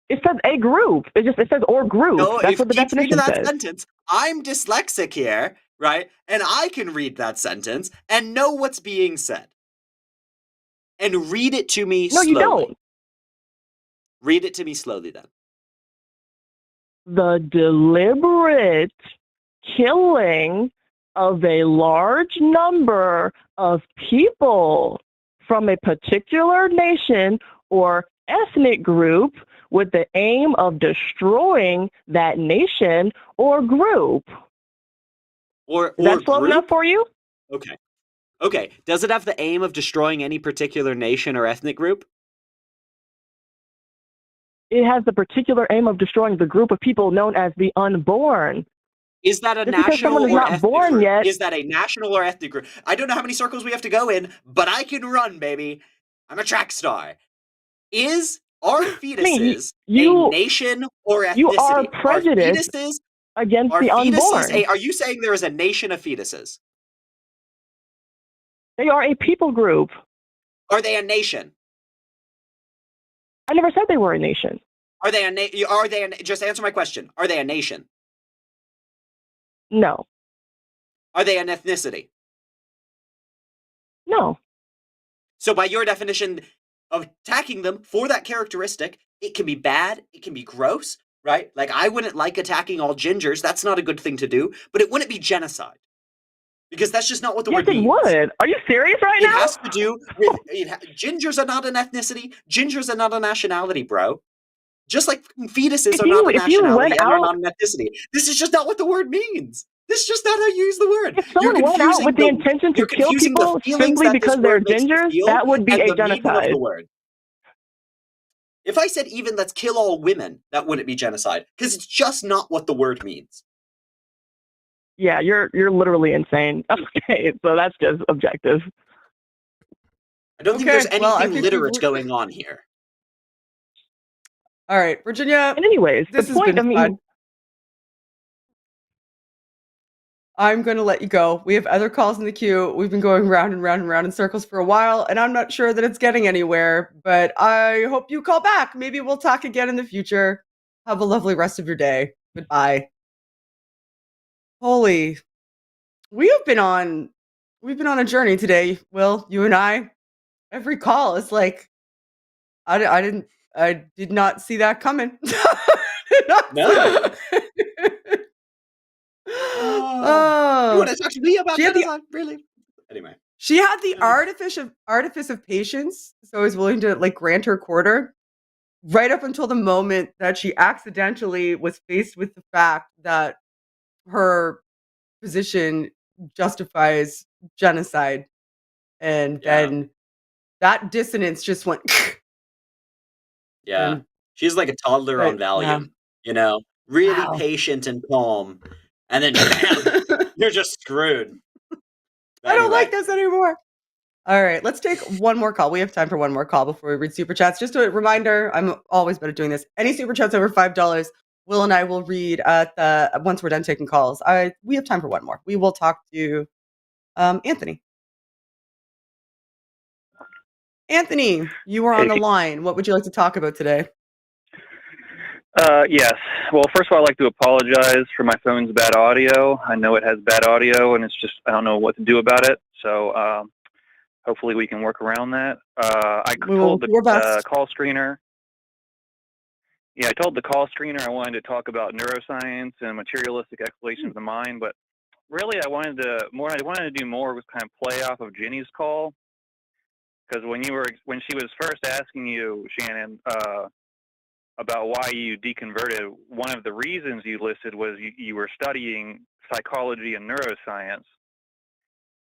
Speaker 6: It says a group. It says or group.
Speaker 2: No,
Speaker 6: That's what the definition says.
Speaker 2: Sentence. I'm dyslexic here, right? And I can read that sentence and know what's being said. And read it to me slowly.
Speaker 6: No, you don't.
Speaker 2: Read it to me slowly then.
Speaker 6: The deliberate killing of a large number of people from a particular nation or ethnic group with the aim of destroying that nation or group.
Speaker 2: Is
Speaker 6: that slow enough for you?
Speaker 2: Okay. Does it have the aim of destroying any particular nation or ethnic group?
Speaker 6: It has the particular aim of destroying the group of people known as the unborn.
Speaker 2: Is that a national or ethnic group? Is that a national or ethnic group? I don't know how many circles we have to go in, but I can run, baby. I'm a track star. Are fetuses a nation or ethnicity?
Speaker 6: You are prejudiced against the unborn.
Speaker 2: Are you saying there is a nation of fetuses?
Speaker 6: They are a people group.
Speaker 2: Are they a nation?
Speaker 6: I never said they were a nation.
Speaker 2: Are they just answer my question. Are they a nation?
Speaker 6: No.
Speaker 2: Are they an ethnicity?
Speaker 6: No.
Speaker 2: So by your definition, of attacking them for that characteristic. It can be bad, it can be gross, right? Like, I wouldn't like attacking all gingers. That's not a good thing to do, but it wouldn't be genocide. Because that's just not what the
Speaker 6: Yes,
Speaker 2: word
Speaker 6: it
Speaker 2: means.
Speaker 6: would. Are you serious right
Speaker 2: It
Speaker 6: now?
Speaker 2: has to do with gingers are not an ethnicity. Gingers are not a nationality, bro. Just like fetuses are not a
Speaker 6: If you
Speaker 2: nationality
Speaker 6: went
Speaker 2: and are
Speaker 6: out,
Speaker 2: not an ethnicity. This is just not what the word means. This is just not how you use the word.
Speaker 6: if someone went out with the intention to kill people simply because they're gingers, that would be a genocide.
Speaker 2: The word. If I said even let's kill all women, that wouldn't be genocide, because it's just not what the word means.
Speaker 6: Yeah, you're literally insane. Okay, so that's just objective.
Speaker 2: I don't think there's anything literate going on here.
Speaker 1: All right, Virginia.
Speaker 6: And anyways,
Speaker 1: this has been fun. I'm going to let you go. We have other calls in the queue. We've been going round and round and round in circles for a while, and I'm not sure that it's getting anywhere, but I hope you call back. Maybe we'll talk again in the future. Have a lovely rest of your day. Goodbye. Holy, we've been on a journey today, Will, you and I. Every call is like, I did not see that coming.
Speaker 2: No.
Speaker 1: Oh,
Speaker 2: you want to talk to me about genocide? Really? Anyway,
Speaker 1: she had the artifice of patience, so I was willing to like grant her quarter, right up until the moment that she accidentally was faced with the fact that her position justifies genocide, and then that dissonance just went.
Speaker 2: Yeah, she's like a toddler on Valium, you know, really patient and calm, and then bam, you're just screwed.
Speaker 1: I don't like this anymore. All right, let's take one more call. We have time for one more call before we read super chats. Just a reminder, I'm always better doing this. Any super chats over $5, Will and I will read once we're done taking calls. We have time for one more. We will talk to Anthony. Anthony, you are on the line. What would you like to talk about today?
Speaker 7: Yes. Well, first of all, I'd like to apologize for my phone's bad audio. I know it has bad audio, and it's just, I don't know what to do about it. So hopefully we can work around that. I told the call screener. Yeah, I told the call screener I wanted to talk about neuroscience and materialistic explanations of the mind, but really I wanted to do more was kind of play off of Jenny's call. Because when she was first asking you, Shannon, about why you deconverted, one of the reasons you listed was you were studying psychology and neuroscience.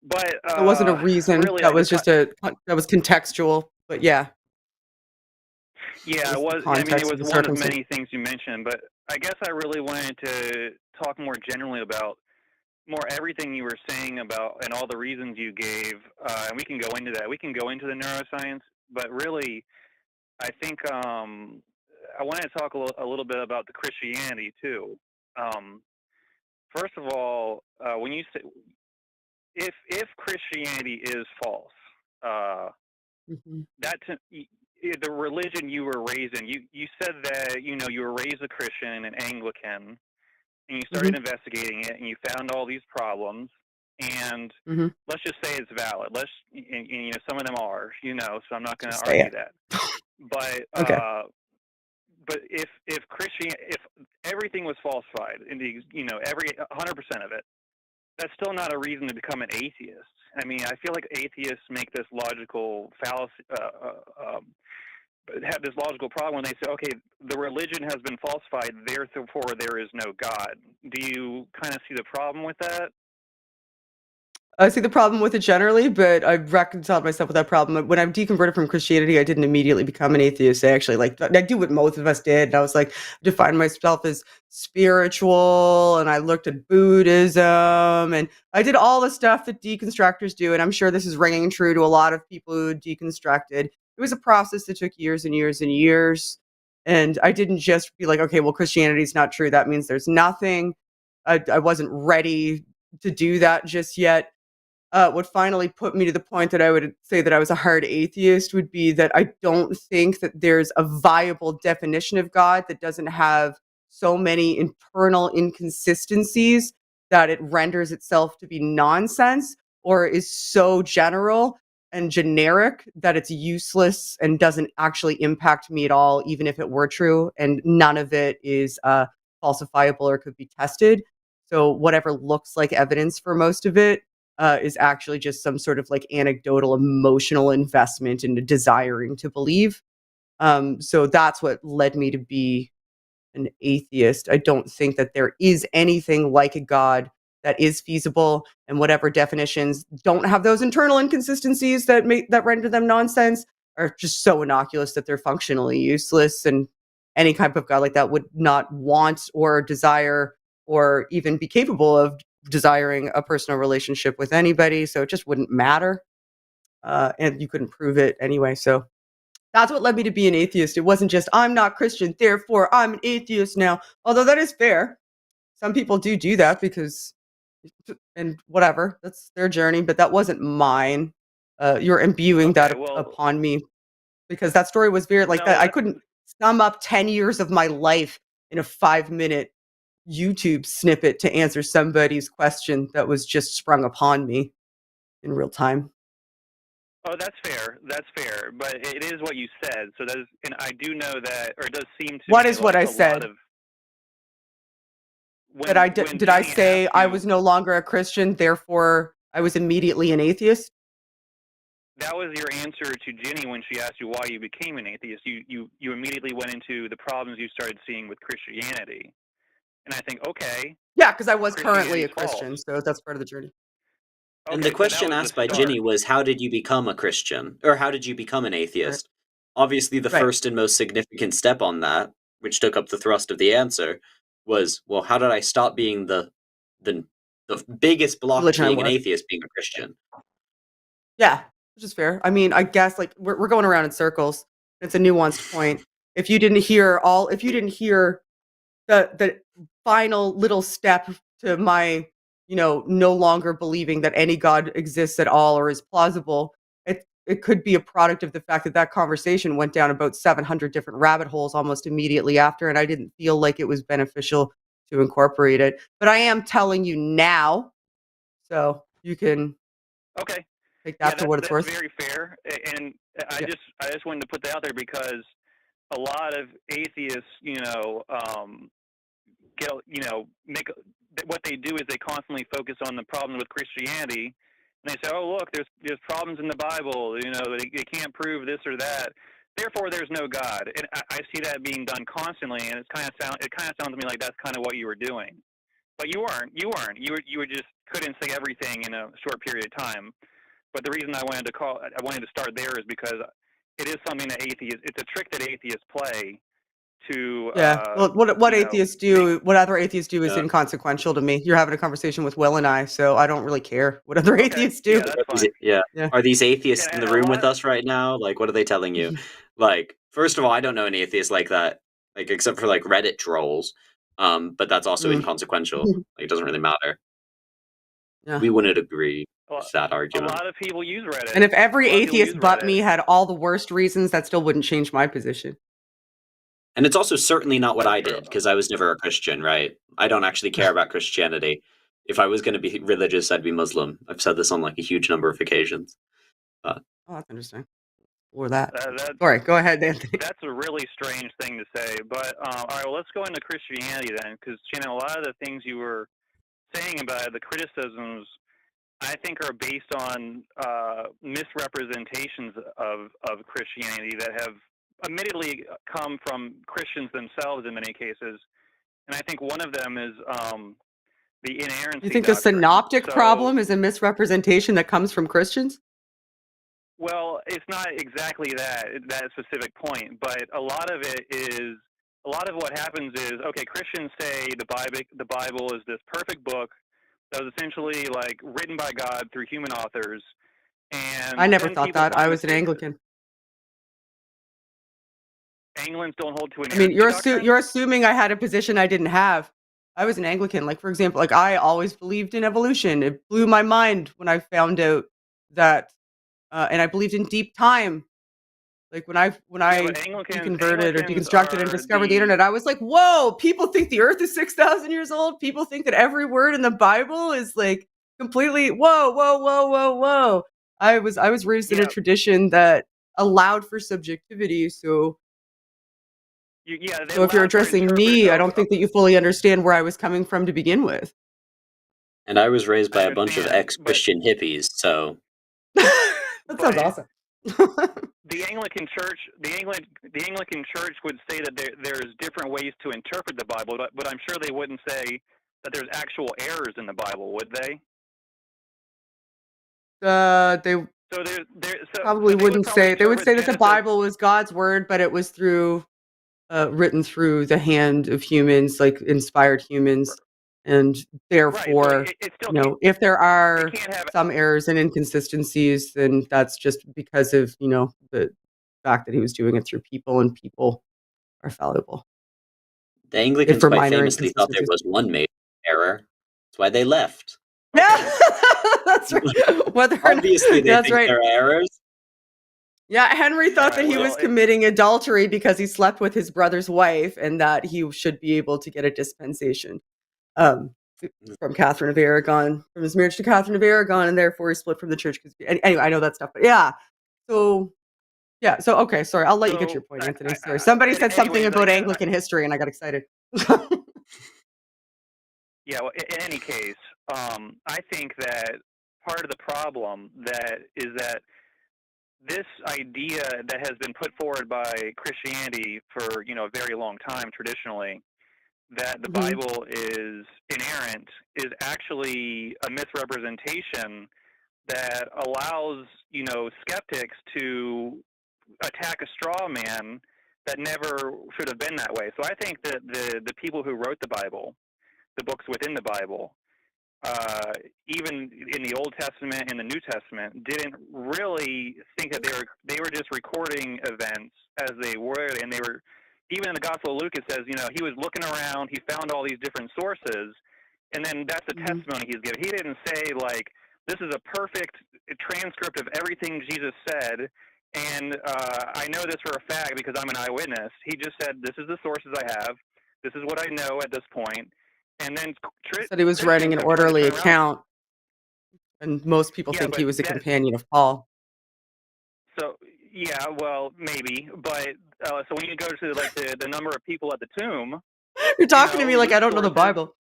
Speaker 7: But
Speaker 1: it wasn't a reason.
Speaker 7: Really,
Speaker 1: that was contextual. But yeah.
Speaker 7: Yeah, it was. I mean, it was one of many things you mentioned. But I guess I really wanted to talk more generally about everything you were saying about and all the reasons you gave, and we can go into that. We can go into the neuroscience, but really, I think I wanted to talk a little bit about the Christianity too. First of all, when you say if Christianity is false, the religion you were raised in, you said that you were raised a Christian and Anglican. And you started investigating it, and you found all these problems. And let's just say it's valid. And some of them are, so I'm not going to argue that. But but if everything was falsified, every 100% of it, that's still not a reason to become an atheist. I mean, I feel like atheists make this logical fallacy. Have this logical problem when they say, okay, the religion has been falsified, therefore there is no God. Do you kind of see the problem with that?
Speaker 1: I see the problem with it generally, but I've reconciled myself with that problem. When I'm deconverted from Christianity, I didn't immediately become an atheist. I actually I do what most of us did. And I was like, define myself as spiritual, and I looked at Buddhism, and I did all the stuff that deconstructors do. And I'm sure this is ringing true to a lot of people who deconstructed. It was a process that took years and years and years. And I didn't just be like, okay, well, Christianity is not true. That means there's nothing. I wasn't ready to do that just yet. What finally put me to the point that I would say that I was a hard atheist would be that I don't think that there's a viable definition of God that doesn't have so many internal inconsistencies that it renders itself to be nonsense or is so general and generic that it's useless and doesn't actually impact me at all, even if it were true. And none of it is falsifiable or could be tested. So whatever looks like evidence for most of it is actually just some sort of like anecdotal emotional investment into desiring to believe. So that's what led me to be an atheist. I don't think that there is anything like a God that is feasible, and whatever definitions don't have those internal inconsistencies that render them nonsense are just so innocuous that they're functionally useless. And any type of God like that would not want or desire or even be capable of desiring a personal relationship with anybody. So it just wouldn't matter, and you couldn't prove it anyway. So that's what led me to be an atheist. It wasn't just, I'm not Christian, therefore I'm an atheist now. Although that is fair. Some people do that because, and whatever, that's their journey, but that wasn't mine. You're imbuing that upon me because that story was very like that. I couldn't sum up 10 years of my life in a 5-minute YouTube snippet to answer somebody's question that was just sprung upon me in real time.
Speaker 7: Oh, that's fair. That's fair. But it is what you said. So that is, and I do know that, or it does seem to.
Speaker 1: What is what I said? Did I say I was no longer a Christian, therefore I was immediately an atheist?
Speaker 7: That was your answer to Jenny when she asked you why you became an atheist. You immediately went into the problems you started seeing with Christianity. And I think, okay.
Speaker 1: Yeah, because I was currently a Christian, so that's part of the journey.
Speaker 2: Okay, and the question asked by Ginny was, how did you become a Christian? Or how did you become an atheist? Right. Obviously, the first and most significant step on that, which took up the thrust of the answer, was, well, how did I stop being the biggest block to being an atheist, being a Christian?
Speaker 1: Yeah, which is fair. I mean, I guess like we're going around in circles. It's a nuanced point. If you didn't hear the final little step to my, no longer believing that any God exists at all or is plausible, it could be a product of the fact that conversation went down about 700 different rabbit holes almost immediately after, and I didn't feel like it was beneficial to incorporate it. But I am telling you now, so you can take that for what it's worth.
Speaker 7: That's very fair, and I just wanted to put that out there because a lot of atheists, what they do is they constantly focus on the problem with Christianity, and they say, "Oh, look, there's problems in the Bible. They can't prove this or that. Therefore, there's no God." And I see that being done constantly, and it kind of sounds to me like that's kind of what you were doing, but you weren't. You were just couldn't say everything in a short period of time. But the reason I wanted to start there is because it is something that it's a trick that atheists play.
Speaker 1: Well, what atheists do, what other atheists do is inconsequential to me. You're having a conversation with Will and I, so I don't really care what other atheists do.
Speaker 2: Yeah. Are these atheists in the room with us right now? Like, what are they telling you? Like, first of all, I don't know any atheists like that, like except for like Reddit trolls. But that's also inconsequential. Like, it doesn't really matter. Yeah. We wouldn't agree with that argument.
Speaker 7: A lot of people use Reddit.
Speaker 1: And if every atheist but me had all the worst reasons, that still wouldn't change my position.
Speaker 2: And it's also certainly not what I did, because I was never a Christian, right? I don't actually care about Christianity. If I was going to be religious, I'd be Muslim. I've said this on like a huge number of occasions.
Speaker 1: Oh, that's interesting. Or that. Sorry, go ahead, Anthony.
Speaker 7: That's a really strange thing to say. But all right, well, let's go into Christianity then, because Shannon, a lot of the things you were saying about it, the criticisms, I think are based on misrepresentations of Christianity that have admittedly come from Christians themselves in many cases. And I think one of them is the inerrancy
Speaker 1: You think the synoptic problem is a misrepresentation that comes from Christians?
Speaker 7: Well, it's not exactly that specific point, but a lot of what happens is, okay, Christians say the Bible is this perfect book that was essentially like written by God through human authors. And
Speaker 1: I never thought that. I was an Anglican.
Speaker 7: Anglicans don't hold to an.
Speaker 1: I mean, you're assuming I had a position I didn't have. I was an Anglican. Like, for example, like I always believed in evolution. It blew my mind when I found out that, and I believed in deep time. Like when I converted or deconstructed and discovered the internet, I was like, whoa, people think the earth is 6,000 years old. People think that every word in the Bible is like completely, whoa. I was raised in a tradition that allowed for subjectivity. So if you're addressing me, I don't think that you fully understand where I was coming from to begin with.
Speaker 2: And I was raised by a bunch of ex-Christian hippies, so
Speaker 1: that sounds awesome.
Speaker 7: The Anglican Church would say that there's different ways to interpret the Bible, but I'm sure they wouldn't say that there's actual errors in the Bible, would they?
Speaker 1: They probably wouldn't say. They would say that the Bible was God's word, but it was written through the hand of humans, like inspired humans, and therefore, if there are some errors and inconsistencies, then that's just because of the fact that he was doing it through people, and people are fallible.
Speaker 2: The Anglicans quite famously thought there was one major error. That's why they left.
Speaker 1: Yeah, that's right.
Speaker 2: Obviously, they think there are errors.
Speaker 1: Yeah, Henry thought that he was committing adultery because he slept with his brother's wife, and that he should be able to get a dispensation from Catherine of Aragon, from his marriage to Catherine of Aragon, and therefore he split from the church. Anyway, I know that stuff, but so okay, sorry, I'll let you get to your point, Anthony. Sorry, somebody said something about Anglican history, and I got excited.
Speaker 7: Yeah, well, in any case, I think that part of the problem is that this idea that has been put forward by Christianity for a very long time traditionally, that the Bible is inerrant, is actually a misrepresentation that allows skeptics to attack a straw man that never should have been that way. So I think that the people who wrote the Bible, the books within the Bible, even in the Old Testament and the New Testament, didn't really think that they were just recording events as they were, and they were, even in the Gospel of Luke, it says, he was looking around, he found all these different sources, and then that's the testimony he's giving. He didn't say, like, this is a perfect transcript of everything Jesus said, and I know this for a fact because I'm an eyewitness. He just said, this is the sources I have, this is what I know at this point. And then
Speaker 1: said he was writing an orderly account, and most people think he was a companion of Paul.
Speaker 7: So well, maybe, but so when you go to like the number of people at the tomb,
Speaker 1: you're talking to me like I don't know the Bible.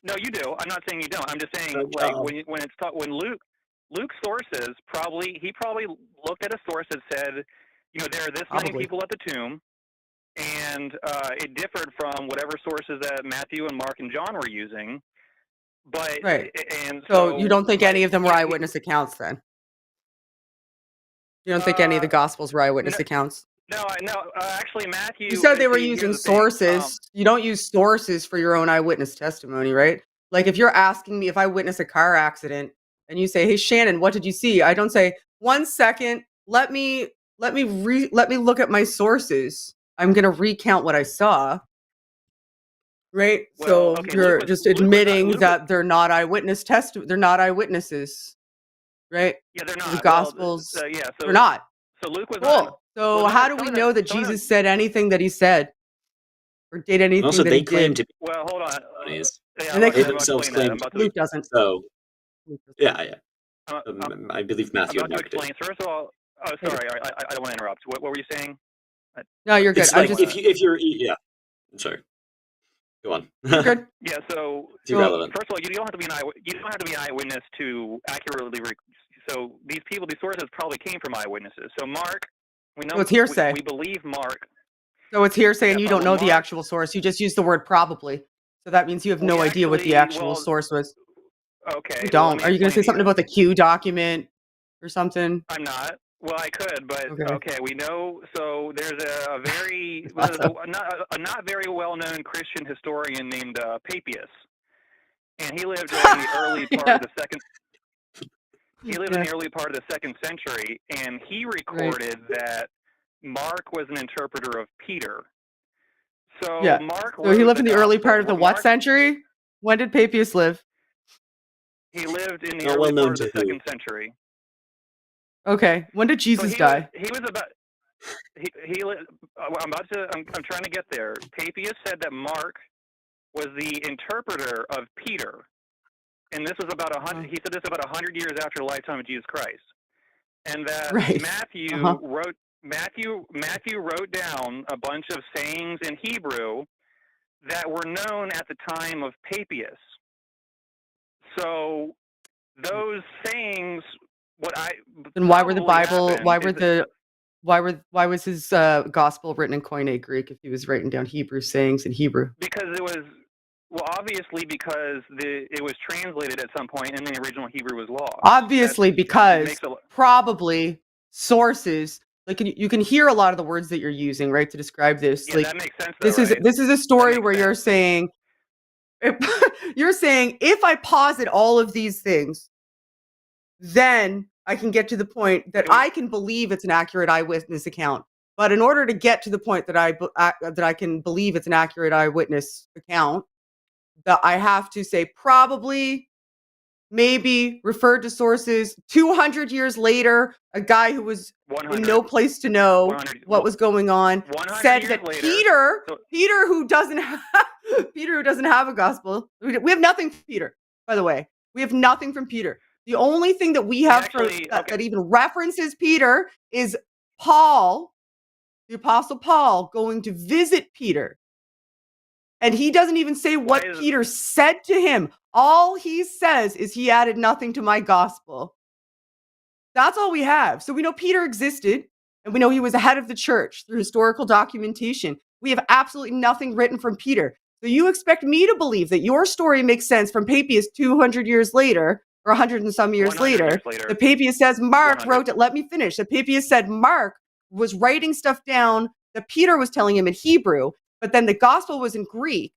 Speaker 7: No, you do. I'm not saying you don't. I'm just saying when Luke's sources he probably looked at a source that said, there are this many people at the tomb. And it differed from whatever sources that Matthew and Mark and John were using. But and
Speaker 1: so you don't think any of them were eyewitness accounts then? You don't think any of the Gospels were eyewitness accounts?
Speaker 7: No, actually Matthew...
Speaker 1: You said they were using sources. You don't use sources for your own eyewitness testimony, right? Like if you're asking me if I witnessed a car accident and you say, hey, Shannon, what did you see? I don't say, 1 second, let me look at my sources. I'm going to recount what I saw, right?
Speaker 7: Well,
Speaker 1: so you're just admitting that they're not eyewitness they're not eyewitnesses, right?
Speaker 7: Yeah, they're not.
Speaker 1: The Gospels, they're not.
Speaker 7: So Luke was
Speaker 1: cool. So how do we know that Jesus said anything that he said, or did anything
Speaker 2: also,
Speaker 1: that
Speaker 2: they
Speaker 1: he
Speaker 2: claim
Speaker 1: did?
Speaker 2: to be.
Speaker 7: Well, hold on.
Speaker 1: And they
Speaker 2: themselves claim.
Speaker 1: Luke doesn't.
Speaker 2: So, yeah. I believe Matthew and Mark did.
Speaker 7: First of all, sorry, I don't want to interrupt. What were you saying?
Speaker 1: No, you're good.
Speaker 2: It's like if you're I'm sorry. Go on.
Speaker 1: You're good.
Speaker 7: Yeah. So
Speaker 2: it's irrelevant.
Speaker 7: First of all, you don't have to be an eyewitness to accurately. So these sources probably came from eyewitnesses. So Mark, we know
Speaker 1: it's hearsay.
Speaker 7: We believe Mark.
Speaker 1: So it's hearsay, and you don't know the actual source. You just use the word probably. So that means you have no idea what the actual source was.
Speaker 7: Okay.
Speaker 1: You don't. Are you going to say something about the Q document or something?
Speaker 7: I'm not. Well, I could, but okay. We know. So there's a very not very well-known Christian historian named Papias, and he lived in the early part of the second. He lived in the early part of the 2nd century, and he recorded that Mark was an interpreter of Peter. So Mark.
Speaker 1: So he lived in the early part of the what century? When did Papias live?
Speaker 7: He lived in the early part of the 2nd century.
Speaker 1: Okay. When did Jesus die?
Speaker 7: He was about. I'm trying to get there. Papias said that Mark was the interpreter of Peter. and this was about 100. He said this about 100 years after the lifetime of Jesus Christ, and that
Speaker 1: Right.
Speaker 7: Matthew wrote down a bunch of sayings in Hebrew that were known at the time of Papias. So those sayings,
Speaker 1: Then why were the Bible?
Speaker 7: happened
Speaker 1: Why was his gospel written in Koine Greek if he was writing down Hebrew sayings in Hebrew?
Speaker 7: because it was obviously because it was translated at some point and the original Hebrew was lost.
Speaker 1: Obviously, because probably sources, like you can hear a lot of the words that you're using, right, to describe this.
Speaker 7: Yeah,
Speaker 1: like
Speaker 7: that makes sense. Though,
Speaker 1: this is a story where you're saying if I posit all of these things, then I can get to the point that I can believe it's an accurate eyewitness account. But in order to get to the point that I can believe it's an accurate eyewitness account, that I have to say probably, maybe, referred to sources 200 years later, a guy who was in no place to know what was going on said that Peter who doesn't have a gospel. We have nothing from Peter, by the way. We have nothing from Peter. The only thing that we have that even references Peter is Paul, the Apostle Paul, going to visit Peter. And he doesn't even say what Peter said to him. All he says is he added nothing to my gospel. That's all we have. So we know Peter existed, and we know he was ahead of the church through historical documentation. We have absolutely nothing written from Peter. So you expect me to believe that your story makes sense from Papias 200 years later, or 100 and some years later. The Papias says Mark wrote it. Let me finish. The Papias said Mark was writing stuff down that Peter was telling him in Hebrew, but then the gospel was in Greek.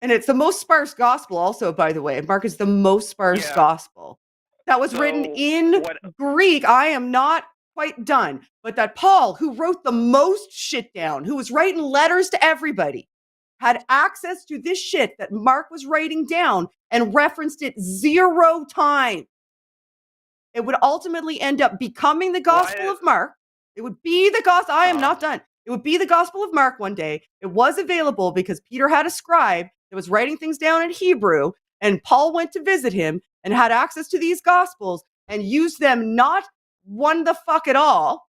Speaker 1: And it's the most sparse gospel also, by the way. Mark is the most sparse gospel. That was written in Greek. I am not quite done. But that Paul, who wrote the most shit down, who was writing letters to everybody, had access to this shit that Mark was writing down and referenced it 0 times. It would ultimately end up becoming the Gospel of Mark. It would be the gospel. I am not done. It would be the Gospel of Mark one day. It was available because Peter had a scribe that was writing things down in Hebrew, and Paul went to visit him and had access to these Gospels and used them not one the fuck at all,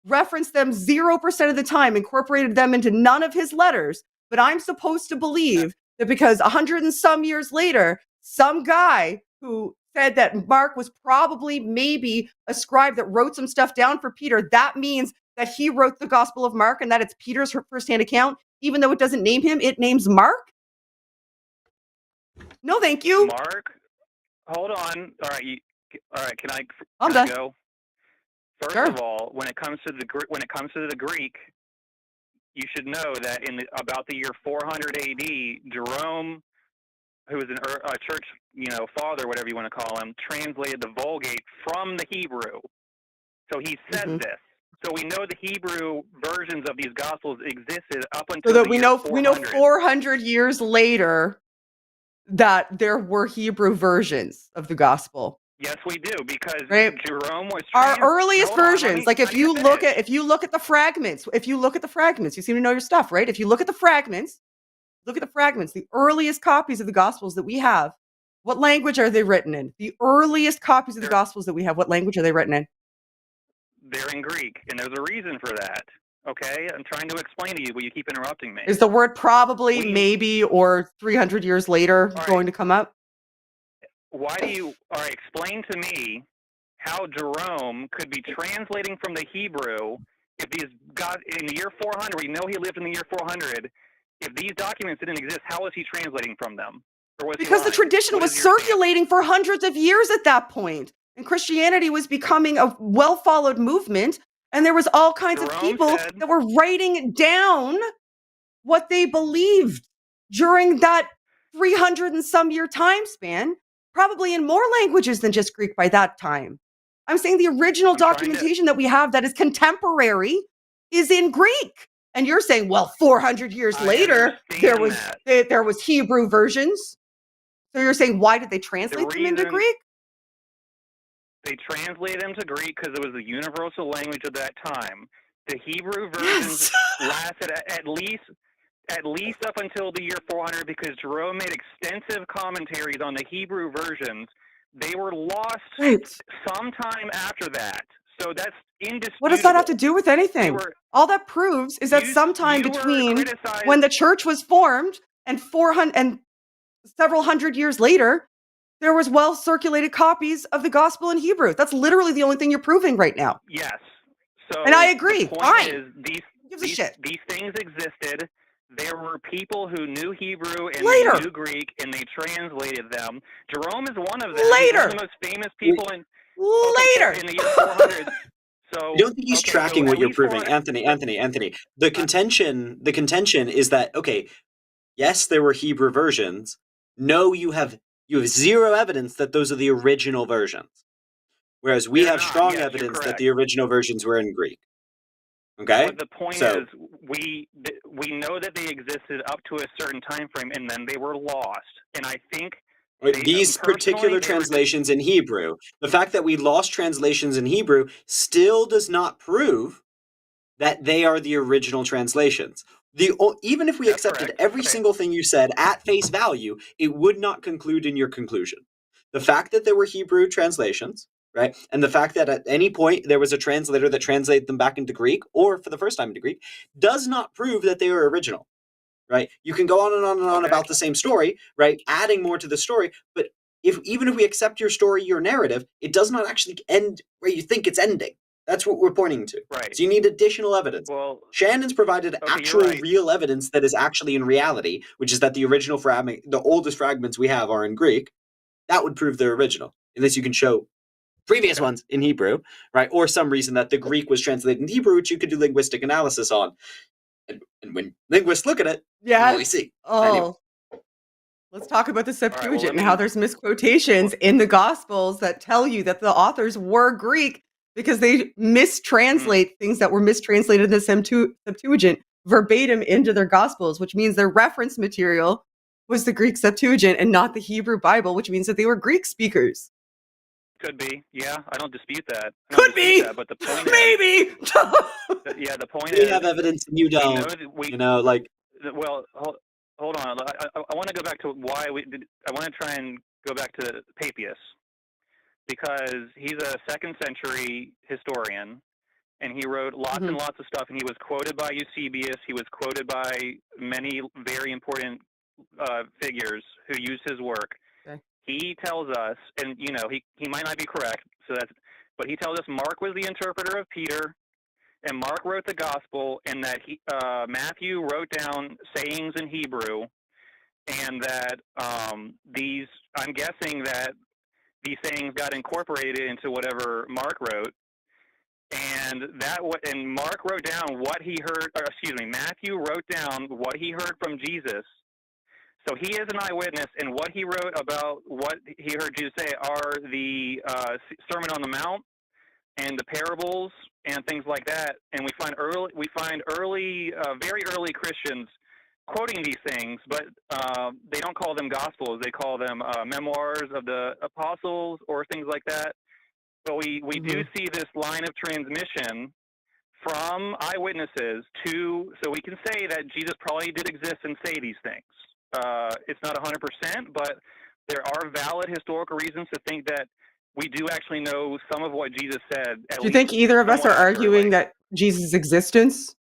Speaker 1: referenced them 0% of the time, incorporated them into none of his letters. But I'm supposed to believe that because 100 and some years later, some guy who said that Mark was probably maybe a scribe that wrote some stuff down for Peter, that means that he wrote the Gospel of Mark and that it's Peter's firsthand account, even though it doesn't name him, it names Mark? No, thank you.
Speaker 7: Mark, hold on. All right. Can
Speaker 1: I'm
Speaker 7: I
Speaker 1: done.
Speaker 7: go? First of all, when it comes to the Greek, you should know that in about the year 400 A.D., Jerome, who was a church, father, whatever you want to call him, translated the Vulgate from the Hebrew. So he said this. So we know the Hebrew versions of these Gospels existed up until
Speaker 1: so that
Speaker 7: the
Speaker 1: we
Speaker 7: year
Speaker 1: know 400 years later that there were Hebrew versions of the Gospel.
Speaker 7: Yes, we do, because Jerome was
Speaker 1: our earliest versions. Like if you look at the fragments, you seem to know your stuff, right? If you look at the fragments, the earliest copies of the Gospels that we have, what language are they written in? The earliest copies of the Gospels that we have, what language are they written in?
Speaker 7: They're in Greek, and there's a reason for that. Okay, I'm trying to explain to you, but you keep interrupting me.
Speaker 1: Is the word probably, maybe, or 300 years later going to come up?
Speaker 7: Explain to me how Jerome could be translating from the Hebrew if these in the year 400, we know he lived in the year 400. If these documents didn't exist, how was he translating from them?
Speaker 1: Because the tradition was circulating for hundreds of years at that point, and Christianity was becoming a well-followed movement, and there was all kinds of people that were writing down what they believed during that 300 and some year time span, probably in more languages than just Greek by that time. I'm saying the original documentation that we have that is contemporary is in Greek. And you're saying, well, 400 years later, there was Hebrew versions. So you're saying, why did they translate them into Greek?
Speaker 7: They translated them to Greek because it was the universal language of that time. The Hebrew versions lasted at least at least up until the year 400, because Jerome made extensive commentaries on the Hebrew versions. They were lost sometime after that. So that's indisputable.
Speaker 1: What does that have to do with anything? All that proves is that sometime between when the church was formed and 400 and several hundred years later, there was well-circulated copies of the gospel in Hebrew. That's literally the only thing you're proving right now.
Speaker 7: Yes. So
Speaker 1: and I agree.
Speaker 7: The point
Speaker 1: Fine.
Speaker 7: is these things existed. There were people who knew Hebrew and
Speaker 1: they
Speaker 7: knew Greek, and they translated them. Jerome is one of them. He's one of the most famous people in the year 400. So
Speaker 2: I don't think he's tracking what you're proving, Anthony. The contention is that, okay, yes, there were Hebrew versions. No, you have zero evidence that those are the original versions. Whereas we have strong evidence that the original versions were in Greek. Okay?
Speaker 7: But the point is, we know that they existed up to a certain time frame, and then they were lost. And I think
Speaker 2: these particular translations in Hebrew, the fact that we lost translations in Hebrew still does not prove that they are the original translations. Even if we accepted every single thing you said at face value, it would not conclude in your conclusion. The fact that there were Hebrew translations, right, and the fact that at any point there was a translator that translated them back into Greek, or for the first time into Greek, does not prove that they were original. Right? You can go on and on and on about the same story, right? Adding more to the story, but even if we accept your story, your narrative, it does not actually end where you think it's ending. That's what we're pointing to.
Speaker 7: Right.
Speaker 2: So you need additional evidence.
Speaker 7: Well,
Speaker 2: Shannon's provided actual real evidence that is actually in reality, which is that the original the oldest fragments we have are in Greek. That would prove they're original, unless you can show previous ones in Hebrew, right? Or some reason that the Greek was translated into Hebrew, which you could do linguistic analysis on. And when linguists look at it, what we see. Anyway.
Speaker 1: Let's talk about the Septuagint and how there's misquotations in the Gospels that tell you that the authors were Greek because they mistranslate things that were mistranslated in the Septuagint verbatim into their Gospels, which means their reference material was the Greek Septuagint and not the Hebrew Bible, which means that they were Greek speakers.
Speaker 7: Could be, yeah. I don't dispute that.
Speaker 1: Could be,
Speaker 7: but the point
Speaker 1: maybe.
Speaker 7: The point
Speaker 2: we
Speaker 7: is,
Speaker 2: have evidence and you don't.
Speaker 7: Well, hold on. I want to go back to why I want to try and go back to Papias, because he's a 2nd century historian, and he wrote lots and lots of stuff, and he was quoted by Eusebius. He was quoted by many very important figures who used his work.
Speaker 1: Okay.
Speaker 7: He tells us, and he might not be correct, but he tells us Mark was the interpreter of Peter, and Mark wrote the gospel, and that Matthew wrote down sayings in Hebrew, and that I'm guessing that these sayings got incorporated into whatever Mark wrote, and Mark wrote down what he heard. Matthew wrote down what he heard from Jesus. So he is an eyewitness, and what he wrote about what he heard Jesus say are the Sermon on the Mount and the parables and things like that. And we find very early Christians quoting these things, but they don't call them gospels. They call them memoirs of the apostles or things like that. But we do see this line of transmission from eyewitnesses so we can say that Jesus probably did exist and say these things. It's not 100%, but there are valid historical reasons to think that we do actually know some of what Jesus said.
Speaker 1: Do you think either of us are arguing that Jesus' existence?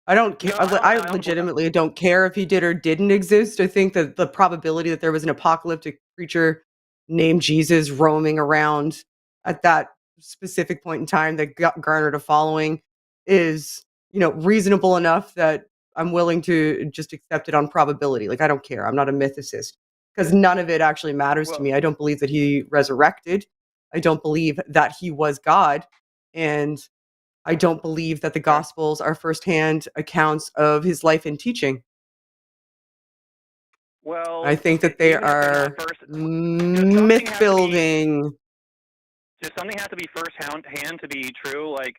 Speaker 1: I don't care. I legitimately don't care if he did or didn't exist. I think that the probability that there was an apocalyptic creature named Jesus roaming around at that specific point in time that garnered a following is, reasonable enough that I'm willing to just accept it on probability. Like, I don't care. I'm not a mythicist because none of it actually matters to me. I don't believe that he resurrected. I don't believe that he was God. And I don't believe that the Gospels are firsthand accounts of his life and teaching.
Speaker 7: Well,
Speaker 1: I think that they are myth building.
Speaker 7: Does something have to be first-hand to be true? Like,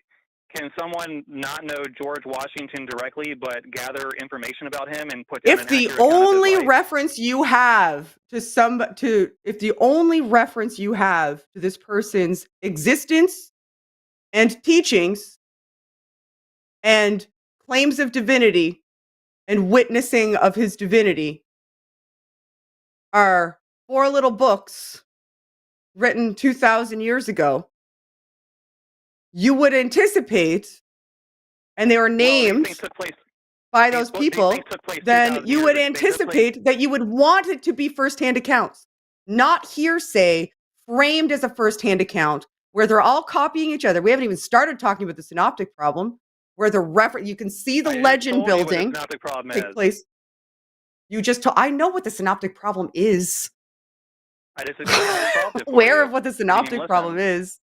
Speaker 7: can someone not know George Washington directly, but gather information about him and put down
Speaker 1: if the only reference you have to this person's existence and teachings and claims of divinity and witnessing of his divinity are 4 little books written 2,000 years ago, you would anticipate, and they were named by those people, then you would anticipate that you would want it to be firsthand accounts, not hearsay framed as a firsthand account where they're all copying each other. We haven't even started talking about the synoptic problem, where you can see the legend building take place. You just I know what the synoptic problem is.
Speaker 7: I disagree.
Speaker 1: Aware of what the synoptic problem is.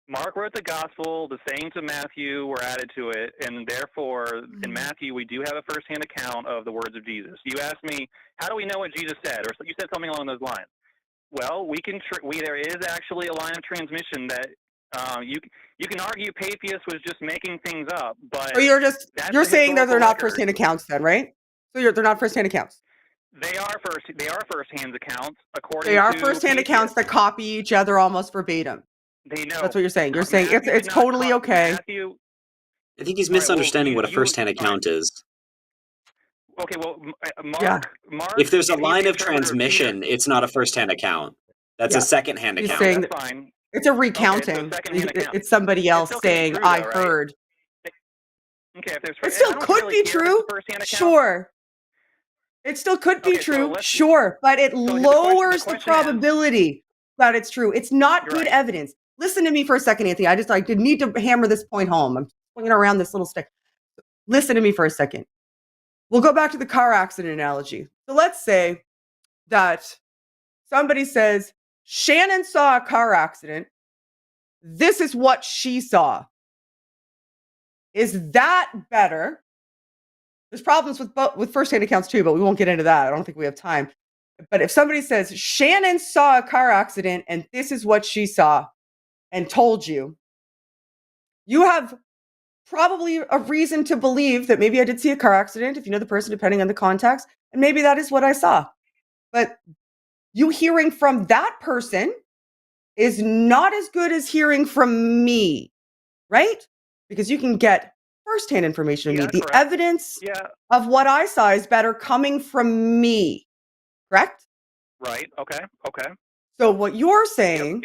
Speaker 7: Mark wrote the gospel, the sayings of Matthew were added to it, and therefore, in Matthew, we do have a first-hand account of the words of Jesus. You asked me, how do we know what Jesus said? Or you said something along those lines. Well, there is actually a line of transmission that you can argue Papias was just making things up, but
Speaker 1: so you're saying that they're not first-hand accounts then, right? So they're not first-hand accounts.
Speaker 7: They are first-hand accounts according to
Speaker 1: They are first-hand accounts that copy each other almost verbatim.
Speaker 7: They know.
Speaker 1: That's what you're saying. You're saying it's totally okay.
Speaker 7: Matthew,
Speaker 2: I think he's misunderstanding what a first-hand account is.
Speaker 7: Okay, well, Mark,
Speaker 2: if there's a line of transmission, it's not a first-hand account. That's a second-hand account.
Speaker 1: Saying
Speaker 7: that's fine.
Speaker 1: It's a recounting. It's somebody else saying,
Speaker 7: true,
Speaker 1: I
Speaker 7: though, right?
Speaker 1: heard.
Speaker 7: Okay, if there's
Speaker 1: it still could be true. Sure. It still could be true. Sure. But it lowers the probability that it's true. It's not good evidence. Listen to me for a second, Anthony. I need to hammer this point home. I'm swinging around this little stick. Listen to me for a second. We'll go back to the car accident analogy. So let's say that somebody says, Shannon saw a car accident. This is what she saw. Is that better? There's problems with first-hand accounts too, but we won't get into that. I don't think we have time. But if somebody says, Shannon saw a car accident and this is what she saw and told you, you have probably a reason to believe that maybe I did see a car accident, if you know the person, depending on the context, and maybe that is what I saw. But you hearing from that person is not as good as hearing from me, right? Because you can get firsthand information of me. The evidence of what I saw is better coming from me, correct?
Speaker 7: Right, okay.
Speaker 1: So what you're saying,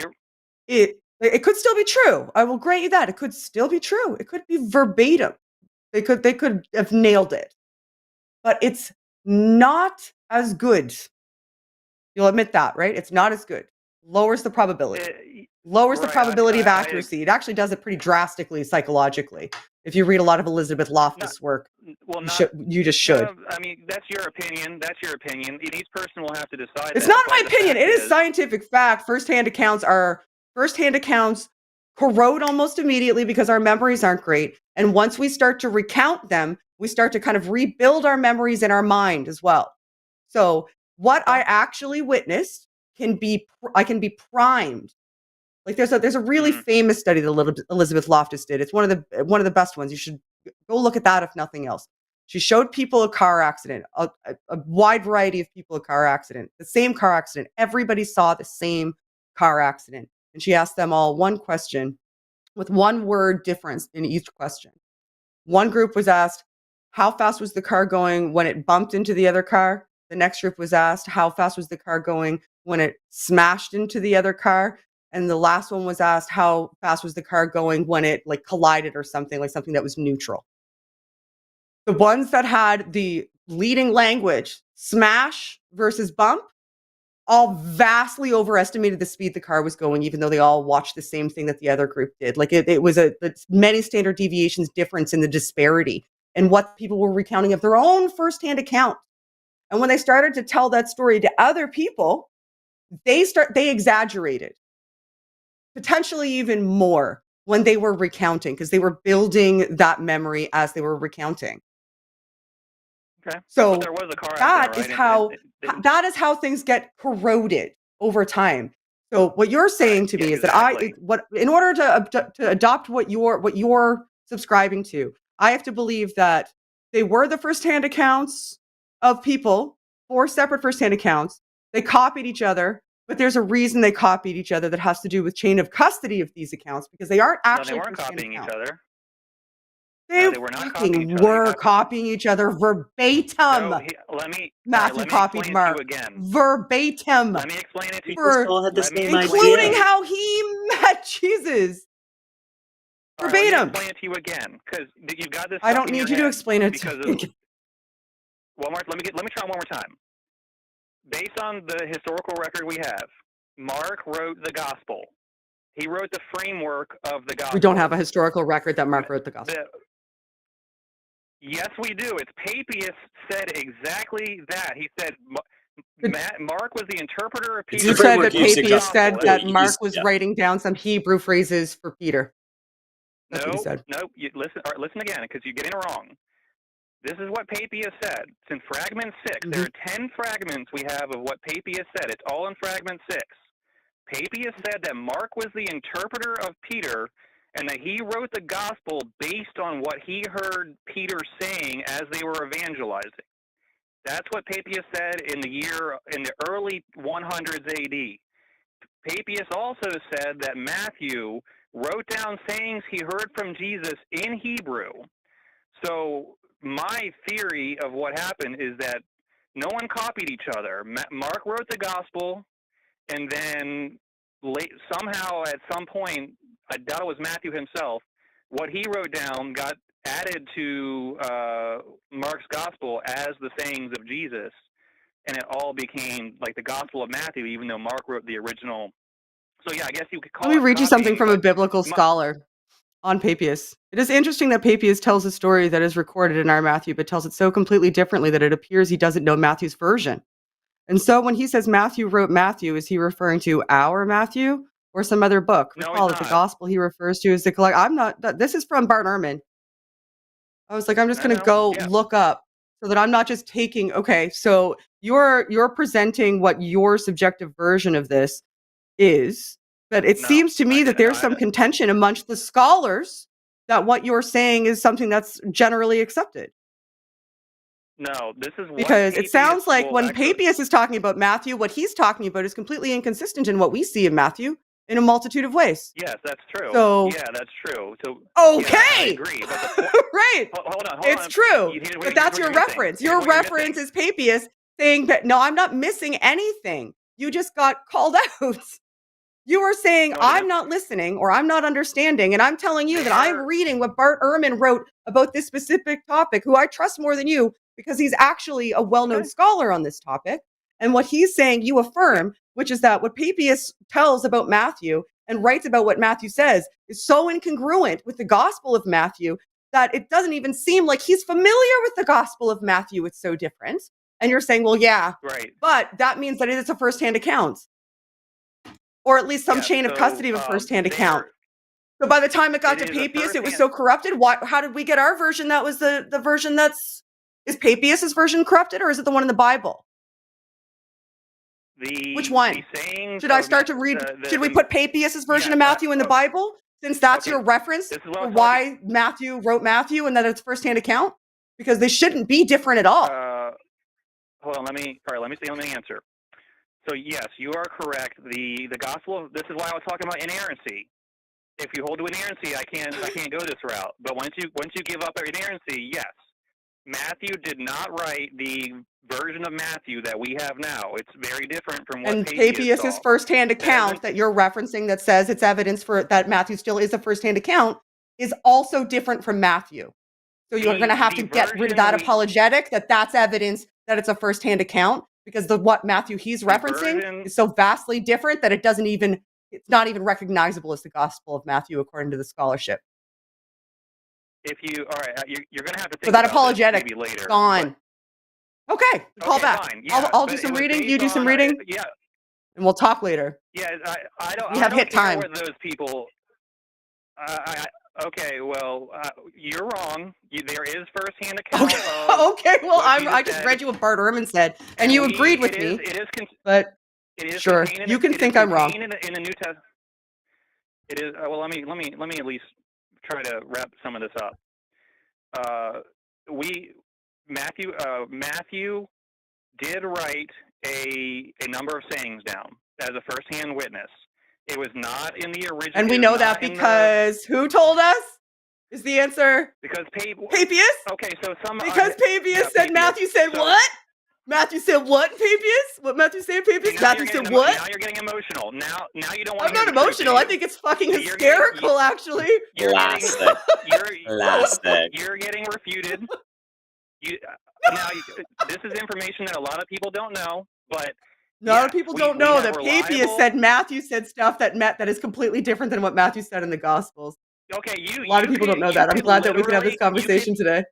Speaker 1: it could still be true. I will grant you that. It could still be true. It could be verbatim. They could have nailed it. But it's not as good. You'll admit that, right? It's not as good. Lowers the probability. Lowers the probability of accuracy. It actually does it pretty drastically psychologically. If you read a lot of Elizabeth Loftus' work, you just should.
Speaker 7: I mean, that's your opinion. Each person will have to decide.
Speaker 1: It's not my opinion. It is scientific fact. First-hand accounts corrode almost immediately because our memories aren't great. And once we start to recount them, we start to kind of rebuild our memories in our mind as well. So what I actually witnessed I can be primed. Like there's a really famous study that Elizabeth Loftus did. It's one of the best ones. You should go look at that if nothing else. She showed people a car accident, a wide variety of people a car accident, the same car accident. Everybody saw the same car accident. And she asked them all one question with one word difference in each question. One group was asked, how fast was the car going when it bumped into the other car? The next group was asked, how fast was the car going when it smashed into the other car? And the last one was asked, how fast was the car going when it collided or something that was neutral? The ones that had the leading language, smash versus bump, all vastly overestimated the speed the car was going, even though they all watched the same thing that the other group did. It was a many standard deviations difference in the disparity and what people were recounting of their own firsthand account. And when they started to tell that story to other people, they exaggerated, potentially even more when they were recounting, because they were building that memory as they were recounting.
Speaker 7: Okay.
Speaker 1: So
Speaker 7: there was a car accident,
Speaker 1: that is how things get corroded over time. So what you're saying to me is that in order to adopt what you're subscribing to, I have to believe that they were the firsthand accounts of people, 4 separate firsthand accounts. They copied each other, but there's a reason they copied each other that has to do with chain of custody of these accounts, because they aren't actually
Speaker 7: copying each other.
Speaker 1: They
Speaker 7: they were not copying
Speaker 1: fucking
Speaker 7: each other.
Speaker 1: were copying each other verbatim.
Speaker 7: No, let me
Speaker 1: Matthew copied
Speaker 7: explain
Speaker 1: Mark
Speaker 7: it to you again.
Speaker 1: verbatim,
Speaker 7: Let me explain it to you.
Speaker 2: People still had the
Speaker 7: Let me
Speaker 2: same
Speaker 7: explain
Speaker 1: including
Speaker 2: idea.
Speaker 1: how he met Jesus.
Speaker 7: All right, let me
Speaker 1: Verbatim.
Speaker 7: explain it to you again, because you've got this.
Speaker 1: I
Speaker 7: stuck
Speaker 1: don't
Speaker 7: in
Speaker 1: need
Speaker 7: your
Speaker 1: you to
Speaker 7: head
Speaker 1: explain it to
Speaker 7: because
Speaker 1: me.
Speaker 7: of, one more. Let me try one more time. Based on the historical record we have, Mark wrote the gospel. He wrote the framework of the gospel.
Speaker 1: We don't have a historical record that Mark wrote the gospel.
Speaker 7: Yes, we do. It's Papias said exactly that. He said Mark was the interpreter of Peter's
Speaker 1: You said that
Speaker 2: you
Speaker 1: Papias said that
Speaker 2: He's-
Speaker 1: Mark was writing down some Hebrew phrases for Peter. That's what he said.
Speaker 7: No, listen. All right, listen again, because you're getting it wrong. This is what Papias said. It's in fragment 6. There are 10 fragments we have of what Papias said. It's all in fragment 6. Papias said that Mark was the interpreter of Peter, and that he wrote the gospel based on what he heard Peter saying as they were evangelizing. That's what Papias said in the early 100s AD. Papias also said that Matthew wrote down sayings he heard from Jesus in Hebrew. So my theory of what happened is that no one copied each other. Mark wrote the gospel, and then somehow at some point, I doubt it was Matthew himself, what he wrote down got added to Mark's gospel as the sayings of Jesus, and it all became like the Gospel of Matthew, even though Mark wrote the original. So yeah, I guess you could call it
Speaker 1: Let me read you something
Speaker 7: copying,
Speaker 1: from a biblical scholar on Papias. It is interesting that Papias tells a story that is recorded in our Matthew, but tells it so completely differently that it appears he doesn't know Matthew's version. And so when he says Matthew wrote Matthew, is he referring to our Matthew or some other book?
Speaker 7: No,
Speaker 1: Recall
Speaker 7: he's
Speaker 1: that the
Speaker 7: not.
Speaker 1: gospel he refers to is the collect. I'm not. This is from Bart Ehrman. I was like, I'm just going to go look up so that I'm not just taking. Okay, so you're presenting what your subjective version of this is. But it seems to me that there's some contention amongst the scholars that what you're saying is something that's generally accepted.
Speaker 7: No, this is what
Speaker 1: Because it sounds like when
Speaker 7: actually,
Speaker 1: Papias is talking about Matthew, what he's talking about is completely inconsistent in what we see in Matthew in a multitude of ways.
Speaker 7: Yes, that's true.
Speaker 1: So,
Speaker 7: yeah, that's true. So
Speaker 1: okay,
Speaker 7: yeah, I agree. But
Speaker 1: right?
Speaker 7: Hold on.
Speaker 1: It's true, but that's your reference. Your reference is Papias saying that no, I'm not missing anything. You just got called out. You were saying I'm not listening or I'm not understanding, and I'm telling you that I'm reading what Bart Ehrman wrote about this specific topic, who I trust more than you because he's actually a well-known scholar on this topic. And what he's saying you affirm, which is that what Papias tells about Matthew and writes about what Matthew says is so incongruent with the Gospel of Matthew that it doesn't even seem like he's familiar with the Gospel of Matthew. It's so different. And you're saying, well, yeah,
Speaker 7: right.
Speaker 1: But that means that it is a firsthand account. Or at least some chain of custody of a firsthand account. So by the time it got to Papias, it was so corrupted. How did we get our version that was the version is Papias' version corrupted, or is it the one in the Bible? Which one? Should I start to read? Should we put Papias' version of Matthew in the Bible? Since that's your reference for why Matthew wrote Matthew and that it's firsthand account? Because they shouldn't be different at all.
Speaker 7: Hold on, let me answer. So yes, you are correct. The gospel. This is why I was talking about inerrancy. If you hold to inerrancy, I can't go this route. But once you give up inerrancy, yes, Matthew did not write the version of Matthew that we have now. It's very different from what
Speaker 1: Papias' firsthand account that you're referencing that says it's evidence for that Matthew still is a firsthand account is also different from Matthew. So you're going to have to get rid of that apologetic that's evidence that it's a firsthand account, because what Matthew he's referencing is so vastly different that it's not even recognizable as the Gospel of Matthew according to the scholarship.
Speaker 7: All right, you're going to have to think
Speaker 1: so that
Speaker 7: about
Speaker 1: apologetic
Speaker 7: this maybe later.
Speaker 1: Gone. Okay, call back.
Speaker 7: Yeah,
Speaker 1: I'll do some reading. You do some reading.
Speaker 7: Yeah,
Speaker 1: and we'll talk later.
Speaker 7: Yeah, I don't.
Speaker 1: We have hit time.
Speaker 7: With those people. Okay, well, you're wrong. There is firsthand account.
Speaker 1: Okay, well, I just read you what Bart Ehrman said, and you agreed with me. But sure, you can think I'm wrong.
Speaker 7: In the New Testament, it is. Well, let me at least try to wrap some of this up. Matthew did write a number of sayings down as a firsthand witness. It was not in the original.
Speaker 1: And we know that because who told us? is the answer.
Speaker 7: Because
Speaker 1: Papias?
Speaker 7: Okay, so
Speaker 1: Because Papias said
Speaker 7: Papias.
Speaker 1: Matthew said
Speaker 7: So-
Speaker 1: what? Matthew said what, Papias? What Matthew said, Papias?
Speaker 7: Now
Speaker 1: Matthew
Speaker 7: you're
Speaker 1: said
Speaker 7: getting
Speaker 1: what?
Speaker 7: Now you're getting emotional. Now you don't want
Speaker 1: I'm
Speaker 7: to
Speaker 1: not emotional. I think it's fucking hysterical, actually.
Speaker 2: Classic. Classic.
Speaker 7: You're getting refuted. This is information that a lot of people don't know, but
Speaker 1: A lot of people don't know that Papias
Speaker 7: reliable-
Speaker 1: said Matthew said stuff that is completely different than what Matthew said in the Gospels.
Speaker 7: Okay,
Speaker 1: A lot of people don't know that. I'm glad that we can have this conversation today.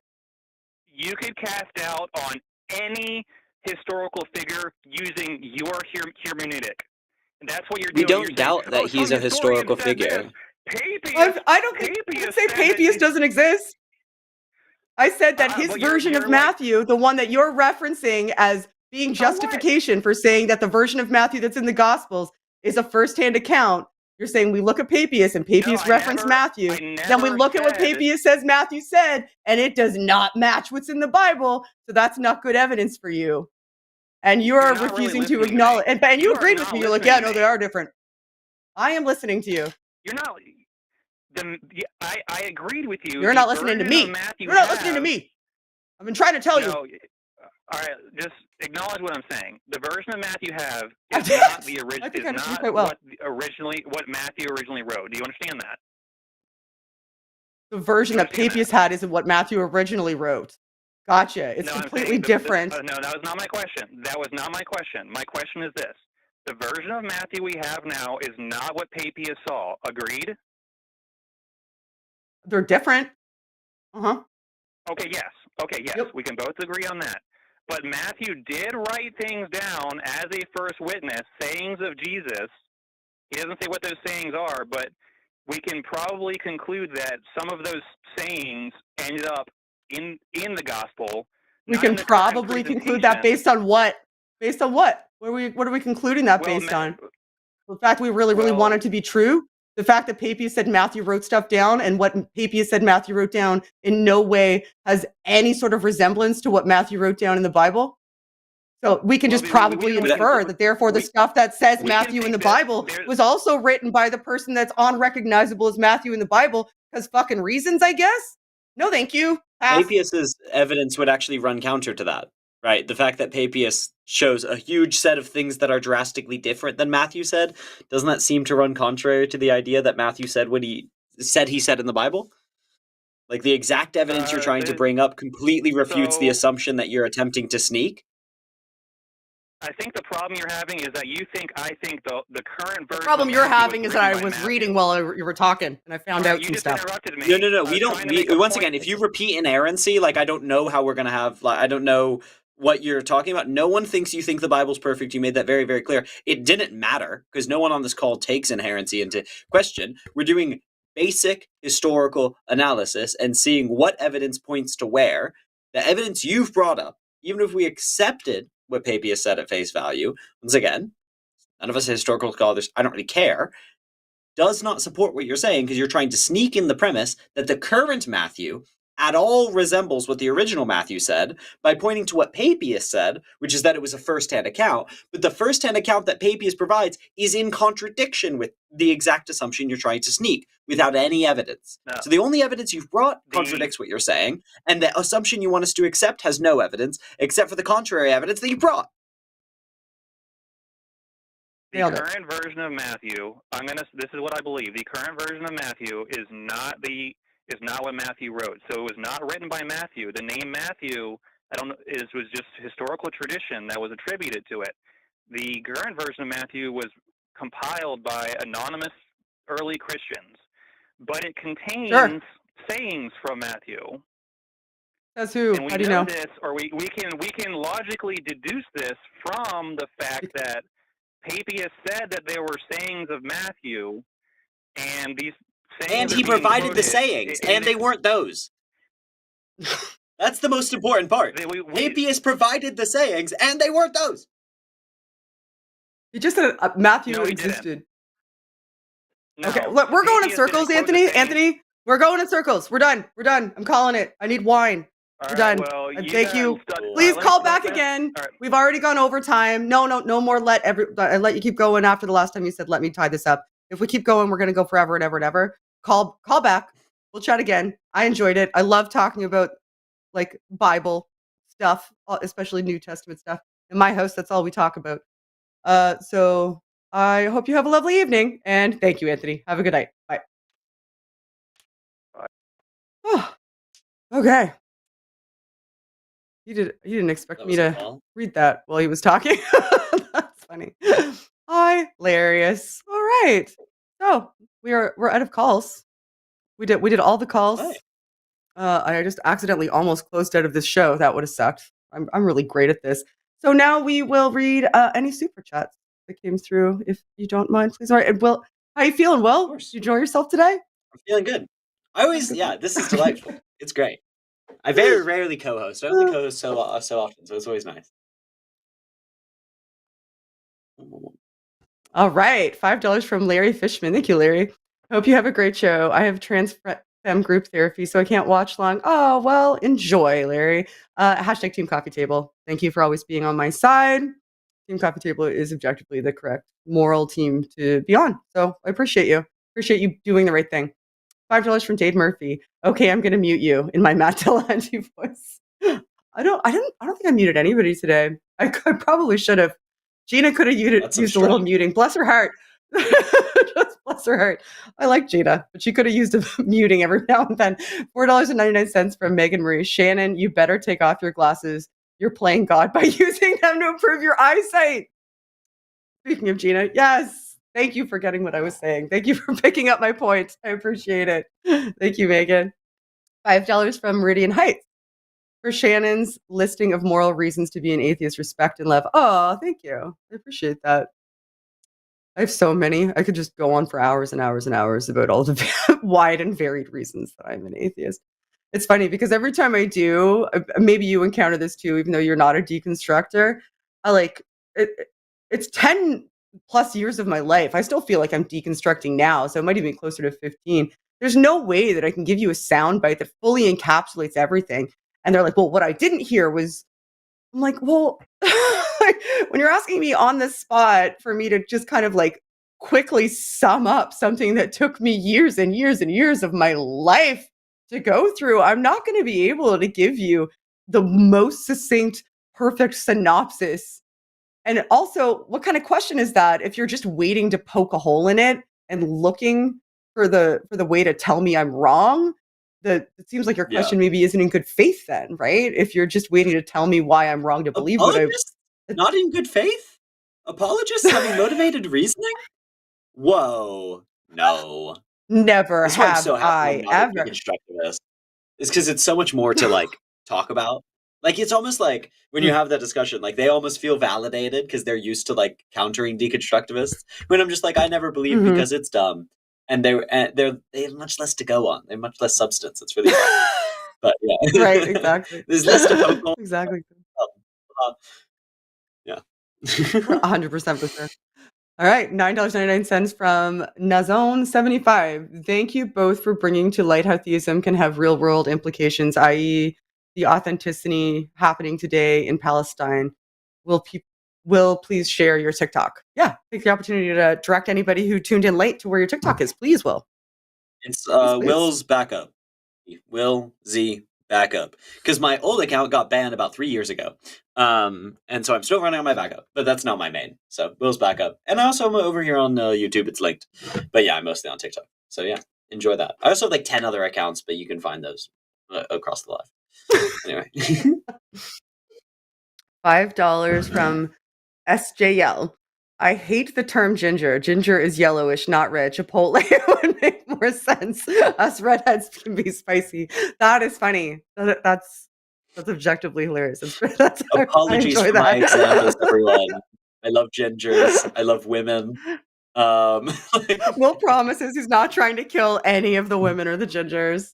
Speaker 7: You could cast doubt on any historical figure using your hermeneutic. And that's what you're doing.
Speaker 2: We don't doubt that he's a historical figure.
Speaker 1: I don't think say Papias doesn't exist. I said that his version of Matthew, the one that you're referencing as being justification for saying that the version of Matthew that's in the Gospels is a first-hand account. You're saying we look at Papias and Papias referenced Matthew. Then we look at what Papias says Matthew said, and it does not match what's in the Bible. So that's not good evidence for you. And you're refusing to acknowledge. And you agreed with me. You're like, yeah, no, they are different. I am listening to you.
Speaker 7: You're not. I agreed with you.
Speaker 1: You're not listening to me. You're not listening to me. I've been trying to tell you.
Speaker 7: All right, just acknowledge what I'm saying. The version of Matthew have is not the original. Is not what Matthew originally wrote. Do you understand that?
Speaker 1: The version that Papias had isn't what Matthew originally wrote. Gotcha. It's completely different.
Speaker 7: No, that was not my question. That was not my question. My question is this. The version of Matthew we have now is not what Papias saw. Agreed?
Speaker 1: They're different. Uh-huh.
Speaker 7: Okay, yes. Yep. We can both agree on that. But Matthew did write things down as a first witness, sayings of Jesus. He doesn't say what those sayings are, but we can probably conclude that some of those sayings ended up in the gospel.
Speaker 1: We can probably conclude that based on what? Based on what? What are we concluding that based on? The fact we really want it to be true? The fact that Papias said Matthew wrote stuff down and what Papias said Matthew wrote down in no way has any sort of resemblance to what Matthew wrote down in the Bible? So we can just probably infer that therefore the stuff that says Matthew in the Bible was also written by the person that's unrecognizable as Matthew in the Bible because fucking reasons, I guess? No, thank you.
Speaker 2: Papias's evidence would actually run counter to that, right? The fact that Papias shows a huge set of things that are drastically different than Matthew said, doesn't that seem to run contrary to the idea that Matthew said what he said in the Bible? Like the exact evidence you're trying to bring up completely refutes the assumption that you're attempting to sneak.
Speaker 7: I think the problem you're having is that you think I think the current version.
Speaker 1: The problem you're having is that I was reading while you were talking, and I found out some stuff.
Speaker 7: Interrupted me.
Speaker 2: No. We don't. Once again, if you repeat inerrancy, like I don't know how we're gonna have. Like I don't know what you're talking about. No one thinks you think the Bible's perfect. You made that very, very clear. It didn't matter because no one on this call takes inerrancy into question. We're doing basic historical analysis and seeing what evidence points to where. The evidence you've brought up, even if we accepted what Papias said at face value, once again, none of us historical scholars, I don't really care, does not support what you're saying because you're trying to sneak in the premise that the current Matthew at all resembles what the original Matthew said by pointing to what Papias said, which is that it was a first-hand account, but the first-hand account that Papias provides is in contradiction with the exact assumption you're trying to sneak without any evidence. No. So the only evidence you've brought contradicts what you're saying, and the assumption you want us to accept has no evidence, except for the contrary evidence that you brought.
Speaker 7: The current version of Matthew, this is what I believe, the current version of Matthew is not what Matthew wrote. So it was not written by Matthew. The name Matthew, was just historical tradition that was attributed to it. The current version of Matthew was compiled by anonymous early Christians, but it contains sayings from Matthew.
Speaker 1: That's who.
Speaker 7: And we know this, or we can logically deduce this from the fact that Papias said that there were sayings of Matthew, and these.
Speaker 2: And he provided the sayings, and they weren't those. That's the most important part. Papias provided the sayings, and they weren't those.
Speaker 1: He just said Matthew existed. No, okay, look, we're going in circles, Anthony. Anthony, we're going in circles. We're done. I'm calling it. I need wine. We're done.
Speaker 7: Well,
Speaker 1: thank you. Please call back again. Right. We've already gone over time. No more. I let you keep going after the last time you said let me tie this up. If we keep going, we're going to go forever and ever and ever. Call back. We'll chat again. I enjoyed it. I love talking about like Bible stuff, especially New Testament stuff. In my house, that's all we talk about. So I hope you have a lovely evening, and thank you, Anthony. Have a good night. Bye. Oh, okay. You didn't expect
Speaker 2: That
Speaker 1: me
Speaker 2: was a
Speaker 1: to
Speaker 2: call.
Speaker 1: read that while he was talking. That's funny. Hilarious. All right. So we're out of calls. We did all the calls.
Speaker 2: Right.
Speaker 1: I just accidentally almost closed out of this show. That would have sucked. I'm really great at this. So now we will read any super chats that came through, if you don't mind, please. All right. And Will, how you feeling, Will?
Speaker 2: Of course.
Speaker 1: Did you enjoy yourself today?
Speaker 2: I'm feeling good. I always, this is delightful. It's great. I very rarely co-host. I only co-host so often, so it's always nice.
Speaker 1: All right. $5 from Larry Fishman. Thank you, Larry. Hope you have a great show. I have trans femme group therapy, so I can't watch long. Oh, well, enjoy, Larry. Hashtag Team Coffee Table. Thank you for always being on my side. Team Coffee Table is objectively the correct moral team to be on. So I appreciate you. Appreciate you doing the right thing. $5 from Dade Murphy. Okay, I'm gonna mute you in my Matt Dillahunty voice. I don't think I muted anybody today. I probably should have. Gina could have used a little muting. Bless her heart. Just bless her heart. I like Gina, but she could have used a muting every now and then. $4.99 from Megan Marie. Shannon, you better take off your glasses. You're playing God by using them to improve your eyesight. Speaking of Gina, yes. Thank you for getting what I was saying. Thank you for picking up my point. I appreciate it. Thank you, Megan. $5 from Meridian Heights. For Shannon's listing of moral reasons to be an atheist, respect and love. Oh, thank you. I appreciate that. I have so many. I could just go on for hours and hours and hours about all the wide and varied reasons that I'm an atheist. It's funny because every time I do, maybe you encounter this too, even though you're not a deconstructor, I like it. It's 10 plus years of my life. I still feel like I'm deconstructing now, so it might even be closer to 15. There's no way that I can give you a soundbite that fully encapsulates everything. And they're like, well, what I didn't hear was, I'm like, well, when you're asking me on the spot for me to just kind of like quickly sum up something that took me years and years and years of my life to go through, I'm not going to be able to give you the most succinct, perfect synopsis. And also, what kind of question is that if you're just waiting to poke a hole in it and looking for the way to tell me I'm wrong? It seems like your question maybe isn't in good faith then, right? If you're just waiting to tell me why I'm wrong to believe what I...
Speaker 2: Not in good faith? Apologists having motivated reasoning? Whoa. No.
Speaker 1: Never have I ever.
Speaker 2: It's because it's so much more to like talk about. Like it's almost like when you have that discussion, like they almost feel validated because they're used to like countering deconstructivists. When I'm just like, I never believe because it's dumb. And they have much less to go on. They have much less substance. It's really hard. But yeah.
Speaker 1: Right, exactly.
Speaker 2: There's less to poke on.
Speaker 1: Exactly.
Speaker 2: Yeah.
Speaker 1: 100% for sure. All right, $9.99 from Nazone75. Thank you both for bringing to light how theism can have real-world implications, i.e. the authenticity happening today in Palestine. Will please share your TikTok? Yeah, take the opportunity to direct anybody who tuned in late to where your TikTok is. Please, Will.
Speaker 2: It's Will's backup. Will Z backup. Because my old account got banned about 3 years ago. And so I'm still running on my backup, but that's not my main. So Will's backup. And I also am over here on YouTube. It's linked. But yeah, I'm mostly on TikTok. So yeah, enjoy that. I also have like 10 other accounts, but you can find those across the live. Anyway.
Speaker 1: $5 from SJL. I hate the term ginger. Ginger is yellowish, not red. Chipotle would make more sense. Us redheads can be spicy. That is funny. That's objectively hilarious. That's
Speaker 2: Apologies for my examples, everyone. I love gingers. I love women.
Speaker 1: Will promises he's not trying to kill any of the women or the gingers.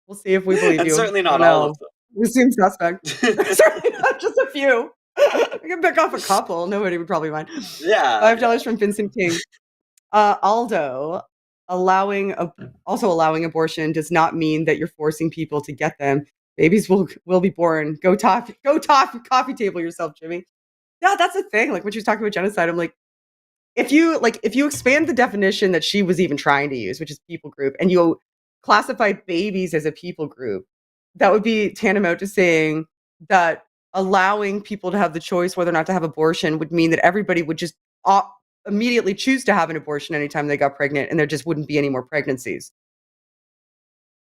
Speaker 1: We'll see if we believe you.
Speaker 2: Certainly not all of them.
Speaker 1: We seem suspect. Certainly not just a few. We can pick off a couple. Nobody would probably mind.
Speaker 2: Yeah.
Speaker 1: $5 from Vincent King. Aldo, allowing abortion does not mean that you're forcing people to get them. Babies will be born. Go coffee table yourself, Jimmy. Yeah, that's the thing. Like when she was talking about genocide, I'm like, if you expand the definition that she was even trying to use, which is people group, and you classified babies as a people group, that would be tantamount to saying that allowing people to have the choice whether or not to have abortion would mean that everybody would just immediately choose to have an abortion anytime they got pregnant, and there just wouldn't be any more pregnancies.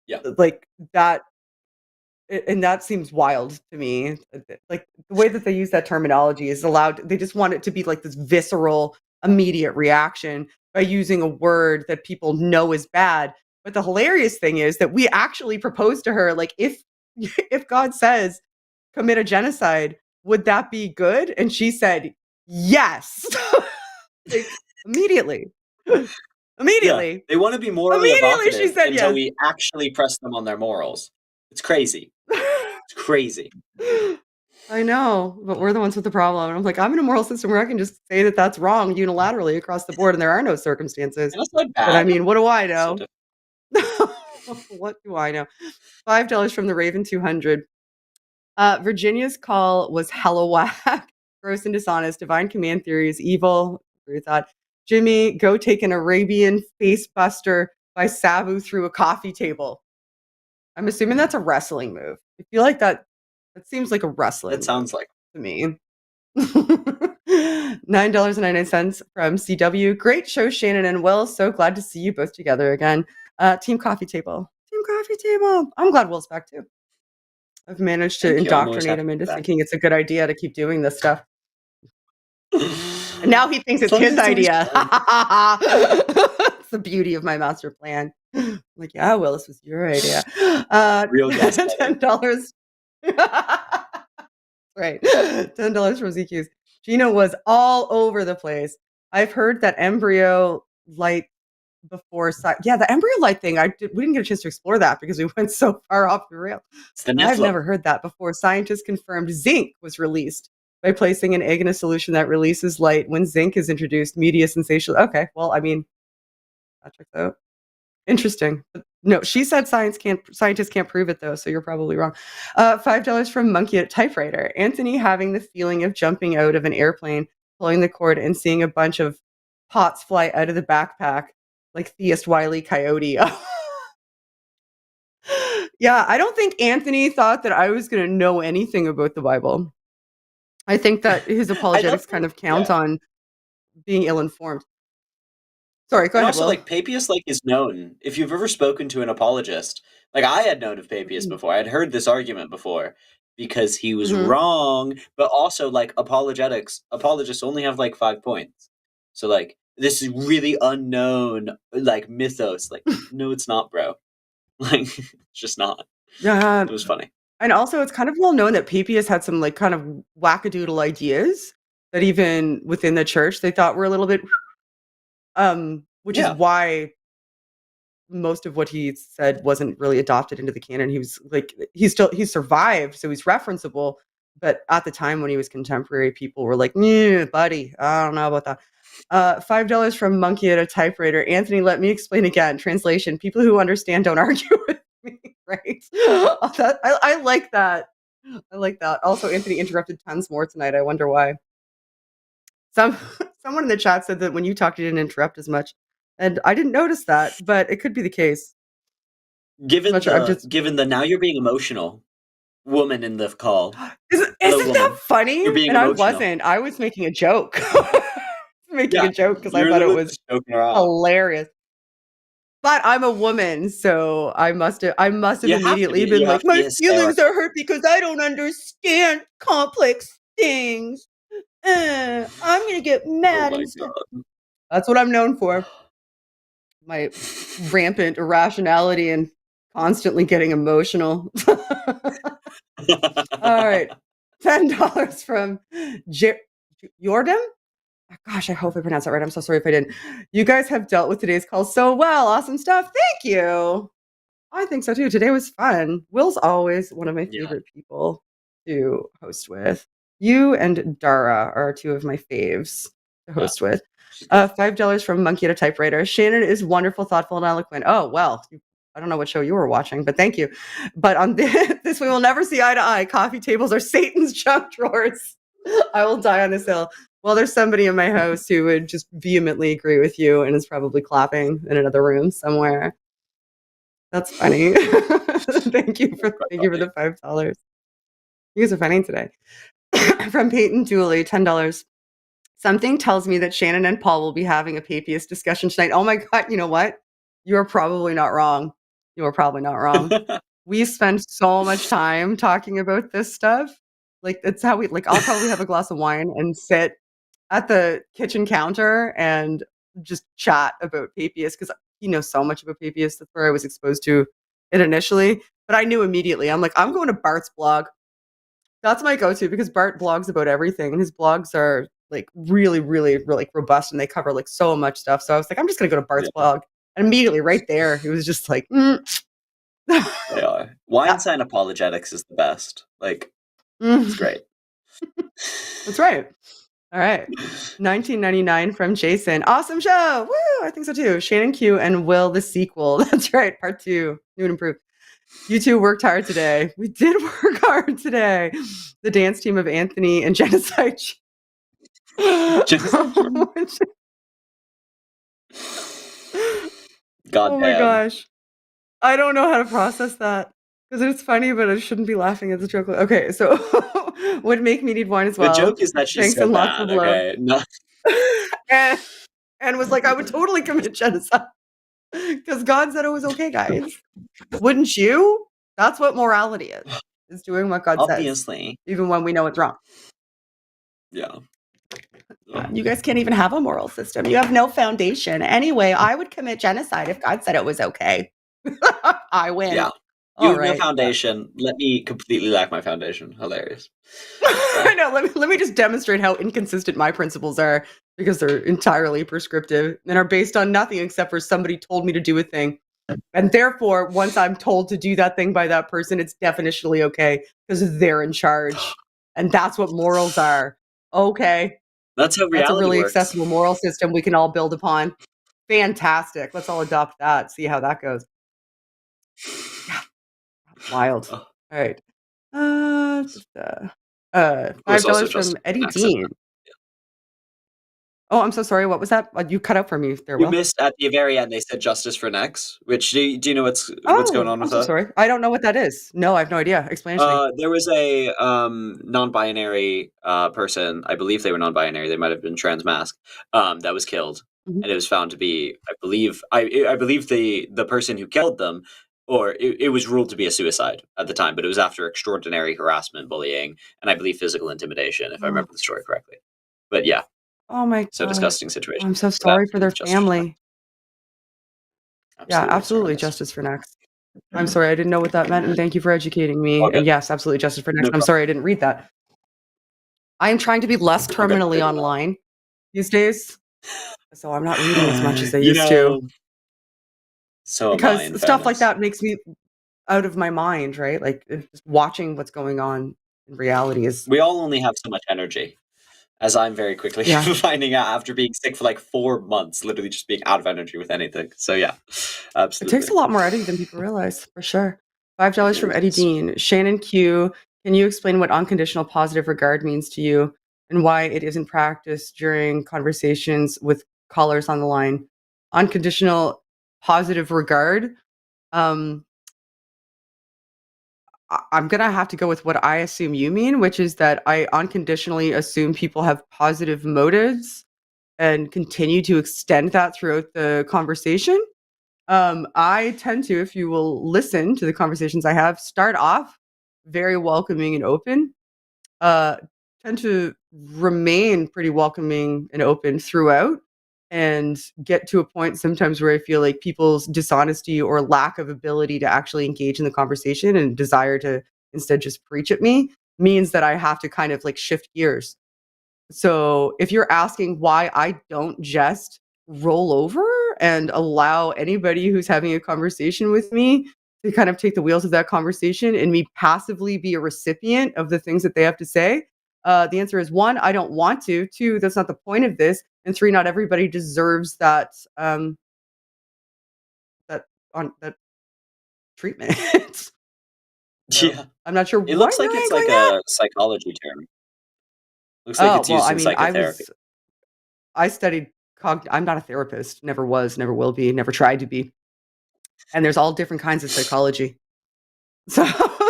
Speaker 2: Yeah.
Speaker 1: Like that, and that seems wild to me. Like the way that they use that terminology is allowed, they just want it to be like this visceral, immediate reaction by using a word that people know is bad. But the hilarious thing is that we actually proposed to her, like, if God says commit a genocide, would that be good? And she said yes. Like, immediately. Immediately.
Speaker 2: Yeah, they want to be morally
Speaker 1: Immediately she
Speaker 2: evocative
Speaker 1: said
Speaker 2: until
Speaker 1: yes.
Speaker 2: we actually press them on their morals. It's crazy. It's crazy.
Speaker 1: I know, but we're the ones with the problem. And I'm like, I'm in a moral system where I can just say that that's wrong unilaterally across the board, and there are no circumstances.
Speaker 2: And that's not bad.
Speaker 1: But I mean, what do I know?
Speaker 2: Sort
Speaker 1: What do I know? $5 from the Raven 200. Virginia's call was hella whack. Gross and dishonest. Divine command theory is evil. Agree with that. Jimmy, go take an Arabian face buster by Sabu through a coffee table. I'm assuming that's a wrestling move. I feel like that seems like a wrestling
Speaker 2: That sounds like
Speaker 1: to me. $9.99 from CW. Great show, Shannon and Will. So glad to see you both together again. Team Coffee Table. Team Coffee Table. I'm glad Will's back too. I've managed to indoctrinate him into thinking it's a good idea to keep doing this stuff. And now he thinks it's his idea. It's the beauty of my master plan. I'm like, yeah, Will, this was your idea.
Speaker 2: Real gas.
Speaker 1: $10. Right. $10 from ZQ's. Gina was all over the place. I've heard that embryo light before. Yeah, the embryo light thing. We didn't get a chance to explore that because we went so far off the rail. I've never heard that before. Scientists confirmed zinc was released by placing an egg in a solution that releases light when zinc is introduced. Media sensational. Okay, well, I mean, that checks out. Interesting. But no, she said scientists can't prove it though, so you're probably wrong. $5 from Monkey at Typewriter. Anthony having the feeling of jumping out of an airplane, pulling the cord, and seeing a bunch of pots fly out of the backpack like theist Wile E. Coyote. Yeah, I don't think Anthony thought that I was going to know anything about the Bible. I think that his apologetics kind of count on being ill-informed. Sorry, go ahead,
Speaker 2: also,
Speaker 1: Will.
Speaker 2: like, Papias, like, is known. If you've ever spoken to an apologist, like, I had known of Papias before. I'd heard this argument before because he was wrong, but also, like, apologists only have, like, 5 points. So, like, this is really unknown, like, mythos. Like, no, it's not, bro. Like, it's just not.
Speaker 1: Yeah.
Speaker 2: It was funny.
Speaker 1: And also, it's kind of well known that Papias had some, like, kind of wackadoodle ideas that even within the church they thought were a little bit, which is why most of what he said wasn't really adopted into the canon. He was like, he survived, so he's referenceable. But at the time when he was contemporary, people were like, "Yeah, buddy, I don't know about that." $5 from Monkey at a Typewriter. Anthony, let me explain again. Translation: people who understand don't argue with me. Right? I like that. I like that. Also, Anthony interrupted tons more tonight. I wonder why. Someone in the chat said that when you talked, you didn't interrupt as much. And I didn't notice that, but it could be the case.
Speaker 2: Given the now you're being emotional woman in the call.
Speaker 1: Isn't that funny? And emotional. I wasn't. I was making a joke. Making a joke because I thought it was hilarious. But I'm a woman, so I must have immediately been like, my feelings are hurt because I don't understand complex things. I'm gonna get mad instead. That's what I'm known for. My rampant irrationality and constantly getting emotional. All right. $10 from Jordan. Gosh, I hope I pronounced that right. I'm so sorry if I didn't. You guys have dealt with today's call so well. Awesome stuff. Thank you. I think so too. Today was fun. Will's always one of my favorite people to host with. You and Dara are two of my faves to host with. $5 from Monkey at a Typewriter. Shannon is wonderful, thoughtful, and eloquent. Oh, well, I don't know what show you were watching, but thank you. But on this, we will never see eye to eye. Coffee tables are Satan's junk drawers. I will die on this hill. Well, there's somebody in my house who would just vehemently agree with you and is probably clapping in another room somewhere. That's funny. Thank you for the $5. You guys are funny today. From Peyton Dooley, $10. Something tells me that Shannon and Paul will be having a papiest discussion tonight. Oh my God, you know what? You are probably not wrong. You are probably not wrong. We spend so much time talking about this stuff. Like, that's how we, like, I'll probably have a glass of wine and sit at the kitchen counter and just chat about papias because he knows so much about papias. That's where I was exposed to it initially. But I knew immediately. I'm like, I'm going to Bart's blog. That's my go-to because Bart blogs about everything, and his blogs are like really, really, really robust, and they cover like so much stuff. So I was like, I'm just gonna go to Bart's blog, and immediately right there, he was just like,
Speaker 2: They are. Weinstein apologetics is the best. Like, it's great.
Speaker 1: That's right. All right. 1999 from Jason. Awesome show. Woo! I think so too. Shannon Q and Will the sequel. That's right. Part 2. New and improved. You two worked hard today. We did work hard today. The dance team of Anthony and Genocide.
Speaker 2: God
Speaker 1: oh my gosh. I don't know how to process that because it's funny, but I shouldn't be laughing at the joke. Okay, so would make me need wine as well.
Speaker 2: The joke is that she's
Speaker 1: Thanks
Speaker 2: so
Speaker 1: and lots
Speaker 2: bad,
Speaker 1: of love.
Speaker 2: okay? No.
Speaker 1: and was like, I would totally commit genocide because God said it was okay, guys. Wouldn't you? That's what morality is doing what God says, even when we know it's wrong.
Speaker 2: Yeah.
Speaker 1: You guys can't even have a moral system. You have no foundation. Anyway, I would commit genocide if God said it was okay. I win.
Speaker 2: Yeah. You have no foundation. Let me completely lack my foundation. Hilarious.
Speaker 1: I know. Let me just demonstrate how inconsistent my principles are because they're entirely prescriptive and are based on nothing except for somebody told me to do a thing. And therefore, once I'm told to do that thing by that person, it's definitionally okay because they're in charge. And that's what morals are. Okay.
Speaker 2: That's how reality
Speaker 1: That's a really
Speaker 2: works.
Speaker 1: accessible moral system we can all build upon. Fantastic. Let's all adopt that. See how that goes. Yeah. Wild. All right. $5 from Eddie Dean. Oh, I'm so sorry. What was that? You cut out for me there, Will.
Speaker 2: You missed at the very end. They said justice for Nex. Which do you know what's going on with that?
Speaker 1: I'm so sorry. I don't know what that is. No, I have no idea. Explain it to me.
Speaker 2: There was a non-binary person. I believe they were non-binary. They might have been transmasc. That was killed, and it was found to be. I believe the person who killed them, or it was ruled to be a suicide at the time. But it was after extraordinary harassment, bullying, and I believe physical intimidation, if I remember the story correctly. But yeah.
Speaker 1: Oh my God.
Speaker 2: So disgusting situation.
Speaker 1: I'm so sorry for their family. Absolutely justice for Nex. I'm sorry, I didn't know what that meant, and thank you for educating me.
Speaker 2: Okay.
Speaker 1: And yes, absolutely justice for Nex. I'm sorry I didn't read that. I am trying to be less terminally online these days, so I'm not reading as much as I used to.
Speaker 2: So
Speaker 1: because stuff like that makes me out of my mind, right? Like just watching what's going on in reality is.
Speaker 2: We all only have so much energy. As I'm very quickly finding out after being sick for like 4 months, literally just being out of energy with anything. So yeah, absolutely.
Speaker 1: It takes a lot more editing than people realize, for sure. $5 from Eddie Dean. Shannon Q, can you explain what unconditional positive regard means to you and why it isn't practiced during conversations with callers on the line? Unconditional positive regard. I'm going to have to go with what I assume you mean, which is that I unconditionally assume people have positive motives and continue to extend that throughout the conversation. I tend to, if you will listen to the conversations I have, start off very welcoming and open, tend to remain pretty welcoming and open throughout, and get to a point sometimes where I feel like people's dishonesty or lack of ability to actually engage in the conversation and desire to instead just preach at me means that I have to kind of like shift gears. So if you're asking why I don't just roll over and allow anybody who's having a conversation with me to kind of take the wheels of that conversation and me passively be a recipient of the things that they have to say, the answer is 1, I don't want to. 2, that's not the point of this. And 3, not everybody deserves that that treatment. So,
Speaker 2: yeah,
Speaker 1: I'm not sure.
Speaker 2: It looks like it's like a psychology term. Looks like it's used in psychotherapy.
Speaker 1: I studied I'm not a therapist. Never was. Never will be. Never tried to be. and there's all different kinds of psychology. So,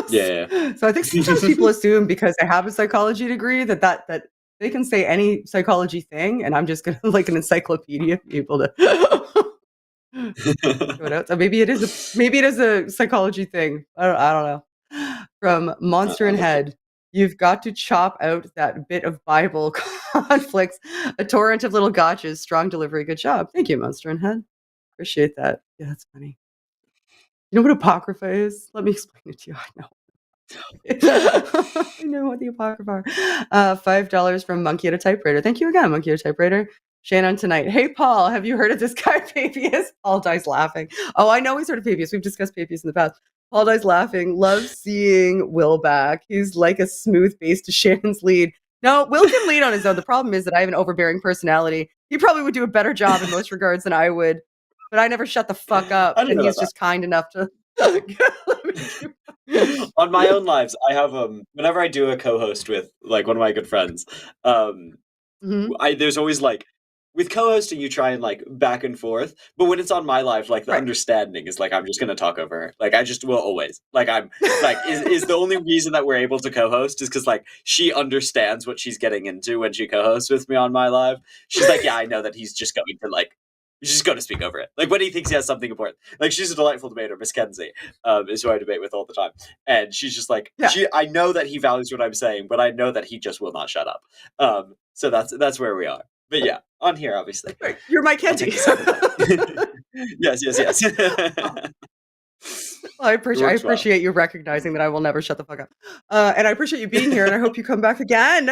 Speaker 2: Yeah.
Speaker 1: so I think sometimes people assume because I have a psychology degree that they can say any psychology thing, and I'm just gonna like an encyclopedia be able to throw it out. So maybe it is a psychology thing. I don't know. From Monster in Head, you've got to chop out that bit of Bible conflicts. A torrent of little gotchas. Strong delivery. Good job. Thank you, Monster in Head. Appreciate that. Yeah, that's funny. You know what Apocrypha is? Let me explain it to you. I know. I know what the Apocrypha are. $5 from Monkey at a Typewriter. Thank you again, Monkey at a Typewriter. Shannon tonight. Hey, Paul, have you heard of this guy, Papias? Paul dies laughing. Oh, I know he's heard of Papias. We've discussed Papias in the past. Paul dies laughing. Loves seeing Will back. He's like a smooth bass to Shannon's lead. No, Will can lead on his own. The problem is that I have an overbearing personality. He probably would do a better job in most regards than I would, but I never shut the fuck up. And he's just kind enough to.
Speaker 2: On my own lives, I have whenever I do a co-host with like one of my good friends, there's always like with co-hosting you try and like back and forth, but when it's on my live, like the understanding is like I'm just gonna talk over her. Like I just will always. Like I'm like is the only reason that we're able to co-host is because like she understands what she's getting into when she co-hosts with me on my live. She's like, yeah, I know that he's just going to like he's just going to speak over it. Like when he thinks he has something important. Like she's a delightful debater, Miss Kenzie, is who I debate with all the time. And she's just like, I know that he values what I'm saying, but I know that he just will not shut up. So that's where we are. But yeah, on here, obviously.
Speaker 1: You're my Kenzie.
Speaker 2: Yes.
Speaker 1: Well, I appreciate you recognizing that I will never shut the fuck up. And I appreciate you being here, and I hope you come back again.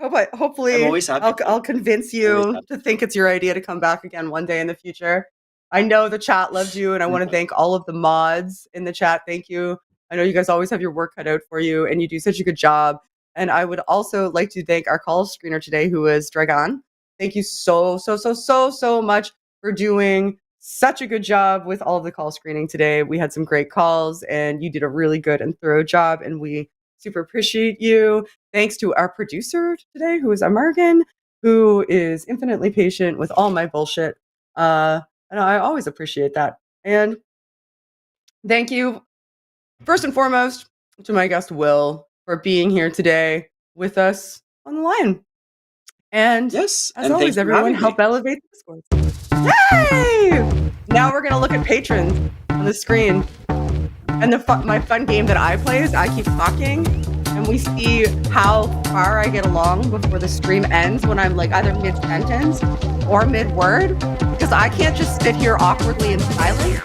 Speaker 1: Hopefully, I'll convince you to think it's your idea to come back again one day in the future. I know the chat loved you, and I want to thank all of the mods in the chat. Thank you. I know you guys always have your work cut out for you, and you do such a good job. And I would also like to thank our call screener today, who is Dragan. Thank you so much for doing such a good job with all of the call screening today. We had some great calls, and you did a really good and thorough job, and we super appreciate you. Thanks to our producer today, who is American, who is infinitely patient with all my bullshit. And I always appreciate that. And thank you, first and foremost, to my guest, Will, for being here today with us on the line. And as always, everyone, help elevate the discourse. Yay! Now we're going to look at patrons on the screen. And my fun game that I play is I keep talking, and we see how far I get along before the stream ends when I'm like either mid-sentence or mid-word, because I can't just sit here awkwardly in silence.